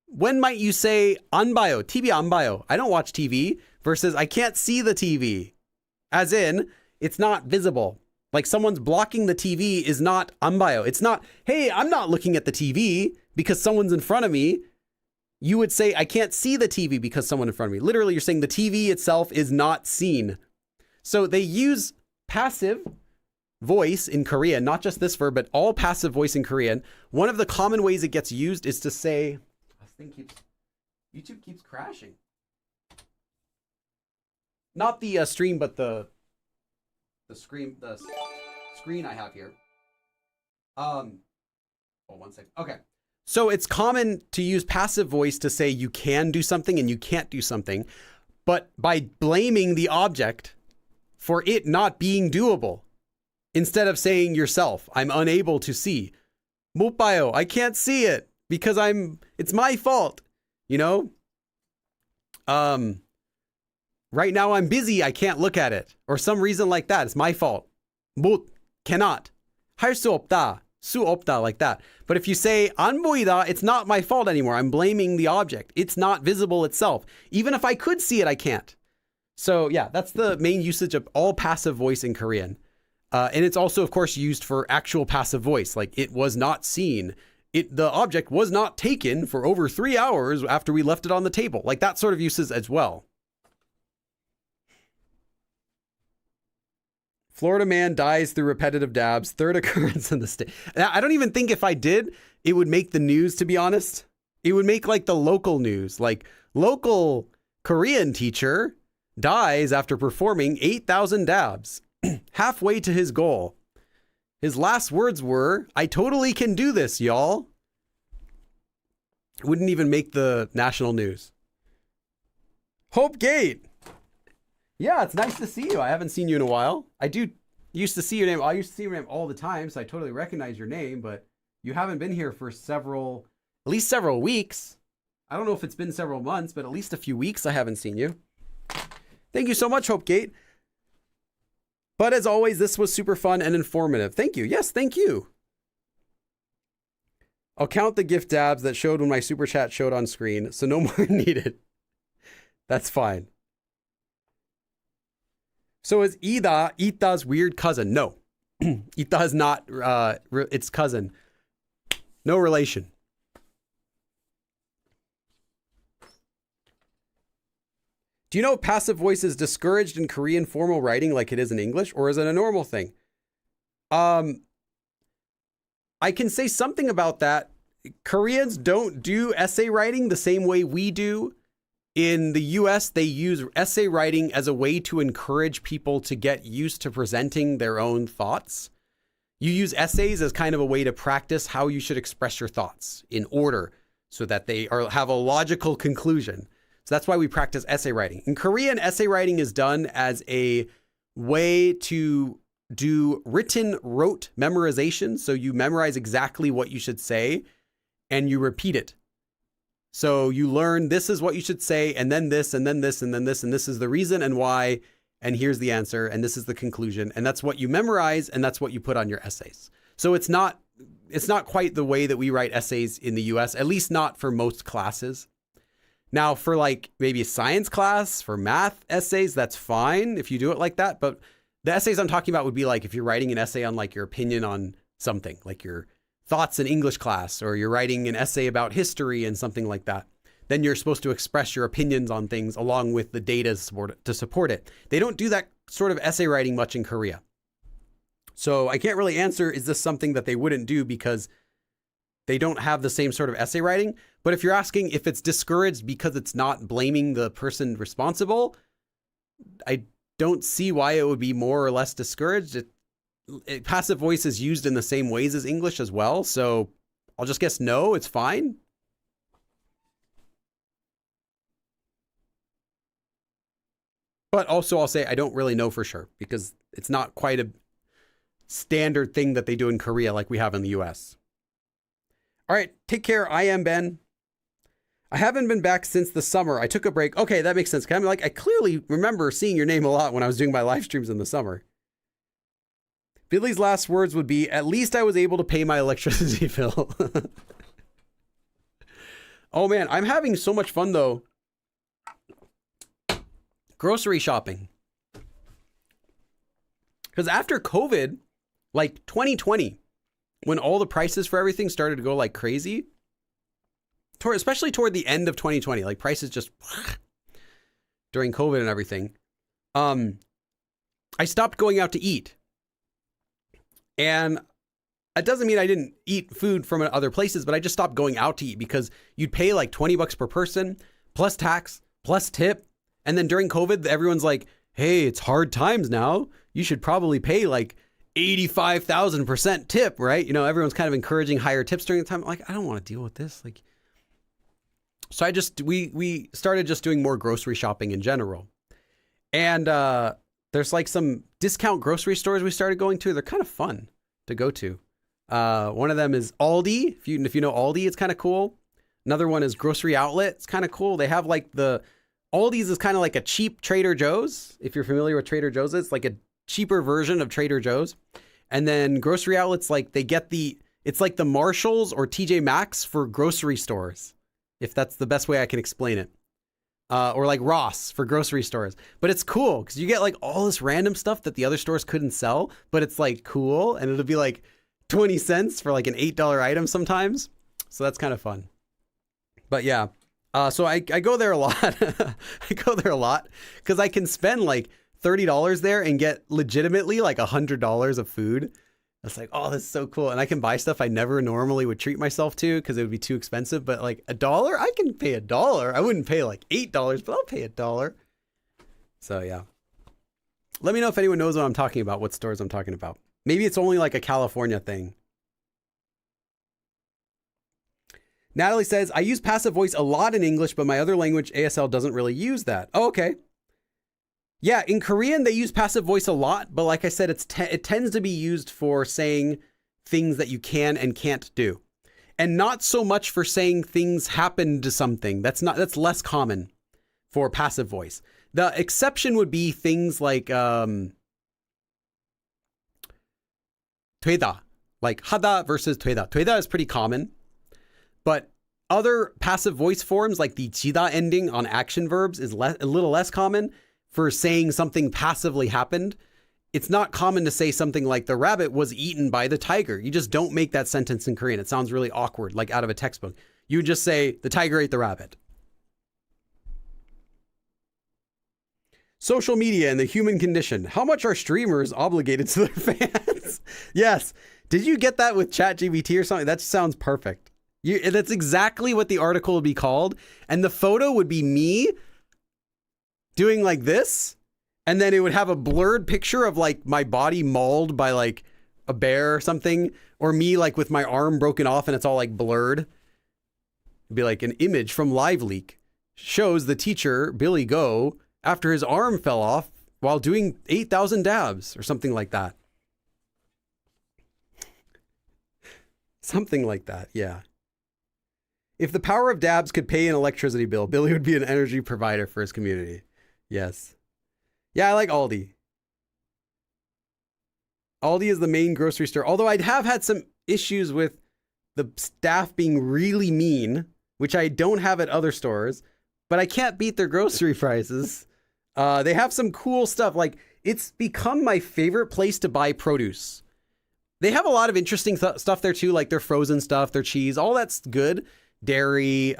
When might you say 안 봐요? TV 안 봐요. I don't watch TV versus I can't see the TV. As in, it's not visible. Like someone's blocking the TV is not 안 봐요. It's not, hey, I'm not looking at the TV because someone's in front of me. you would say, I can't see the TV because someone in front of me. Literally, you're saying the TV itself is not seen. So they use passive voice in Korean, not just this verb, but all passive voice in Korean. One of the common ways it gets used is to say, YouTube keeps crashing. Not the stream, but the screen I have here. Oh, 1 second. Okay. So it's common to use passive voice to say you can do something and you can't do something, but by blaming the object for it not being doable, instead of saying yourself, I'm unable to see. 못 봐요. I can't see it because it's my fault. You know? Right now I'm busy. I can't look at it. Or some reason like that. It's my fault. 못, cannot. 할 수 없다. 수 없다, like that. But if you say 안 보이다, it's not my fault anymore. I'm blaming the object. It's not visible itself. Even if I could see it, I can't. So yeah, that's the main usage of all passive voice in Korean. And it's also, of course, used for actual passive voice. Like it was not seen. The object was not taken for over 3 hours after we left it on the table. Like that sort of uses as well. Florida man dies through repetitive dabs. Third occurrence in the state. I don't even think if I did, it would make the news, to be honest. It would make like the local news. Like local Korean teacher dies after performing 8,000 dabs. Halfway to his goal. His last words were, I totally can do this, y'all. Wouldn't even make the national news. Hope Gate. Yeah, it's nice to see you. I haven't seen you in a while. I used to see your name. I used to see your name all the time, so I totally recognize your name, but you haven't been here for at least several weeks. I don't know if it's been several months, but at least a few weeks I haven't seen you. Thank you so much, Hope Gate. But as always, this was super fun and informative. Thank you. Yes, thank you. I'll count the gift dabs that showed when my super chat showed on screen, so no more needed. That's fine. So is Ita's weird cousin? No. Ita is not its cousin. No relation. Do you know passive voice is discouraged in Korean formal writing like it is in English, or is it a normal thing? I can say something about that. Koreans don't do essay writing the same way we do. In the US, they use essay writing as a way to encourage people to get used to presenting their own thoughts. You use essays as kind of a way to practice how you should express your thoughts in order so that they have a logical conclusion. So that's why we practice essay writing. In Korean, essay writing is done as a way to do written rote memorization. So you memorize exactly what you should say and you repeat it. So you learn this is what you should say, and then this, and then this, and then this, and this is the reason and why, and here's the answer, and this is the conclusion, and that's what you memorize, and that's what you put on your essays. So it's not quite the way that we write essays in the US, at least not for most classes. Now, for like maybe a science class, for math essays, that's fine if you do it like that. But the essays I'm talking about would be like if you're writing an essay on like your opinion on something, like your thoughts in English class, or you're writing an essay about history and something like that. Then you're supposed to express your opinions on things along with the data to support it. They don't do that sort of essay writing much in Korea. So I can't really answer, is this something that they wouldn't do because they don't have the same sort of essay writing? But if you're asking if it's discouraged because it's not blaming the person responsible, I don't see why it would be more or less discouraged. Passive voice is used in the same ways as English as well. So I'll just guess no, it's fine. But also I'll say I don't really know for sure because it's not quite a standard thing that they do in Korea like we have in the US. All right, take care. I am Ben. I haven't been back since the summer. I took a break. Okay, that makes sense. I clearly remember seeing your name a lot when I was doing my live streams in the summer. Billy's last words would be, at least I was able to pay my electricity bill. Oh man, I'm having so much fun though. Grocery shopping. Because after COVID, like 2020, when all the prices for everything started to go like crazy, especially toward the end of 2020, like prices just during COVID and everything. I stopped going out to eat. And that doesn't mean I didn't eat food from other places, but I just stopped going out to eat because you'd pay like $20 per person plus tax plus tip. And then during COVID, everyone's like, hey, it's hard times now. You should probably pay like 85,000% tip, right? You know, everyone's kind of encouraging higher tips during the time. Like, I don't want to deal with this. Like, so we started just doing more grocery shopping in general. And there's like some discount grocery stores we started going to. They're kind of fun to go to. One of them is Aldi. If you know Aldi, it's kind of cool. Another one is Grocery Outlet. It's kind of cool. They have like Aldi's is kind of like a cheap Trader Joe's. If you're familiar with Trader Joe's, it's like a cheaper version of Trader Joe's. And then Grocery Outlets, like it's like the Marshalls or TJ Maxx for grocery stores, if that's the best way I can explain it. Or like Ross for grocery stores. But it's cool because you get like all this random stuff that the other stores couldn't sell, but it's like cool. And it'll be like 20 cents for like an $8 item sometimes. So that's kind of fun. But yeah, so I go there a lot. I go there a lot because I can spend like $30 there and get legitimately like $100 of food. It's like, oh, this is so cool. And I can buy stuff I never normally would treat myself to because it would be too expensive. But like $1, I can pay $1. I wouldn't pay like $8, but I'll pay $1. So yeah. Let me know if anyone knows what I'm talking about, what stores I'm talking about. Maybe it's only like a California thing. Natalie says, I use passive voice a lot in English, but my other language, ASL, doesn't really use that. Oh, okay. Yeah, in Korean, they use passive voice a lot, but like I said, it tends to be used for saying things that you can and can't do. And not so much for saying things happened to something. That's less common for passive voice. The exception would be things like 되다, like 하다 versus 되다. 되다 is pretty common, but other passive voice forms like the 지다 ending on action verbs is a little less common. For saying something passively happened, it's not common to say something like the rabbit was eaten by the tiger. You just don't make that sentence in Korean. It sounds really awkward, like out of a textbook. You would just say the tiger ate the rabbit. Social media and the human condition. How much are streamers obligated to their fans? Yes. Did you get that with ChatGPT or something? That sounds perfect. That's exactly what the article would be called. And the photo would be me doing like this, and then it would have a blurred picture of like my body mauled by like a bear or something, or me like with my arm broken off and it's all like blurred. It'd be like an image from LiveLeak shows the teacher Billy Go after his arm fell off while doing 8,000 dabs or something like that. Something like that, yeah. If the power of dabs could pay an electricity bill, Billy would be an energy provider for his community. Yes. Yeah, I like Aldi. Aldi is the main grocery store. Although I have had some issues with the staff being really mean, which I don't have at other stores, but I can't beat their grocery prices. They have some cool stuff. Like, it's become my favorite place to buy produce. They have a lot of interesting stuff there too, like their frozen stuff, their cheese, all that's good. Dairy,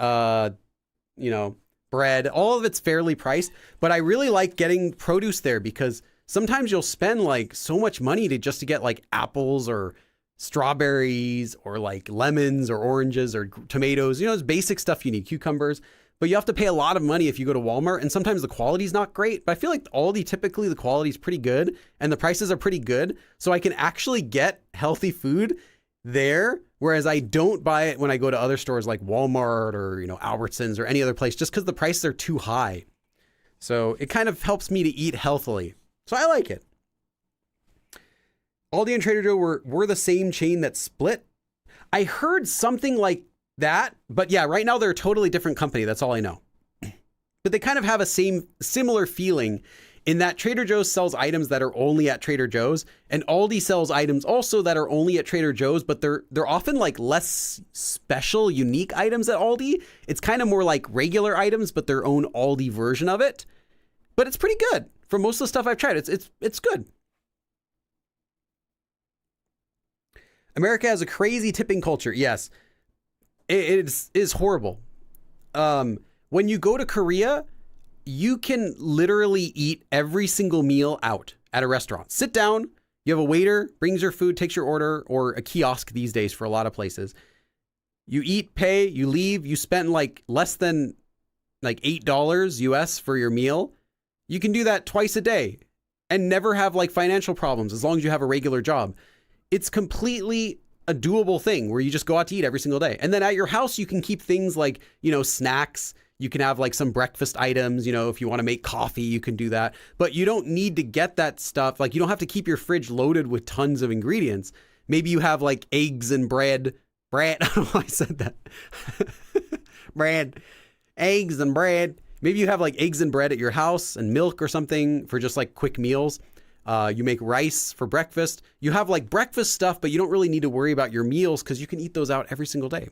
bread, all of it's fairly priced, but I really like getting produce there because sometimes you'll spend like so much money to get like apples or strawberries or like lemons or oranges or tomatoes, it's basic stuff you need, cucumbers, but you have to pay a lot of money if you go to Walmart, and sometimes the quality's not great, but I feel like Aldi, typically the quality's pretty good and the prices are pretty good, so I can actually get healthy food there, whereas I don't buy it when I go to other stores like Walmart or Albertsons or any other place, just because the prices are too high. So it kind of helps me to eat healthily. So I like it. Aldi and Trader Joe were the same chain that split. I heard something like that, but yeah, right now they're a totally different company. That's all I know. But they kind of have a similar feeling in that Trader Joe's sells items that are only at Trader Joe's, and Aldi sells items also that are only at Trader Joe's, but they're often like less special, unique items at Aldi. It's kind of more like regular items, but their own Aldi version of it. But it's pretty good. For most of the stuff I've tried, it's good. America has a crazy tipping culture. Yes, it is horrible. When you go to Korea, you can literally eat every single meal out at a restaurant. Sit down, you have a waiter, brings your food, takes your order, or a kiosk these days for a lot of places. You eat, pay, you leave, you spend like less than like $8 US for your meal. You can do that twice a day and never have like financial problems as long as you have a regular job. It's completely a doable thing where you just go out to eat every single day. And then at your house, you can keep things like, you know, snacks. You can have like some breakfast items, you know, if you want to make coffee, you can do that. But you don't need to get that stuff. Like you don't have to keep your fridge loaded with tons of ingredients. Maybe you have like eggs and bread. I don't know why I said that. Bread, eggs and bread. Maybe you have like eggs and bread at your house and milk or something for just like quick meals. You make rice for breakfast. You have like breakfast stuff, but you don't really need to worry about your meals because you can eat those out every single day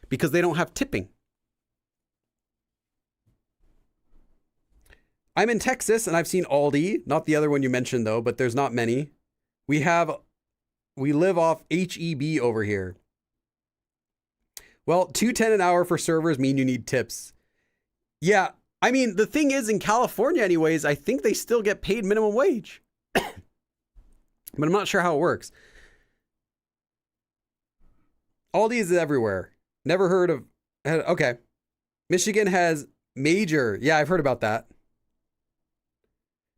because they don't have tipping. I'm in Texas and I've seen Aldi, not the other one you mentioned though, but there's not many. We live off HEB over here. Well, $2.10 an hour for servers mean you need tips. Yeah, I mean, the thing is in California anyways, I think they still get paid minimum wage. But I'm not sure how it works. Aldi is everywhere. Never heard of... Okay. Michigan has major... Yeah, I've heard about that.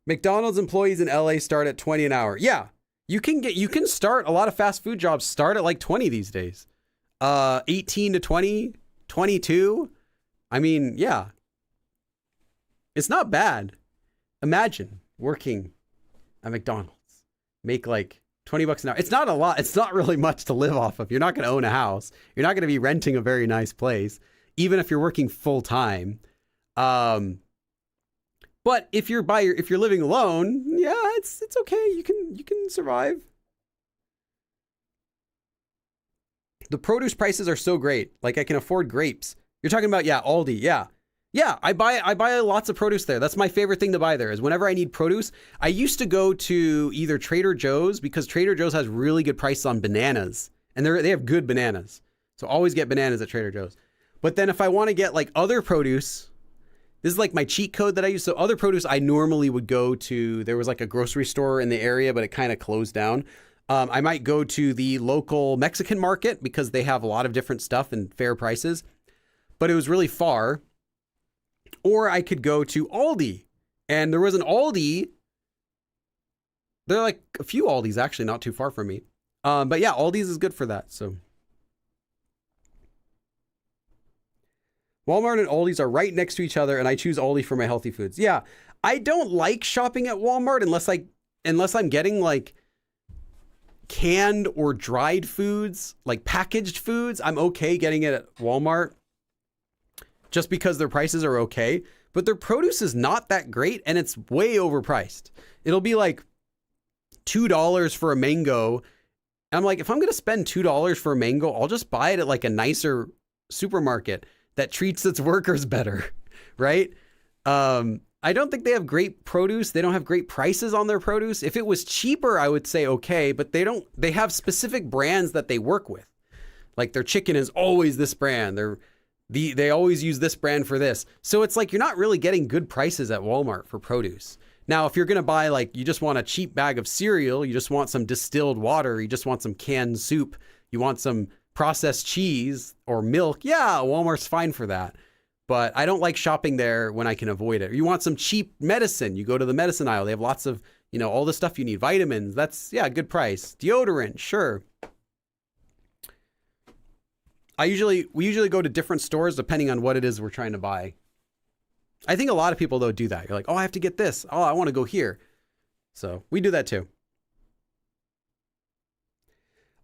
McDonald's employees in LA start at 20 an hour. Yeah, you can start a lot of fast food jobs start at like 20 these days. 18 to 20, 22. I mean, yeah. It's not bad. Imagine working at McDonald's. Make like 20 bucks an hour. It's not a lot. It's not really much to live off of. You're not going to own a house. You're not going to be renting a very nice place, even if you're working full time. But if you're living alone, yeah, it's okay. You can survive. The produce prices are so great. Like I can afford grapes. You're talking about, yeah, Aldi. Yeah. Yeah, I buy lots of produce there. That's my favorite thing to buy there is whenever I need produce. I used to go to either Trader Joe's because Trader Joe's has really good prices on bananas and they have good bananas. So always get bananas at Trader Joe's. But then if I want to get like other produce, this is like my cheat code that I use. So other produce I normally would go to, there was like a grocery store in the area, but it kind of closed down. I might go to the local Mexican market because they have a lot of different stuff and fair prices, but it was really far. Or I could go to Aldi, and there was an Aldi. There are like a few Aldis actually not too far from me. But yeah, Aldi's is good for that. So Walmart and Aldi's are right next to each other, and I choose Aldi for my healthy foods. Yeah, I don't like shopping at Walmart unless I'm getting like canned or dried foods, like packaged foods. I'm okay getting it at Walmart just because their prices are okay, but their produce is not that great and it's way overpriced. It'll be like $2 for a mango. And I'm like, if I'm going to spend $2 for a mango, I'll just buy it at like a nicer supermarket that treats its workers better, right? I don't think they have great produce. They don't have great prices on their produce. If it was cheaper, I would say okay, but they have specific brands that they work with. Like their chicken is always this brand. They always use this brand for this. So it's like you're not really getting good prices at Walmart for produce. Now, if you're going to buy like, you just want a cheap bag of cereal, you just want some distilled water, you just want some canned soup, you want some processed cheese or milk, yeah, Walmart's fine for that. But I don't like shopping there when I can avoid it. You want some cheap medicine, you go to the medicine aisle. They have lots of, all the stuff you need. Vitamins, that's, yeah, good price. Deodorant, sure. We usually go to different stores depending on what it is we're trying to buy. I think a lot of people, though, do that. You're like, oh, I have to get this. Oh, I want to go here. So we do that, too.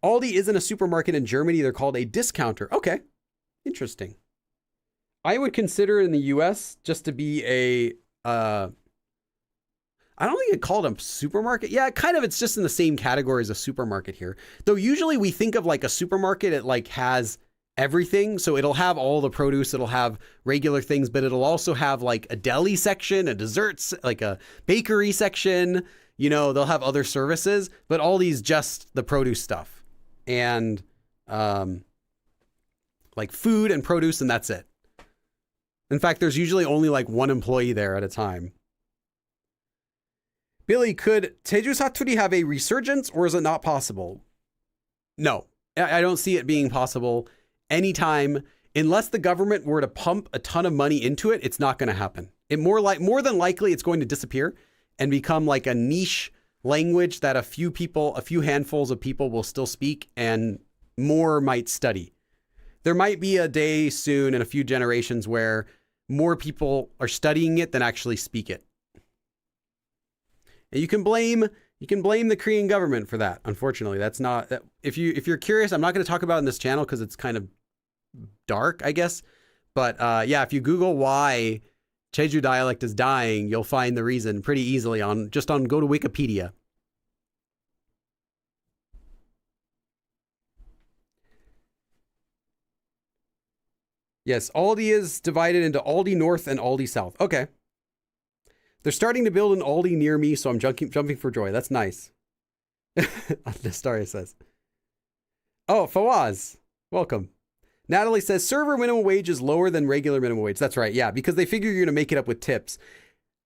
Aldi isn't a supermarket in Germany. They're called a discounter. Okay. Interesting. I would consider in the US just to be I don't think it called a supermarket. Yeah, kind of. It's just in the same category as a supermarket here. Though usually we think of like a supermarket, it like has everything. So it'll have all the produce, it'll have regular things, but it'll also have like a deli section, a desserts, like a bakery section, they'll have other services, but Aldi's just the produce stuff and like food and produce, and that's it. In fact, there's usually only like one employee there at a time. Billy, could Teju Saturi have a resurgence, or is it not possible? No, I don't see it being possible anytime, unless the government were to pump a ton of money into it. It's not going to happen. More than likely, it's going to disappear and become like a niche language that a few handfuls of people will still speak, and more might study. There might be a day soon in a few generations where more people are studying it than actually speak it. And you can blame the Korean government for that. Unfortunately, that's not that. If you're curious, I'm not going to talk about it in this channel because it's kind of dark, I guess. But yeah, if you Google why Jeju dialect is dying, you'll find the reason pretty easily go to Wikipedia. Yes, Aldi is divided into Aldi North and Aldi South. Okay. They're starting to build an Aldi near me, so I'm jumping for joy. That's nice. Nastaria says. Oh, Fawaz, welcome. Natalie says, server minimum wage is lower than regular minimum wage. That's right, yeah, because they figure you're going to make it up with tips.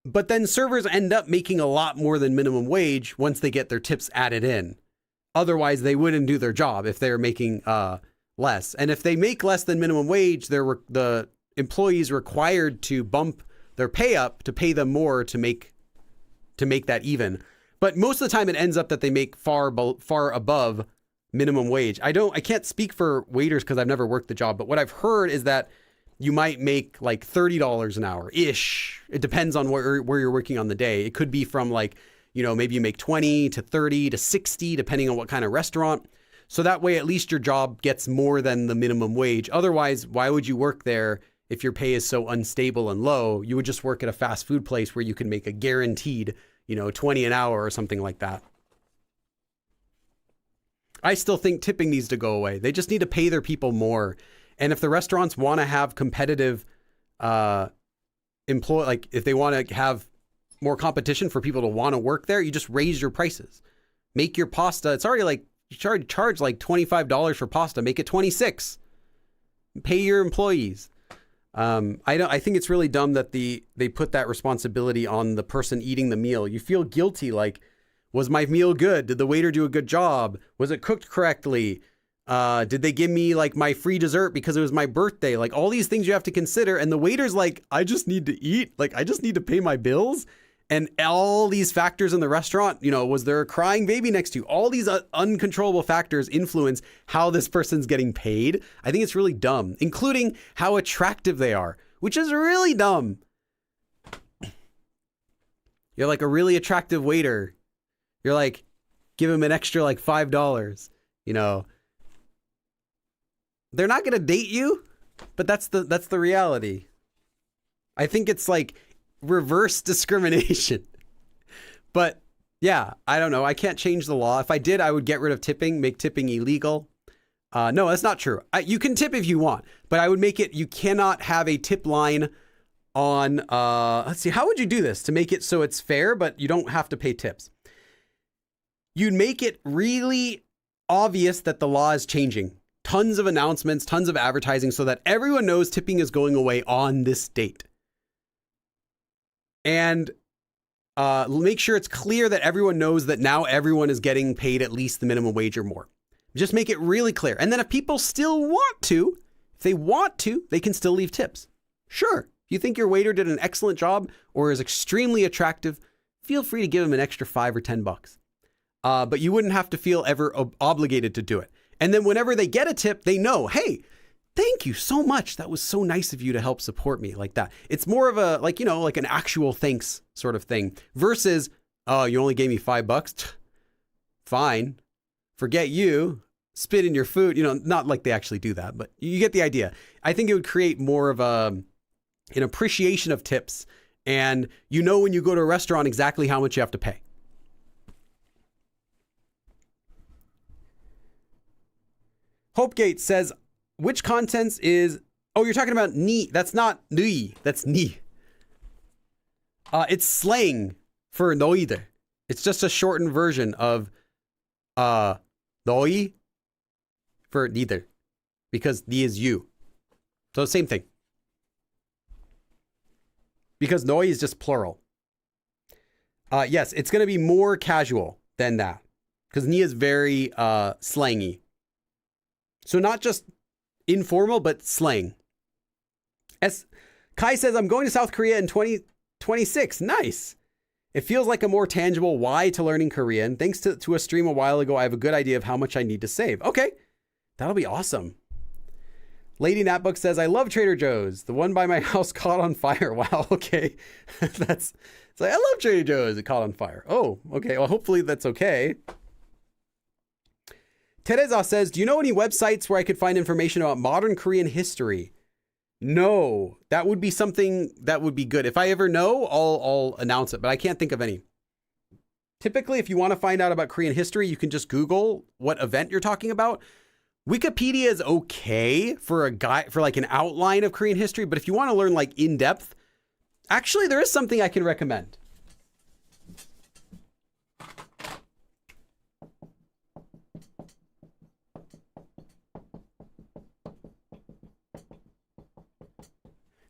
But then servers end up making a lot more than minimum wage once they get their tips added in. Otherwise, they wouldn't do their job if they're making less. And if they make less than minimum wage, the employees required to bump their pay up to pay them more to make that even. But most of the time it ends up that they make far above minimum wage. I can't speak for waiters because I've never worked the job, but what I've heard is that you might make like $30 an hour ish. It depends on where you're working on the day. It could be from like, maybe you make 20 to 30 to 60, depending on what kind of restaurant. So that way, at least your job gets more than the minimum wage. Otherwise, why would you work there if your pay is so unstable and low? You would just work at a fast food place where you can make a guaranteed, 20 an hour or something like that. I still think tipping needs to go away. They just need to pay their people more. And if the restaurants want to have competitive if they want to have more competition for people to want to work there, you just raise your prices. Make your pasta, it's already like, you charge like $25 for pasta, make it $26. Pay your employees. I think it's really dumb that they put that responsibility on the person eating the meal. You feel guilty, like, was my meal good? Did the waiter do a good job? Was it cooked correctly? Did they give me like my free dessert because it was my birthday? Like all these things you have to consider. And the waiter's like, I just need to eat. Like, I just need to pay my bills. And all these factors in the restaurant, was there a crying baby next to you? All these uncontrollable factors influence how this person's getting paid. I think it's really dumb, including how attractive they are, which is really dumb. You're like a really attractive waiter. You're like, give him an extra like $5, They're not going to date you, but that's the reality. I think it's like reverse discrimination. But yeah, I don't know. I can't change the law. If I did, I would get rid of tipping, make tipping illegal. No, that's not true. You can tip if you want, but I would make it, you cannot have a tip line on, let's see, how would you do this to make it so it's fair, but you don't have to pay tips? You'd make it really obvious that the law is changing. Tons of announcements, tons of advertising so that everyone knows tipping is going away on this date. And make sure it's clear that everyone knows that now everyone is getting paid at least the minimum wage or more. Just make it really clear. And then if people still want to, they can still leave tips. Sure. If you think your waiter did an excellent job or is extremely attractive, feel free to give him an extra $5 or $10. But you wouldn't have to feel ever obligated to do it. And then whenever they get a tip, they know, hey, thank you so much. That was so nice of you to help support me like that. It's more of a, like an actual thanks sort of thing versus, oh, you only gave me $5. Fine. Forget you. Spit in your food. Not like they actually do that, but you get the idea. I think it would create more of an appreciation of tips. And when you go to a restaurant exactly how much you have to pay. Hopegate says, which contents is... Oh, you're talking about ni. That's not nui. That's ni. It's slang for noide. It's just a shortened version of noi for neither. Because ni is you. So same thing. because noi is just plural. Yes, it's going to be more casual than that because ni is very slangy. So not just informal, but slang. As Kai says, I'm going to South Korea in 2026. Nice. It feels like a more tangible why to learning Korean. Thanks to a stream a while ago, I have a good idea of how much I need to save. Okay, that'll be awesome. Lady Natbook says, I love Trader Joe's. The one by my house caught on fire. Wow, okay. It's like, I love Trader Joe's. It caught on fire. Oh, okay. Well, hopefully that's okay. Teresa says, do you know any websites where I could find information about modern Korean history? No, that would be something that would be good. If I ever know, I'll announce it, but I can't think of any. Typically, if you want to find out about Korean history, you can just Google what event you're talking about. Wikipedia is okay for a guide, for like an outline of Korean history, but if you want to learn like in depth, actually there is something I can recommend.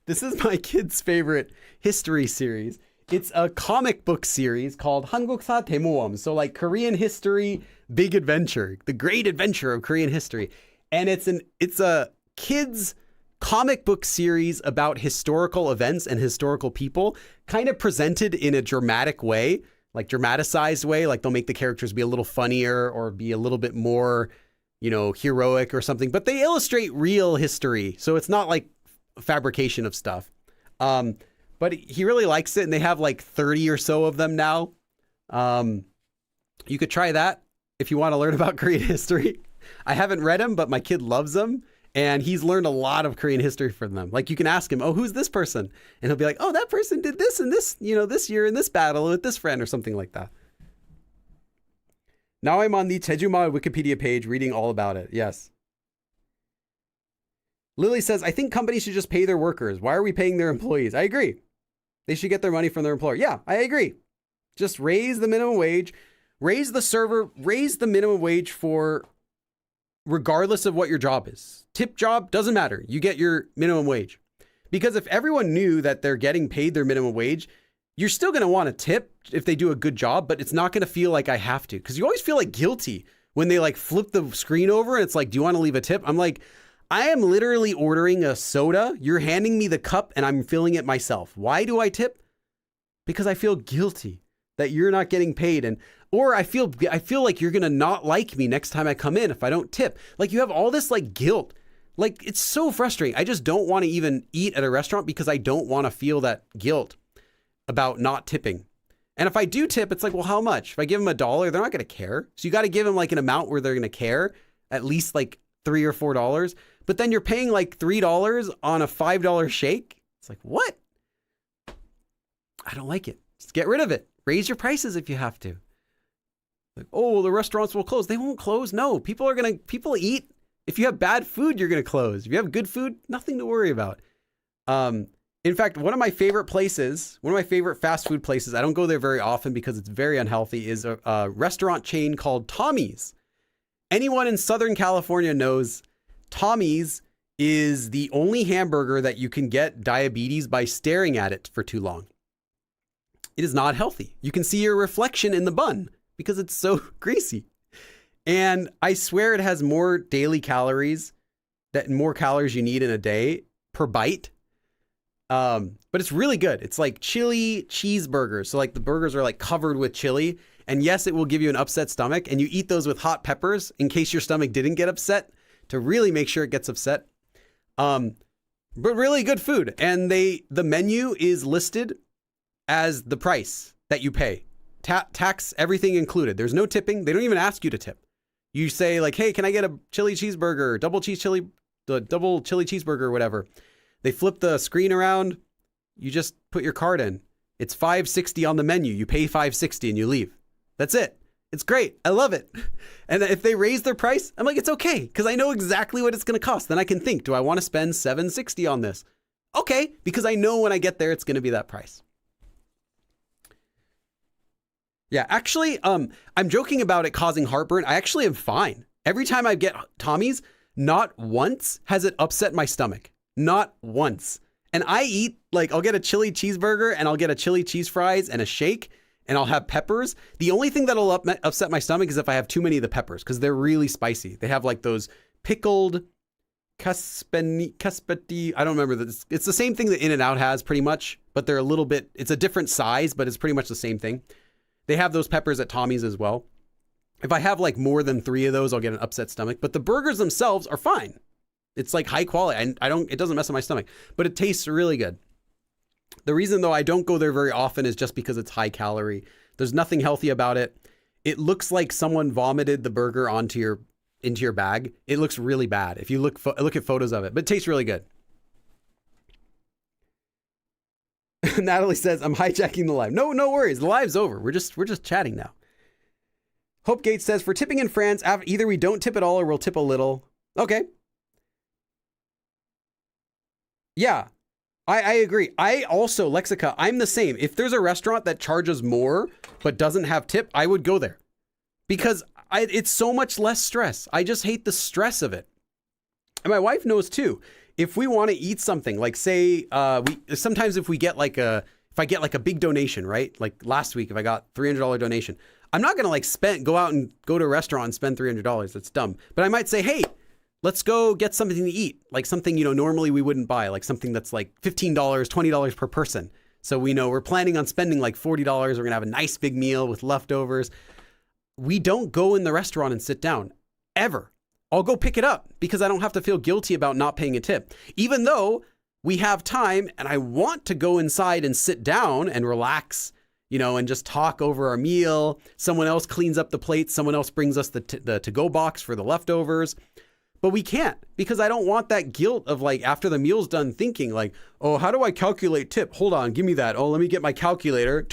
This is my kid's favorite history series. It's a comic book series called 한국사 대모험. So like Korean history, big adventure, the great adventure of Korean history. And it's a kids comic book series about historical events and historical people, kind of presented in a dramatic way, like dramatized way. Like they'll make the characters be a little funnier or be a little bit more, heroic or something, but they illustrate real history. So it's not like fabrication of stuff. But he really likes it, and they have like 30 or so of them now. You could try that if you want to learn about Korean history. I haven't read them, but my kid loves them, and he's learned a lot of Korean history from them. Like you can ask him, oh, who's this person? And he'll be like, oh, that person did this and this, this year in this battle with this friend or something like that. Now I'm on the Jeju-ma Wikipedia page reading all about it. Yes. Lily says, I think companies should just pay their workers. Why are we paying their employees? I agree. They should get their money from their employer. Yeah, I agree. Just raise the minimum wage, raise the minimum wage for regardless of what your job is. Tip job, doesn't matter. You get your minimum wage. Because if everyone knew that they're getting paid their minimum wage, you're still going to want to tip if they do a good job, but it's not going to feel like I have to. Because you always feel like guilty when they like flip the screen over and it's like, do you want to leave a tip? I'm like, I am literally ordering a soda. You're handing me the cup and I'm filling it myself. Why do I tip? Because I feel guilty that you're not getting paid. Or I feel like you're going to not like me next time I come in if I don't tip. Like you have all this like guilt. Like it's so frustrating. I just don't want to even eat at a restaurant because I don't want to feel that guilt about not tipping. And if I do tip, it's like, well, how much? If I give them $1, they're not going to care. So you got to give them like an amount where they're going to care, at least like $3 or $4. But then you're paying like $3 on a $5 shake. It's like, what? I don't like it. Just get rid of it. Raise your prices if you have to. Like, oh, the restaurants will close. They won't close. No, people eat. If you have bad food, you're going to close. If you have good food, nothing to worry about. In fact, one of my favorite fast food places, I don't go there very often because it's very unhealthy, is a restaurant chain called Tommy's. Anyone in Southern California knows Tommy's is the only hamburger that you can get diabetes by staring at it for too long. It is not healthy. You can see your reflection in the bun because it's so greasy. And I swear it has more daily calories, more calories you need in a day per bite. But it's really good. It's like chili cheeseburgers. So like the burgers are like covered with chili. And yes, it will give you an upset stomach. And you eat those with hot peppers in case your stomach didn't get upset, to really make sure it gets upset. But really good food. And the menu is listed as the price that you pay. Tax, everything included. There's no tipping. They don't even ask you to tip. You say like, hey, can I get a chili cheeseburger, double chili cheeseburger or whatever. They flip the screen around. You just put your card in. It's $5.60 on the menu. You pay $5.60 and you leave. That's it. It's great. I love it. And if they raise their price, I'm like, it's okay, because I know exactly what it's going to cost. Then I can think, do I want to spend $7.60 on this? Okay, because I know when I get there, it's going to be that price. Yeah, actually, I'm joking about it causing heartburn. I actually am fine. Every time I get Tommy's, not once has it upset my stomach. Not once. And I eat, like, I'll get a chili cheeseburger and I'll get a chili cheese fries and a shake and I'll have peppers. The only thing that'll upset my stomach is if I have too many of the peppers because they're really spicy. They have like those pickled cuspati. I don't remember this. It's the same thing that In-N-Out has pretty much, but they're a little bit, it's a different size, but it's pretty much the same thing. They have those peppers at Tommy's as well. If I have like more than 3 of those, I'll get an upset stomach, but the burgers themselves are fine. It's like high quality. It doesn't mess with my stomach, but it tastes really good. The reason though I don't go there very often is just because it's high calorie. There's nothing healthy about it. It looks like someone vomited the burger into your bag. It looks really bad if you look at photos of it, but it tastes really good. Natalie says, I'm hijacking the live. No worries. The live's over. We're just chatting now. Hope Gates says, for tipping in France, either we don't tip at all or we'll tip a little. Okay. Yeah, I agree. I also, Lexica, I'm the same. If there's a restaurant that charges more but doesn't have tip, I would go there because it's so much less stress. I just hate the stress of it. And my wife knows too. If we want to eat something, like say, sometimes if I get like a big donation, right? Like last week, if I got $300 donation, I'm not going to go out and go to a restaurant and spend $300. That's dumb. But I might say, hey, let's go get something to eat, like something, normally we wouldn't buy, like something that's like $15, $20 per person. So we know we're planning on spending like $40. We're going to have a nice big meal with leftovers. We don't go in the restaurant and sit down ever. I'll go pick it up because I don't have to feel guilty about not paying a tip, even though we have time and I want to go inside and sit down and relax, and just talk over our meal. Someone else cleans up the plates. Someone else brings us the to-go box for the leftovers. But we can't because I don't want that guilt of like after the meal's done thinking like, oh, how do I calculate tip? Hold on, give me that. Oh, let me get my calculator.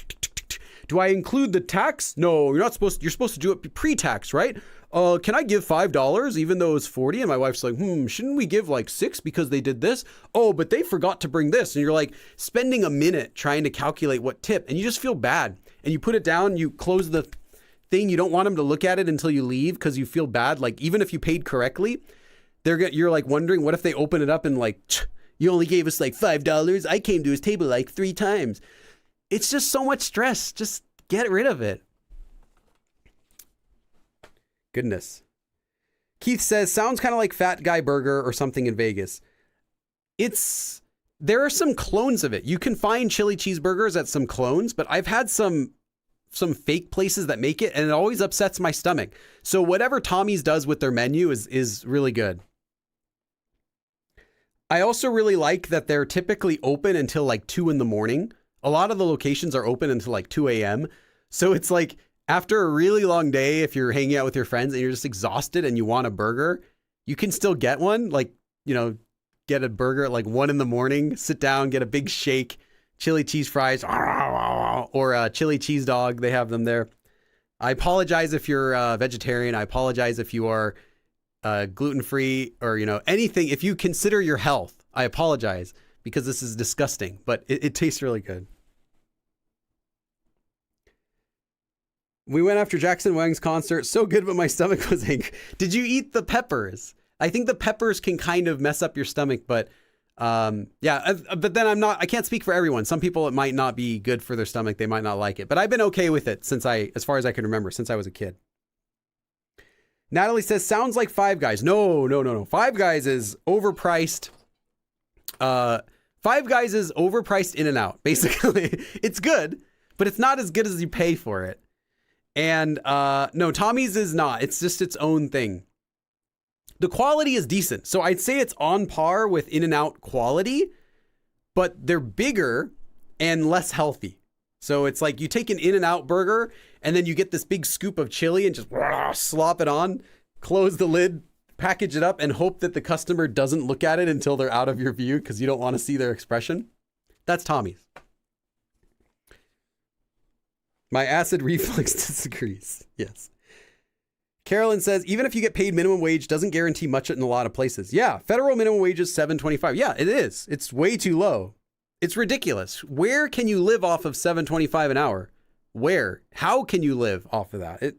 Do I include the tax? No, you're supposed to do it pre-tax, right? Can I give $5 even though it's 40? And my wife's like, shouldn't we give like 6 because they did this? Oh, but they forgot to bring this. And you're like spending a minute trying to calculate what tip and you just feel bad. And you put it down, you close the thing. You don't want them to look at it until you leave because you feel bad. Like even if you paid correctly, you're like wondering what if they open it up and like, you only gave us like $5. I came to his table like 3 times. It's just so much stress. Just get rid of it. Goodness. Keith says, sounds kind of like Fat Guy Burger or something in Vegas. There are some clones of it. You can find chili cheeseburgers at some clones, but I've had some fake places that make it and it always upsets my stomach. So whatever Tommy's does with their menu is really good. I also really like that they're typically open until like 2 a.m. A lot of the locations are open until like 2 a.m. So it's like after a really long day, if you're hanging out with your friends and you're just exhausted and you want a burger, you can still get one. Like, get a burger at like 1 a.m, sit down, get a big shake, chili cheese fries, or a chili cheese dog. They have them there. I apologize if you're a vegetarian. I apologize if you are gluten-free or, anything. If you consider your health, I apologize because this is disgusting, but it tastes really good. We went after Jackson Wang's concert. So good, but my stomach was angry. Did you eat the peppers? I think the peppers can kind of mess up your stomach, but yeah, but then I can't speak for everyone. Some people, it might not be good for their stomach. They might not like it, but I've been okay with it as far as I can remember, since I was a kid. Natalie says, sounds like Five Guys. No. Five Guys is overpriced. Five Guys is overpriced In-N-Out, basically. It's good, but it's not as good as you pay for it. And no, Tommy's is not. It's just its own thing. The quality is decent. So I'd say it's on par with In-N-Out quality, but they're bigger and less healthy. So it's like you take an In-N-Out burger and then you get this big scoop of chili and just slop it on, close the lid, package it up, and hope that the customer doesn't look at it until they're out of your view because you don't want to see their expression. That's Tommy's. My acid reflux disagrees. Yes. Carolyn says, even if you get paid minimum wage, doesn't guarantee much in a lot of places. Yeah, federal minimum wage is $7.25. Yeah, it is. It's way too low. It's ridiculous. Where can you live off of $7.25 an hour? Where? How can you live off of that?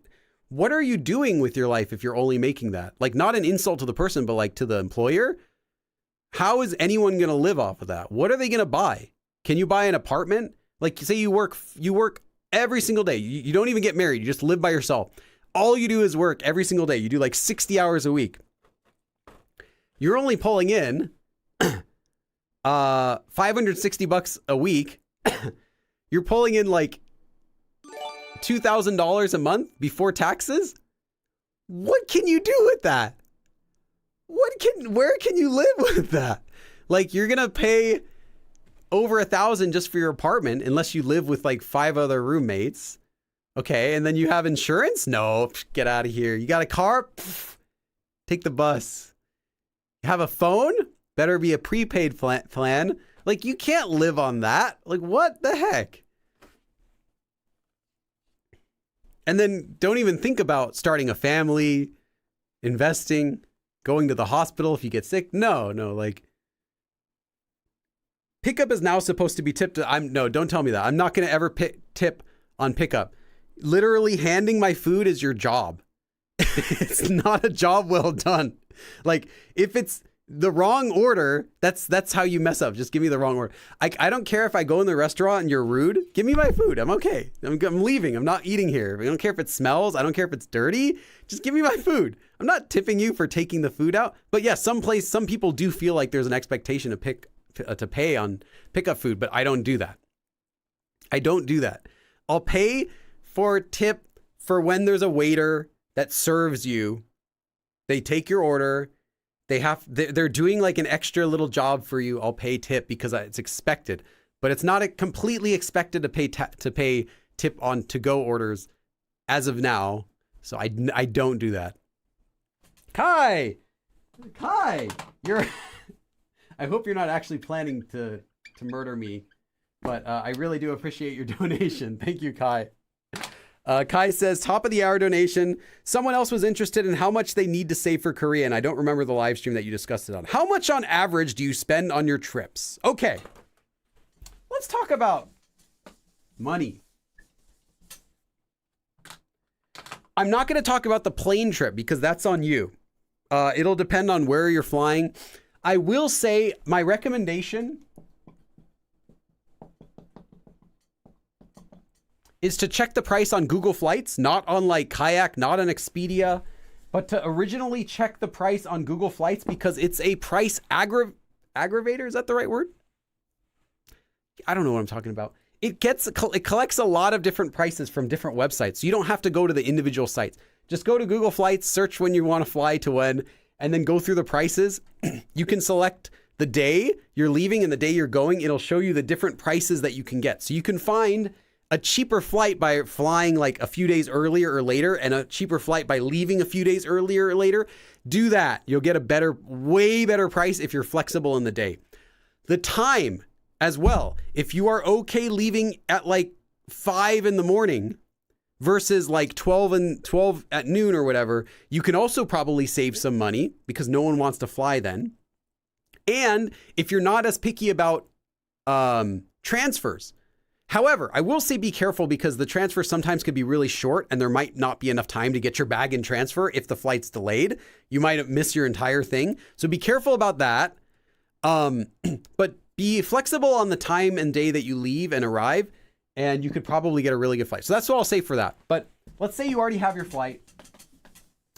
What are you doing with your life if you're only making that? Like, not an insult to the person, but like to the employer. How is anyone going to live off of that? What are they going to buy? Can you buy an apartment? Like, say you work every single day. You don't even get married. You just live by yourself. All you do is work every single day. You do like 60 hours a week. You're only pulling in $560 a week. You're pulling in like $2,000 a month before taxes. What can you do with that? Where can you live with that? Like, you're gonna pay over $1,000 just for your apartment unless you live with like 5 other roommates. Okay, and then you have insurance? No, get out of here. You got a car? Take the bus. You have a phone? Better be a prepaid plan. Like, you can't live on that. Like, what the heck? And then don't even think about starting a family, investing, going to the hospital if you get sick. No, like, pickup is now supposed to be tipped. No, don't tell me that. I'm not going to ever tip on pickup. Literally handing my food is your job. It's not a job well done. Like, if it's the wrong order, that's how you mess up. Just give me the wrong order. I don't care if I go in the restaurant and you're rude. Give me my food. I'm okay. I'm leaving. I'm not eating here. I don't care if it smells. I don't care if it's dirty. Just give me my food. I'm not tipping you for taking the food out. But yeah, some people do feel like there's an expectation to pay on pickup food, but I don't do that. I'll pay for a tip for when there's a waiter that serves you. They take your order. They're doing like an extra little job for you. I'll pay tip because it's expected, but it's not completely expected to pay tip on to-go orders as of now. So I don't do that. Kai, you're. I hope you're not actually planning to murder me, but I really do appreciate your donation. Thank you, Kai. Kai says, top of the hour donation. Someone else was interested in how much they need to save for Korea, and I don't remember the live stream that you discussed it on. How much on average do you spend on your trips? Okay, let's talk about money. I'm not going to talk about the plane trip because that's on you. It'll depend on where you're flying. I will say my recommendation is to check the price on Google Flights, not on like Kayak, not on Expedia, but to originally check the price on Google Flights because it's a price aggravator. Is that the right word? I don't know what I'm talking about. It collects a lot of different prices from different websites. So you don't have to go to the individual sites. Just go to Google Flights, search when you want to fly to when, and then go through the prices. You can select the day you're leaving and the day you're going. It'll show you the different prices that you can get. So you can find a cheaper flight by flying like a few days earlier or later, and a cheaper flight by leaving a few days earlier or later. Do that. You'll get a way better price if you're flexible in the day. The time as well. If you are okay leaving at like 5 in the morning versus like 12 at noon or whatever, you can also probably save some money because no one wants to fly then. And if you're not as picky about transfers. However, I will say be careful because the transfer sometimes could be really short and there might not be enough time to get your bag and transfer if the flight's delayed. You might miss your entire thing. So be careful about that. But be flexible on the time and day that you leave and arrive, and you could probably get a really good flight. So that's what I'll say for that. But let's say you already have your flight.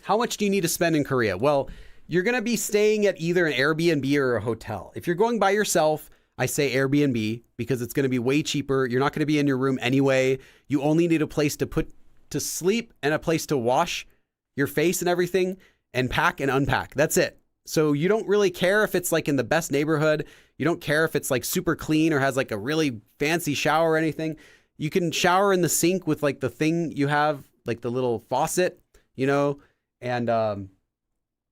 How much do you need to spend in Korea? Well, you're going to be staying at either an Airbnb or a hotel. If you're going by yourself, I say Airbnb because it's going to be way cheaper. You're not going to be in your room anyway. You only need a place to put to sleep and a place to wash your face and everything and pack and unpack. That's it. So you don't really care if it's like in the best neighborhood. You don't care if it's like super clean or has like a really fancy shower or anything. You can shower in the sink with like the thing you have, like the little faucet, and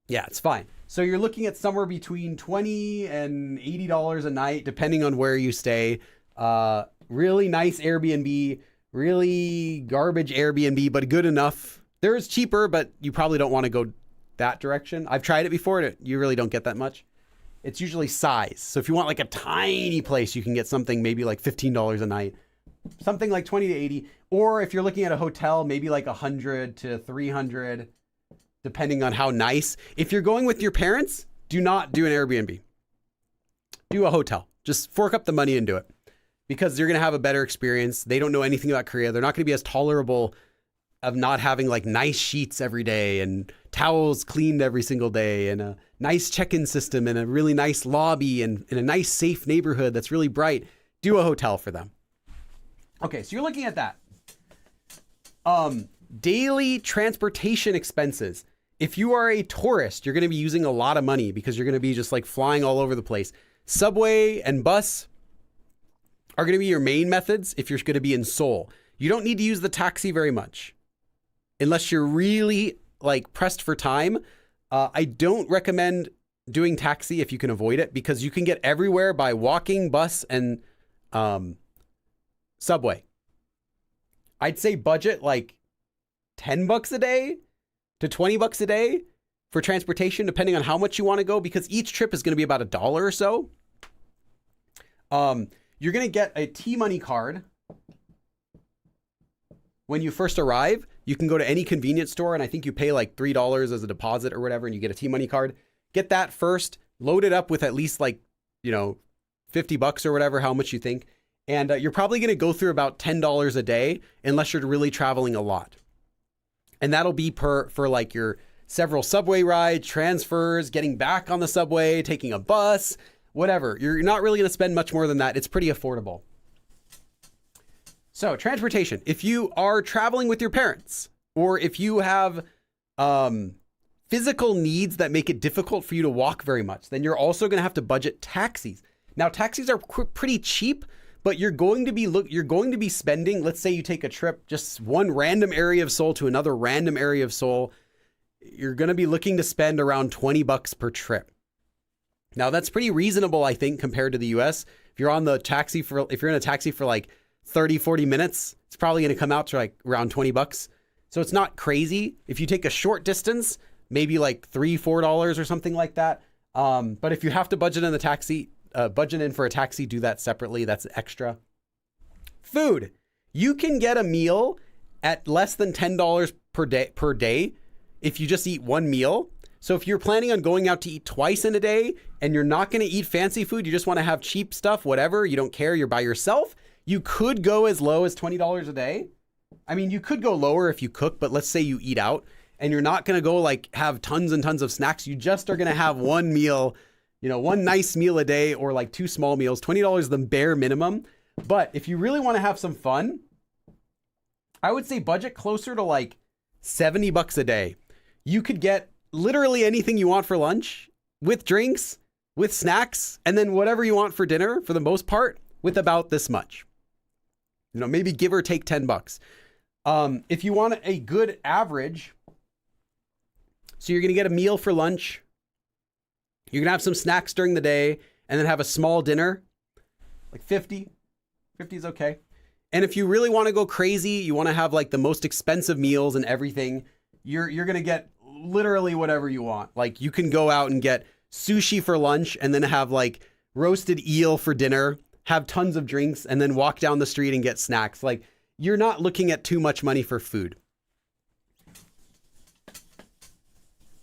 yeah, it's fine. So you're looking at somewhere between $20 and $80 a night, depending on where you stay. Really nice Airbnb, really garbage Airbnb, but good enough. There's cheaper, but you probably don't want to go that direction. I've tried it before. You really don't get that much. It's usually size. So if you want like a tiny place, you can get something maybe like $15 a night, something like 20 to 80. Or if you're looking at a hotel, maybe like 100 to 300. Depending on how nice. If you're going with your parents, do not do an Airbnb. do a hotel. Just fork up the money and do it, because you're going to have a better experience. They don't know anything about Korea. They're not going to be as tolerable of not having like nice sheets every day and towels cleaned every single day and a nice check-in system and a really nice lobby and in a nice safe neighborhood that's really bright. Do a hotel for them. Okay, so you're looking at that. Daily transportation expenses. If you are a tourist, you're going to be using a lot of money because you're going to be just like flying all over the place. Subway and bus are going to be your main methods if you're going to be in Seoul. You don't need to use the taxi very much unless you're really like pressed for time. I don't recommend doing taxi if you can avoid it, because you can get everywhere by walking, bus, and subway. I'd say budget like $10 a day to $20 a day for transportation, depending on how much you want to go, because each trip is going to be about $1 or so. You're going to get a T-Money card when you first arrive. You can go to any convenience store, and I think you pay like $3 as a deposit or whatever, and you get a T-Money card. Get that first, load it up with at least like, $50 or whatever, how much you think. And you're probably going to go through about $10 a day unless you're really traveling a lot. And that'll be for like your several subway rides, transfers, getting back on the subway, taking a bus, whatever. You're not really going to spend much more than that. It's pretty affordable. So transportation, if you are traveling with your parents, or if you have physical needs that make it difficult for you to walk very much, then you're also going to have to budget taxis. Now, taxis are pretty cheap, but you're going to be spending, let's say you take a trip, just one random area of Seoul to another random area of Seoul. You're going to be looking to spend around $20 per trip. Now that's pretty reasonable, I think, compared to the US. If you're in a taxi for like 30, 40 minutes, it's probably going to come out to like around $20. So it's not crazy. If you take a short distance, maybe like $3, $4 or something like that. But if you have to budget in for a taxi, do that separately. That's extra. Food. You can get a meal at less than $10 per day if you just eat one meal. So if you're planning on going out to eat twice in a day and you're not going to eat fancy food, you just want to have cheap stuff, whatever, you don't care, you're by yourself, you could go as low as $20 a day. I mean, you could go lower if you cook, but let's say you eat out and you're not going to go like have tons and tons of snacks. You just are going to have one meal, one nice meal a day, or like 2 small meals. $20 is the bare minimum. But if you really want to have some fun, I would say budget closer to like $70 a day. You could get literally anything you want for lunch, with drinks, with snacks, and then whatever you want for dinner, for the most part, with about this much. Maybe give or take $10. If you want a good average, so you're going to get a meal for lunch, you're going to have some snacks during the day, and then have a small dinner, like 50 is okay. And if you really want to go crazy, you want to have like the most expensive meals and everything, you're going to get literally whatever you want. Like you can go out and get sushi for lunch and then have like roasted eel for dinner, have tons of drinks, and then walk down the street and get snacks. Like you're not looking at too much money for food.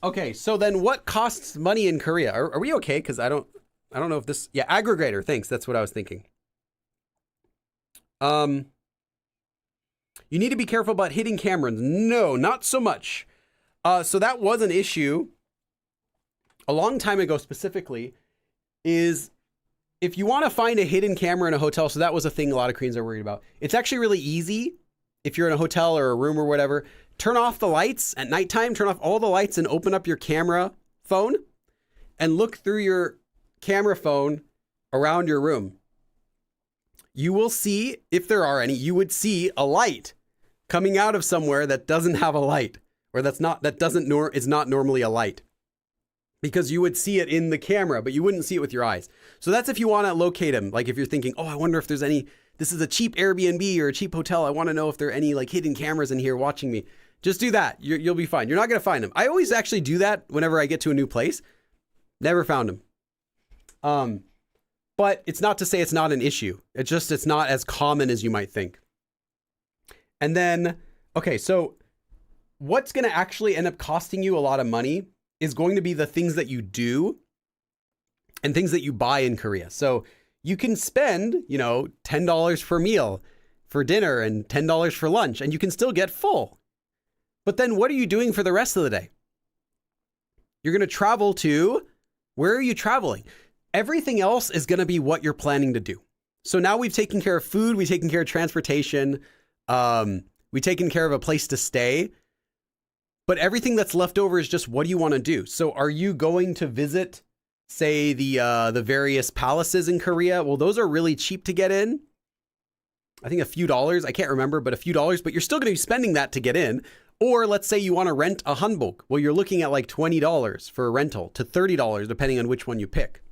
Okay, so then what costs money in Korea? Are we okay? Because I don't know if this, aggregator, thanks. That's what I was thinking. You need to be careful about hitting cameras. No, not so much. So that was an issue a long time ago specifically, is if you want to find a hidden camera in a hotel, so that was a thing a lot of Koreans are worried about. It's actually really easy. If you're in a hotel or a room or whatever, turn off the lights at nighttime, turn off all the lights and open up your camera phone and look through your camera phone around your room. You will see, if there are any, you would see a light coming out of somewhere that doesn't have a light, or is not normally a light, because you would see it in the camera, but you wouldn't see it with your eyes. So that's if you want to locate them. Like if you're thinking, I wonder if there's any, this is a cheap Airbnb or a cheap hotel, I want to know if there are any like hidden cameras in here watching me. Just do that. You'll be fine. You're not going to find them. I always actually do that whenever I get to a new place. Never found them. But it's not to say it's not an issue. It's not as common as you might think. And then, okay, so what's going to actually end up costing you a lot of money is going to be the things that you do and things that you buy in Korea. So you can spend, $10 per meal for dinner and $10 for lunch, and you can still get full. But then what are you doing for the rest of the day? You're going to travel to, where are you traveling? Everything else is going to be what you're planning to do. So now we've taken care of food, we've taken care of transportation, we've taken care of a place to stay, but everything that's left over is just what do you want to do? So are you going to visit, say, the various palaces in Korea? Well, those are really cheap to get in. I think a few dollars, I can't remember, but a few dollars, but you're still going to be spending that to get in. Or let's say you want to rent a hanbok. Well, you're looking at like $20 for a rental to $30, depending on which one you pick.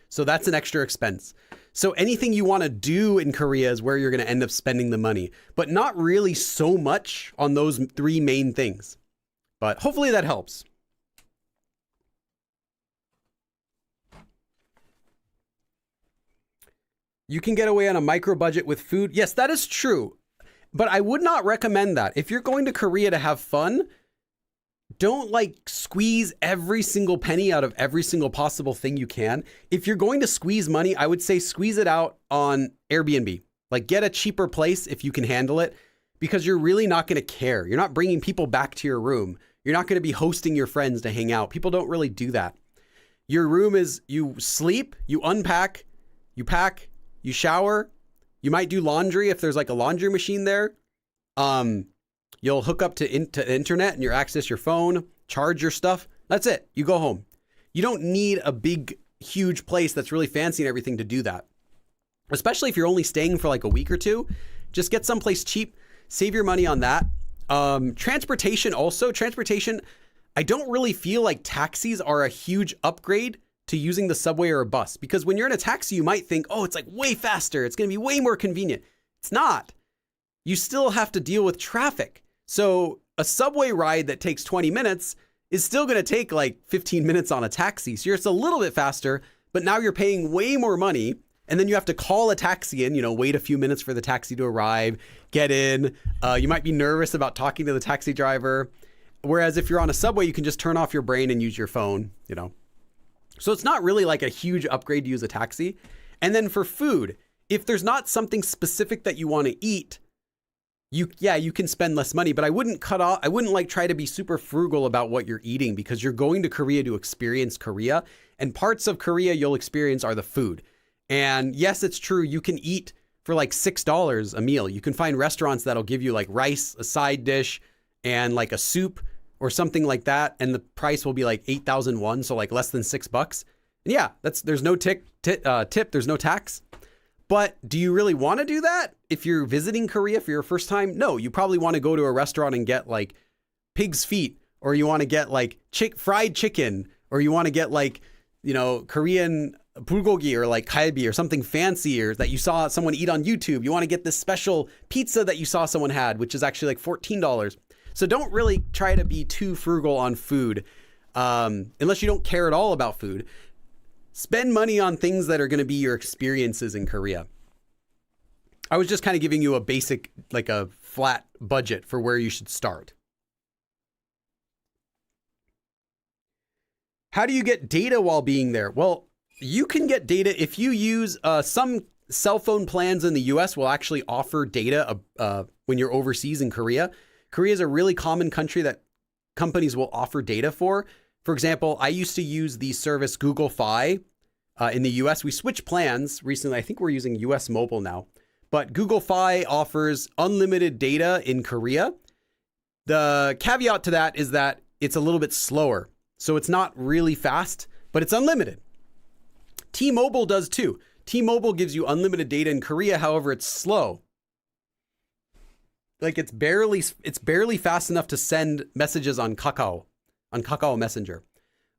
So that's an extra expense. So anything you want to do in Korea is where you're going to end up spending the money, but not really so much on those three main things. But hopefully that helps. You can get away on a micro budget with food. Yes, that is true. But I would not recommend that. If you're going to Korea to have fun, don't squeeze every single penny out of every single possible thing you can. If you're going to squeeze money, I would say squeeze it out on Airbnb. Get a cheaper place if you can handle it, because you're really not going to care. You're not bringing people back to your room. You're not going to be hosting your friends to hang out. People don't really do that. Your room is, you sleep, you unpack, you pack, you shower, you might do laundry if there's a laundry machine there. You'll hook up to internet and you access your phone, charge your stuff. That's it. You go home. You don't need a big, huge place that's really fancy and everything to do that. Especially if you're only staying for a week or two, just get someplace cheap, save your money on that. Transportation, I don't really feel like taxis are a huge upgrade to using the subway or a bus, because when you're in a taxi, you might think, oh, it's way faster. It's going to be way more convenient. It's not. You still have to deal with traffic. So a subway ride that takes 20 minutes is still going to take 15 minutes on a taxi. So it's a little bit faster, but now you're paying way more money. And then you have to call a taxi in, wait a few minutes for the taxi to arrive, get in. You might be nervous about talking to the taxi driver. Whereas if you're on a subway, you can just turn off your brain and use your phone, So it's not really a huge upgrade to use a taxi. And then for food, if there's not something specific that you want to eat, you can spend less money, but I wouldn't try to be super frugal about what you're eating, because you're going to Korea to experience Korea, and parts of Korea you'll experience are the food. And yes, it's true. You can eat for $6 a meal. You can find restaurants that'll give you rice, a side dish, and a soup or something like that. And the price will be 8,000 won. So less than $6. And yeah, there's no tip, there's no tax. But do you really want to do that if you're visiting Korea for your first time? No, you probably want to go to a restaurant and get pig's feet, or you want to get fried chicken, or you want to get Korean bulgogi or kalbi or something fancy, or that you saw someone eat on YouTube. You want to get this special pizza that you saw someone had, which is actually $14. So don't really try to be too frugal on food, unless you don't care at all about food. Spend money on things that are going to be your experiences in Korea. I was just kind of giving you a basic, a flat budget for where you should start. How do you get data while being there? Well, you can get data if you use some cell phone plans in the US will actually offer data when you're overseas in Korea. Korea is a really common country that companies will offer data for. For example, I used to use the service Google Fi in the US. We switched plans recently. I think we're using US Mobile now. But Google Fi offers unlimited data in Korea. The caveat to that is that it's a little bit slower. So it's not really fast, but it's unlimited. T-Mobile does too. T-Mobile gives you unlimited data in Korea. However, it's slow. It's barely fast enough to send messages on Kakao Messenger.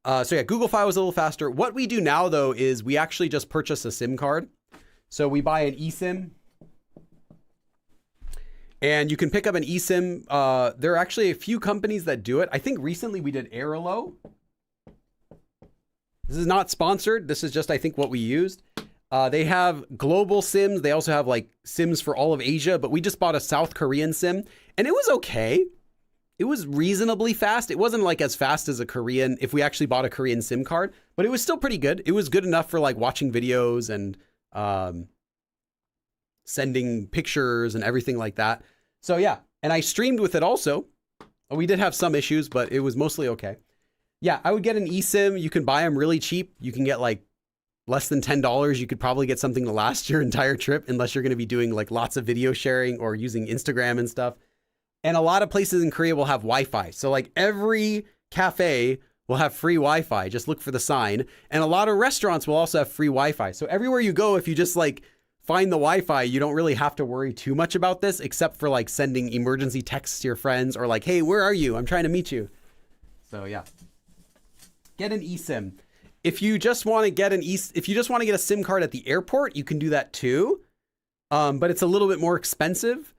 So yeah, Google Fi was a little faster. What we do now though is we actually just purchase a SIM card. So we buy an eSIM, and you can pick up an eSIM. There are actually a few companies that do it. I think recently we did Irregular. This is not sponsored. This is just, I think, what we used. They have global SIMs. They also have SIMs for all of Asia, but we just bought a South Korean SIM, and it was okay. it was reasonably fast. It wasn't like as fast as a Korean, if we actually bought a Korean SIM card, but it was still pretty good. It was good enough for like watching videos and sending pictures and everything like that. So yeah, and I streamed with it also. We did have some issues, but it was mostly okay. Yeah, I would get an eSIM. You can buy them really cheap. You can get like less than $10. You could probably get something to last your entire trip, unless you're going to be doing like lots of video sharing or using Instagram and stuff. And a lot of places in Korea will have Wi-Fi. So like every cafe will have free Wi-Fi. Just look for the sign. And a lot of restaurants will also have free Wi-Fi. So everywhere you go, if you just like find the Wi-Fi, you don't really have to worry too much about this, except for like sending emergency texts to your friends or like, hey, where are you? I'm trying to meet you. So yeah, get an eSIM. If you just want to get if you just want to get a SIM card at the airport, you can do that too. But it's a little bit more expensive.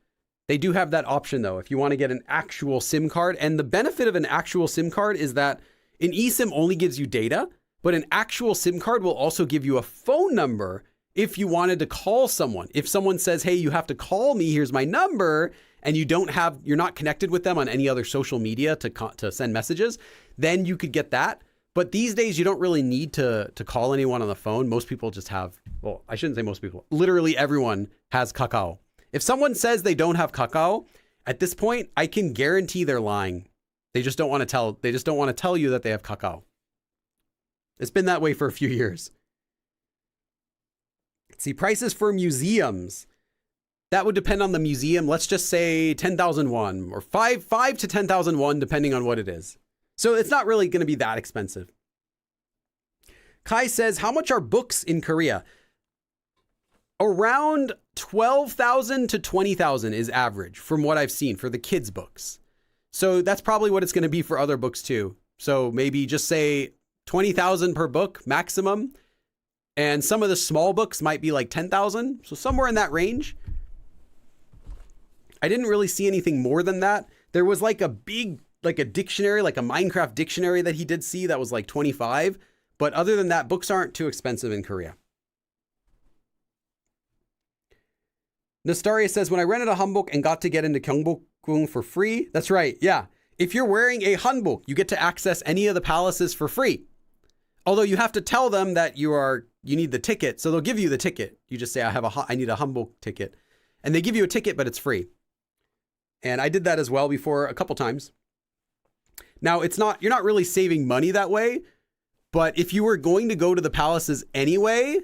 They do have that option though, if you want to get an actual SIM card. And the benefit of an actual SIM card is that an eSIM only gives you data, but an actual SIM card will also give you a phone number if you wanted to call someone. If someone says, hey, you have to call me, here's my number, and you're not connected with them on any other social media to send messages, then you could get that. But these days you don't really need to call anyone on the phone. Most people just have, well, I shouldn't say most people, literally everyone has Kakao. If someone says they don't have Kakao, at this point, I can guarantee they're lying. They just don't want to tell you that they have Kakao. It's been that way for a few years. See, prices for museums. That would depend on the museum. Let's just say 10,000 won or 5 to 10,000 won, depending on what it is. So it's not really going to be that expensive. Kai says, how much are books in Korea? Around 12,000 to 20,000 is average from what I've seen for the kids' books. So that's probably what it's going to be for other books too. So maybe just say 20,000 per book maximum. And some of the small books might be like 10,000. So somewhere in that range. I didn't really see anything more than that. There was like a big, like a dictionary, like a Minecraft dictionary that he did see that was like 25. But other than that, books aren't too expensive in Korea. Nastaria says, when I rented a hanbok and got to get into Gyeongbokgung for free. That's right. Yeah. If you're wearing a hanbok, you get to access any of the palaces for free. Although you have to tell them that you need the ticket. So they'll give you the ticket. You just say, I need a hanbok ticket. And they give you a ticket, but it's free. And I did that as well before a couple times. Now you're not really saving money that way, but if you were going to go to the palaces anyway,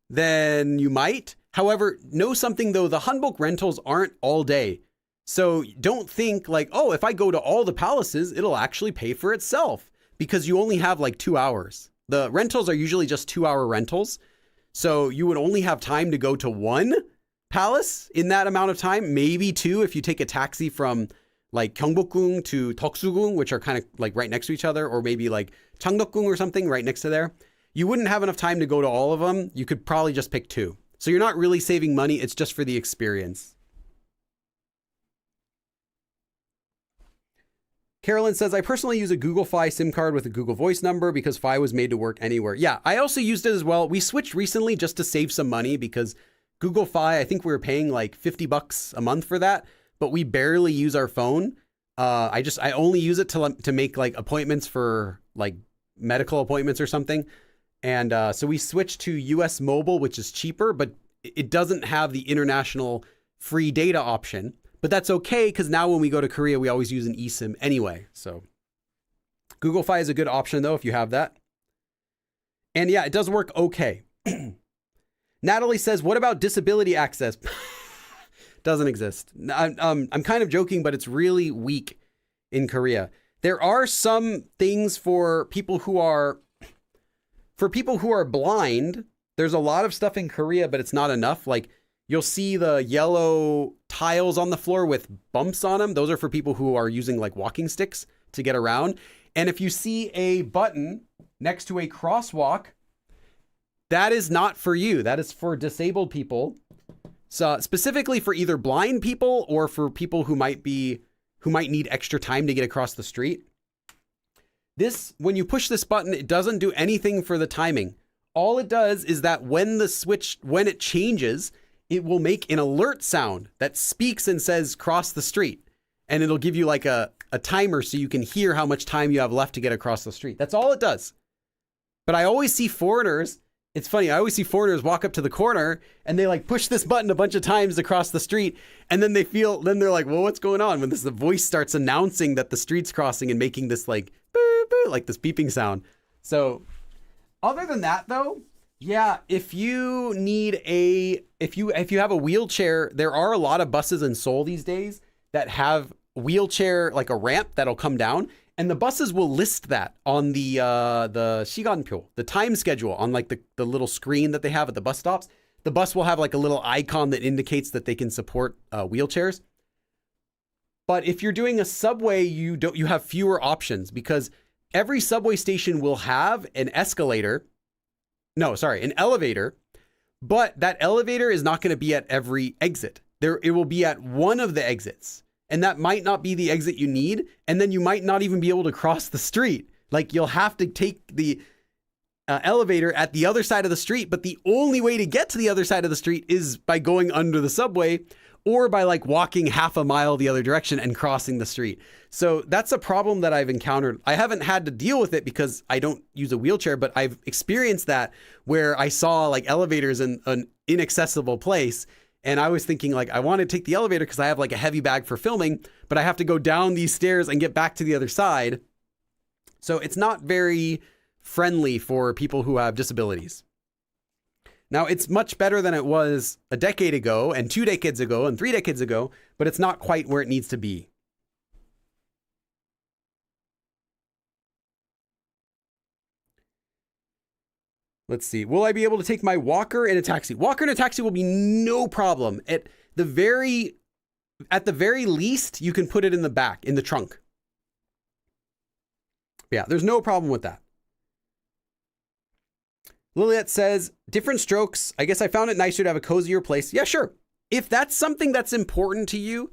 then you might. However, know something though, the hanbok rentals aren't all day. So don't think like, oh, if I go to all the palaces, it'll actually pay for itself because you only have like 2 hours. The rentals are usually just 2-hour rentals. So you would only have time to go to one palace in that amount of time, maybe two if you take a taxi from like Gyeongbokgung to Deoksugung, which are kind of like right next to each other, or maybe like Changdeokgung or something right next to there. You wouldn't have enough time to go to all of them. You could probably just pick two. So you're not really saving money. It's just for the experience. Carolyn says, I personally use a Google Fi SIM card with a Google Voice number because Fi was made to work anywhere. Yeah, I also used it as well. We switched recently just to save some money because Google Fi, I think we were paying like $50 a month for that, but we barely use our phone. I only use it to make like appointments for like medical appointments or something. And so we switched to US Mobile, which is cheaper, but it doesn't have the international free data option. But that's okay, because now when we go to Korea, we always use an eSIM anyway. So Google Fi is a good option, though, if you have that. And yeah, it does work okay. Natalie says, what about disability access? Doesn't exist. I'm kind of joking, but it's really weak in Korea. There are some things for people who are blind. There's a lot of stuff in Korea, but it's not enough. Like you'll see the yellow tiles on the floor with bumps on them. Those are for people who are using like walking sticks to get around. And if you see a button next to a crosswalk, that is not for you. That is for disabled people. So specifically for either blind people or for people who might need extra time to get across the street. When you push this button, it doesn't do anything for the timing. All it does is that when it changes, it will make an alert sound that speaks and says cross the street. And it'll give you like a a timer so you can hear how much time you have left to get across the street. That's all it does. But I always see foreigners. It's funny. I always see foreigners walk up to the corner and they like push this button a bunch of times across the street. And then then they're like, well, what's going on? When the voice starts announcing that the street's crossing and making this like, boo, boo, like this beeping sound. So other than that though, yeah, if you have a wheelchair, there are a lot of buses in Seoul these days that have wheelchair, like a ramp that'll come down. And the buses will list that on the 시간표, the time schedule on like the little screen that they have at the bus stops. The bus will have like a little icon that indicates that they can support wheelchairs. But if you're doing a subway, you have fewer options because every subway station will have an elevator, but that elevator is not going to be at every exit. It will be at one of the exits. And that might not be the exit you need. And then you might not even be able to cross the street. Like you'll have to take the elevator at the other side of the street. But the only way to get to the other side of the street is by going under the subway or by like walking half a mile the other direction and crossing the street. So that's a problem that I've encountered. I haven't had to deal with it because I don't use a wheelchair, but I've experienced that where I saw like elevators in an inaccessible place. And I was thinking like, I want to take the elevator because I have like a heavy bag for filming, but I have to go down these stairs and get back to the other side. So it's not very friendly for people who have disabilities. Now it's much better than it was a decade ago and 2 decades ago and 3 decades ago, but it's not quite where it needs to be. Let's see. Will I be able to take my walker in a taxi? Walker in a taxi will be no problem. At the very least, you can put it in the back, in the trunk. Yeah, there's no problem with that. Liliette says, different strokes. I guess I found it nicer to have a cozier place. Yeah, sure. If that's something that's important to you,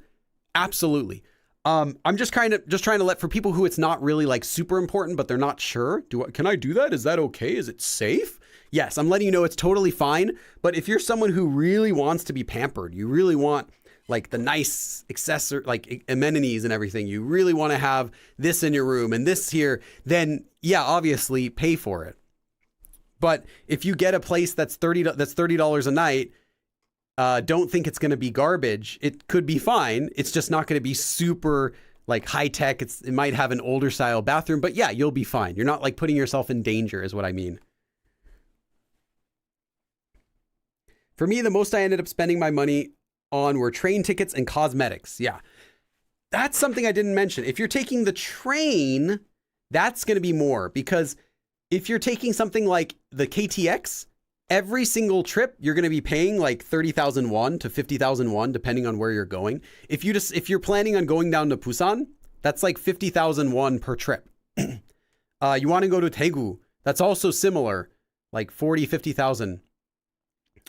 absolutely. I'm just trying to let for people who it's not really like super important, but they're not sure. Can I do that? Is that okay? Is it safe? Yes, I'm letting you know it's totally fine. But if you're someone who really wants to be pampered, you really want like the nice accessory, like amenities and everything, you really want to have this in your room and this here, then yeah, obviously pay for it. But if you get a place that's $30 a night, don't think it's going to be garbage. It could be fine. It's just not going to be super like high tech. It might have an older style bathroom, but yeah, you'll be fine. You're not like putting yourself in danger is what I mean. For me, the most I ended up spending my money on were train tickets and cosmetics. Yeah, that's something I didn't mention. If you're taking the train, that's going to be more because if you're taking something like the KTX, every single trip, you're going to be paying like 30,000 won to 50,000 won, depending on where you're going. If you're planning on going down to Busan, that's like 50,000 won per trip. You want to go to Daegu, that's also similar, like 40, 50,000.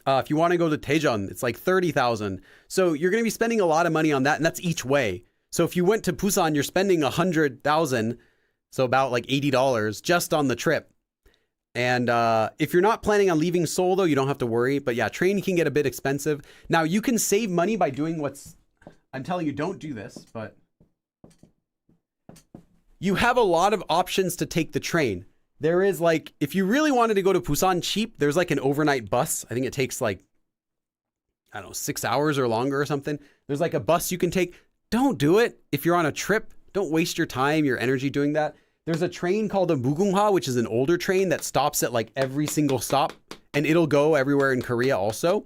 If you want to go to Daejeon, it's like 30,000. So you're going to be spending a lot of money on that, and that's each way. So if you went to Busan, you're spending 100,000, so about like $80 just on the trip. And if you're not planning on leaving Seoul, though, you don't have to worry. But yeah, train can get a bit expensive. Now, you can save money by doing I'm telling you, don't do this, but you have a lot of options to take the train. There is like, if you really wanted to go to Busan cheap, there's like an overnight bus. I think it takes like, I don't know, 6 hours or longer or something. There's like a bus you can take. Don't do it. If you're on a trip, don't waste your time, your energy doing that. There's a train called a Mugunghwa, which is an older train that stops at like every single stop, and it'll go everywhere in Korea also.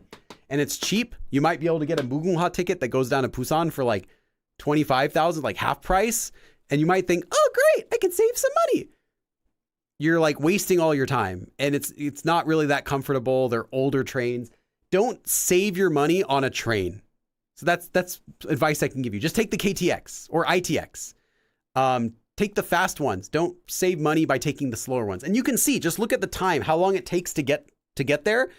And it's cheap. You might be able to get a Mugunghwa ticket that goes down to Busan for like 25,000, like half price. And you might think, oh, great, I can save some money. You're like wasting all your time, and it's not really that comfortable. They're older trains. Don't save your money on a train. So that's advice I can give you. Just take the KTX or ITX. Take the fast ones. Don't save money by taking the slower ones. And you can see, just look at the time, how long it takes to get there.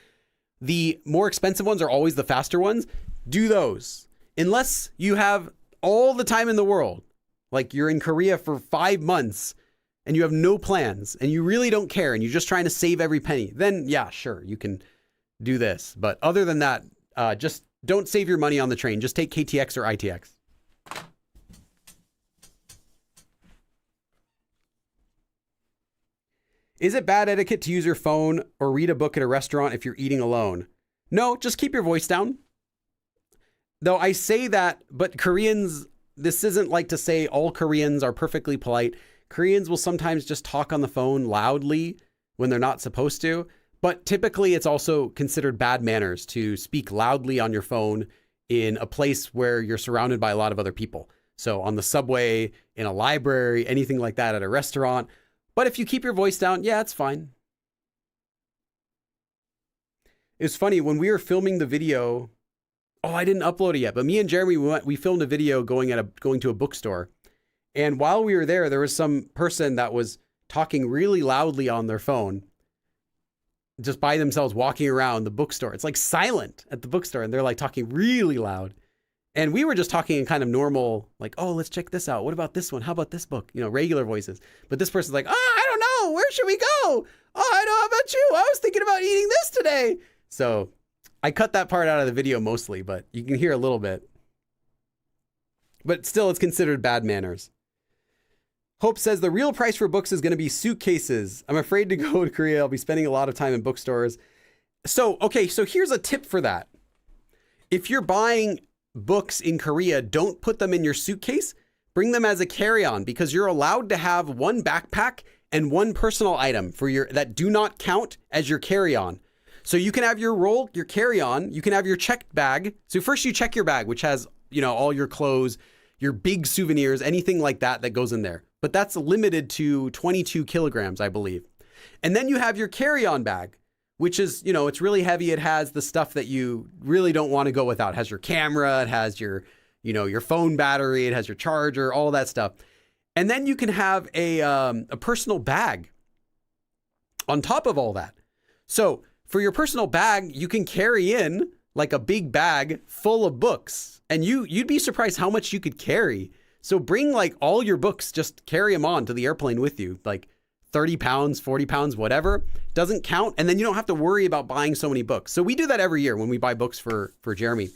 The more expensive ones are always the faster ones. Do those. Unless you have all the time in the world, like you're in Korea for 5 months and you have no plans and you really don't care and you're just trying to save every penny, then yeah, sure, you can do this. But other than that, just don't save your money on the train. Just take KTX or ITX. Is it bad etiquette to use your phone or read a book at a restaurant if you're eating alone? No, just keep your voice down. Though I say that, but Koreans, this isn't like to say all Koreans are perfectly polite. Koreans will sometimes just talk on the phone loudly when they're not supposed to. But typically it's also considered bad manners to speak loudly on your phone in a place where you're surrounded by a lot of other people. So on the subway, in a library, anything like that, at a restaurant. But if you keep your voice down, yeah, it's fine. It's funny, when we were filming the video, I didn't upload it yet, but me and Jeremy, we filmed a video going to a bookstore. And while we were there was some person that was talking really loudly on their phone, just by themselves walking around the bookstore. It's like silent at the bookstore, and they're like talking really loud. And we were just talking in kind of normal, like, oh, let's check this out. What about this one? How about this book? Regular voices. But this person's like, I don't know. Where should we go? Oh, I know. How about you? I was thinking about eating this today. So I cut that part out of the video mostly, but you can hear a little bit. But still, it's considered bad manners. Hope says the real price for books is going to be suitcases. I'm afraid to go to Korea. I'll be spending a lot of time in bookstores. So here's a tip for that. If you're buying books in Korea, don't put them in your suitcase. Bring them as a carry-on, because you're allowed to have one backpack and one personal item that do not count as your carry-on. So you can have your carry-on, you can have your checked bag. So first you check your bag, which has, all your clothes, your big souvenirs, anything like that goes in there. But that's limited to 22 kilograms, I believe. And then you have your carry-on bag, which is, it's really heavy. It has the stuff that you really don't want to go without. It has your camera, it has your phone battery, it has your charger, all that stuff. And then you can have a personal bag on top of all that. So for your personal bag, you can carry in like a big bag full of books, and you'd be surprised how much you could carry. So bring like all your books, just carry them on to the airplane with you, like 30 pounds, 40 pounds, whatever, doesn't count. And then you don't have to worry about buying so many books. So we do that every year when we buy books for Jeremy.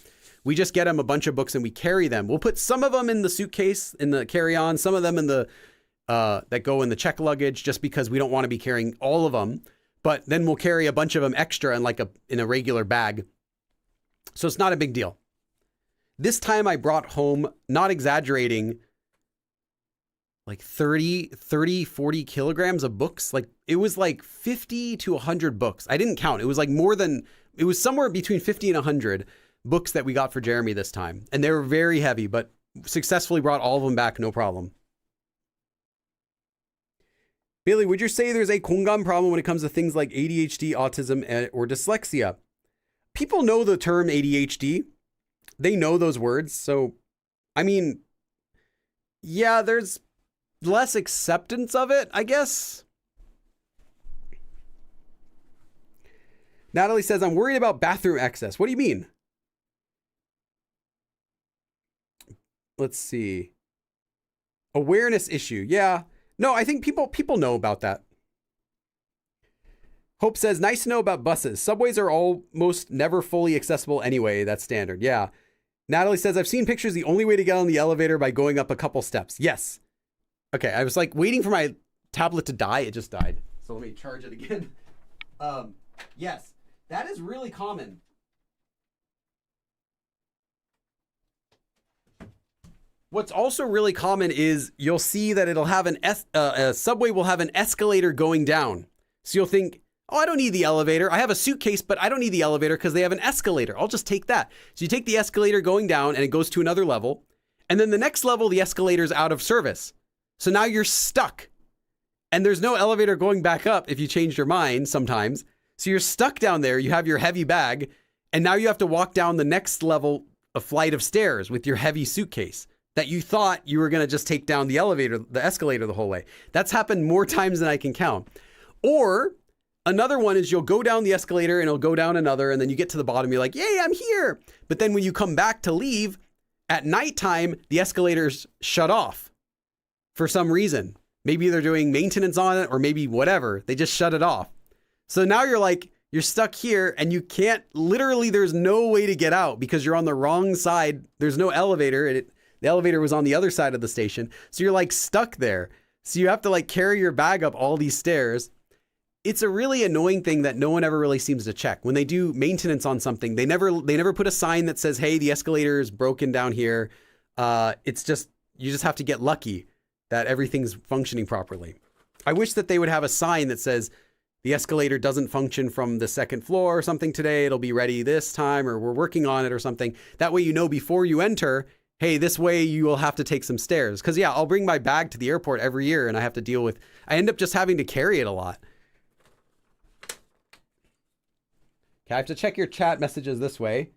We just get him a bunch of books and we carry them. We'll put some of them in the suitcase, in the carry-on, some of them in the, that go in the check luggage, just because we don't want to be carrying all of them. But then we'll carry a bunch of them extra in a regular bag. So it's not a big deal. This time I brought home, not exaggerating, like 40 kilograms of books. Like it was like 50 to 100 books. I didn't count. It was like it was somewhere between 50 and 100 books that we got for Jeremy this time. And they were very heavy, but successfully brought all of them back, no problem. Bailey, would you say there's a 공감 problem when it comes to things like ADHD, autism, or dyslexia? People know the term ADHD. They know those words. So, I mean, yeah, there's less acceptance of it, I guess. Natalie says, I'm worried about bathroom access. What do you mean? Let's see. Awareness issue. Yeah. No, I think people know about that. Hope says, nice to know about buses. Subways are almost never fully accessible anyway. That's standard. Yeah. Natalie says, I've seen pictures. The only way to get on the elevator by going up a couple steps. Yes. Okay. I was like waiting for my tablet to die. It just died. So let me charge it again. Yes, that is really common. What's also really common is you'll see that it'll have a subway will have an escalator going down. So you'll think, oh, I don't need the elevator. I have a suitcase, but I don't need the elevator because they have an escalator. I'll just take that. So you take the escalator going down and it goes to another level. And then the next level, the escalator's out of service. So now you're stuck. And there's no elevator going back up if you changed your mind sometimes. So you're stuck down there. You have your heavy bag. And now you have to walk down the next level, a flight of stairs with your heavy suitcase that you thought you were going to just take down the escalator the whole way. That's happened more times than I can count. Or another one is you'll go down the escalator and it'll go down another, and then you get to the bottom, you're like, yay, I'm here. But then when you come back to leave at nighttime, the escalator's shut off for some reason. Maybe they're doing maintenance on it, or maybe whatever. They just shut it off. So now you're stuck here and you can't, literally there's no way to get out because you're on the wrong side. There's no elevator. The elevator was on the other side of the station. So you're like stuck there. So you have to like carry your bag up all these stairs. it's a really annoying thing that no one ever really seems to check. When they do maintenance on something, they never put a sign that says, hey, the escalator is broken down here. It's just, you just have to get lucky that everything's functioning properly. I wish that they would have a sign that says the escalator doesn't function from the second floor or something today. It'll be ready this time, or we're working on it or something. That way, you know, before you enter, hey, this way you will have to take some stairs. Cause yeah, I'll bring my bag to the airport every year and I have to deal with, I end up just having to carry it a lot. Okay, I have to check your chat messages this way.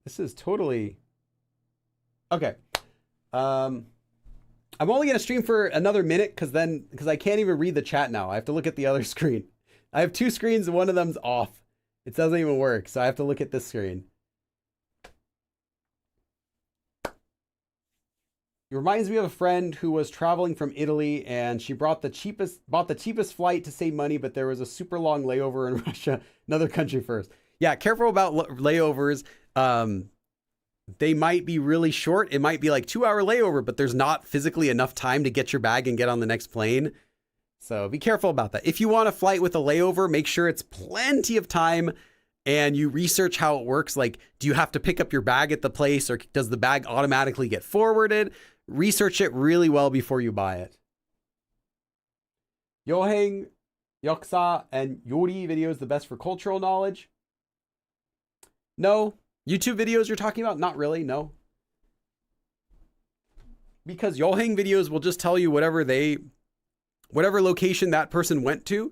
This is totally... Okay. I'm only going to stream for another minute because I can't even read the chat now. I have to look at the other screen. I have two screens and one of them's off. It doesn't even work, so I have to look at this screen. It reminds me of a friend who was traveling from Italy and she bought the cheapest flight to save money, but there was a super long layover in Russia, another country first. Yeah, careful about layovers. They might be really short. It might be like 2-hour layover, but there's not physically enough time to get your bag and get on the next plane. So be careful about that. If you want a flight with a layover, make sure it's plenty of time and you research how it works. Like, do you have to pick up your bag at the place or does the bag automatically get forwarded? Research it really well before you buy it. Yoheng, Yoksa, and Yori videos the best for cultural knowledge? No. YouTube videos you're talking about? Not really, no. Because Yoheng videos will just tell you whatever location that person went to.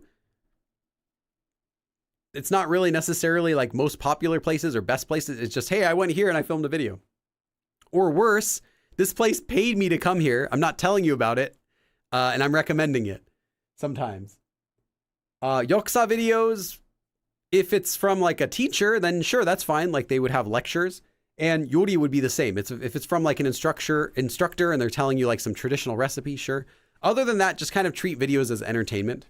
It's not really necessarily like most popular places or best places. It's just, hey, I went here and I filmed a video. Or worse, this place paid me to come here. I'm not telling you about it. And I'm recommending it sometimes. Yoksa videos, if it's from like a teacher, then sure, that's fine. Like they would have lectures. And Yori would be the same. If it's from like an instructor and they're telling you like some traditional recipe, sure. Other than that, just kind of treat videos as entertainment.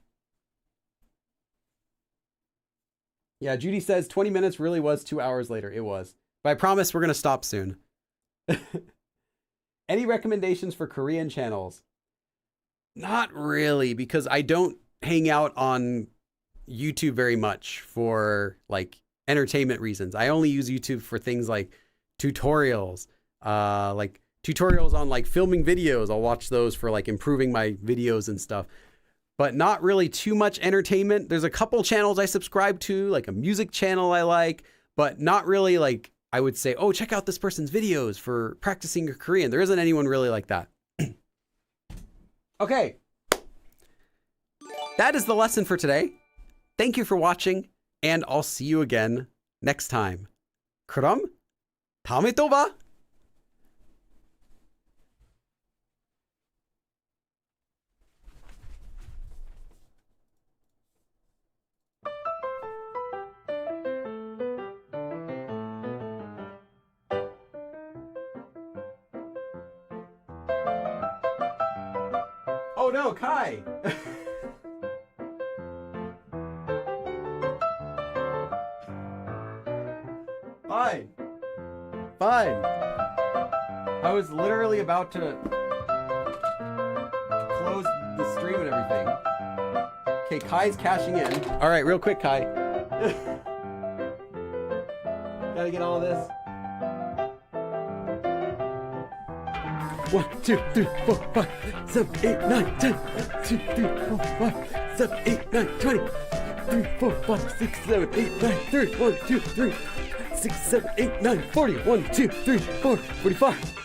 Yeah, Judy says 20 minutes really was 2 hours later. It was. But I promise we're going to stop soon. Any recommendations for Korean channels? Not really, because I don't hang out on YouTube very much for like entertainment reasons. I only use YouTube for things like tutorials, like tutorials on like filming videos. I'll watch those for like improving my videos and stuff, but not really too much entertainment. There's a couple channels I subscribe to, like a music channel I like, but not really like I would say, oh, check out this person's videos for practicing your Korean. There isn't anyone really like that. Okay. That is the lesson for today. Thank you for watching, and I'll see you again next time. 그럼 다음에 또 봐. Oh no, Kai! Fine. Fine. I was literally about to close the stream and everything. Okay, Kai's cashing in. All right, real quick, Kai. Gotta get all this. 1, 2, 3, 4, 5, 7, 8, 9, 10. 1, 2, 3, 4, 5, 7, 8, 9, 20. 3, 4, 5, 6, 7, 8, 9, 30. 1, 2, 3, 6, 7, 8, 9, 40. 1, 2, 3, 4, 45.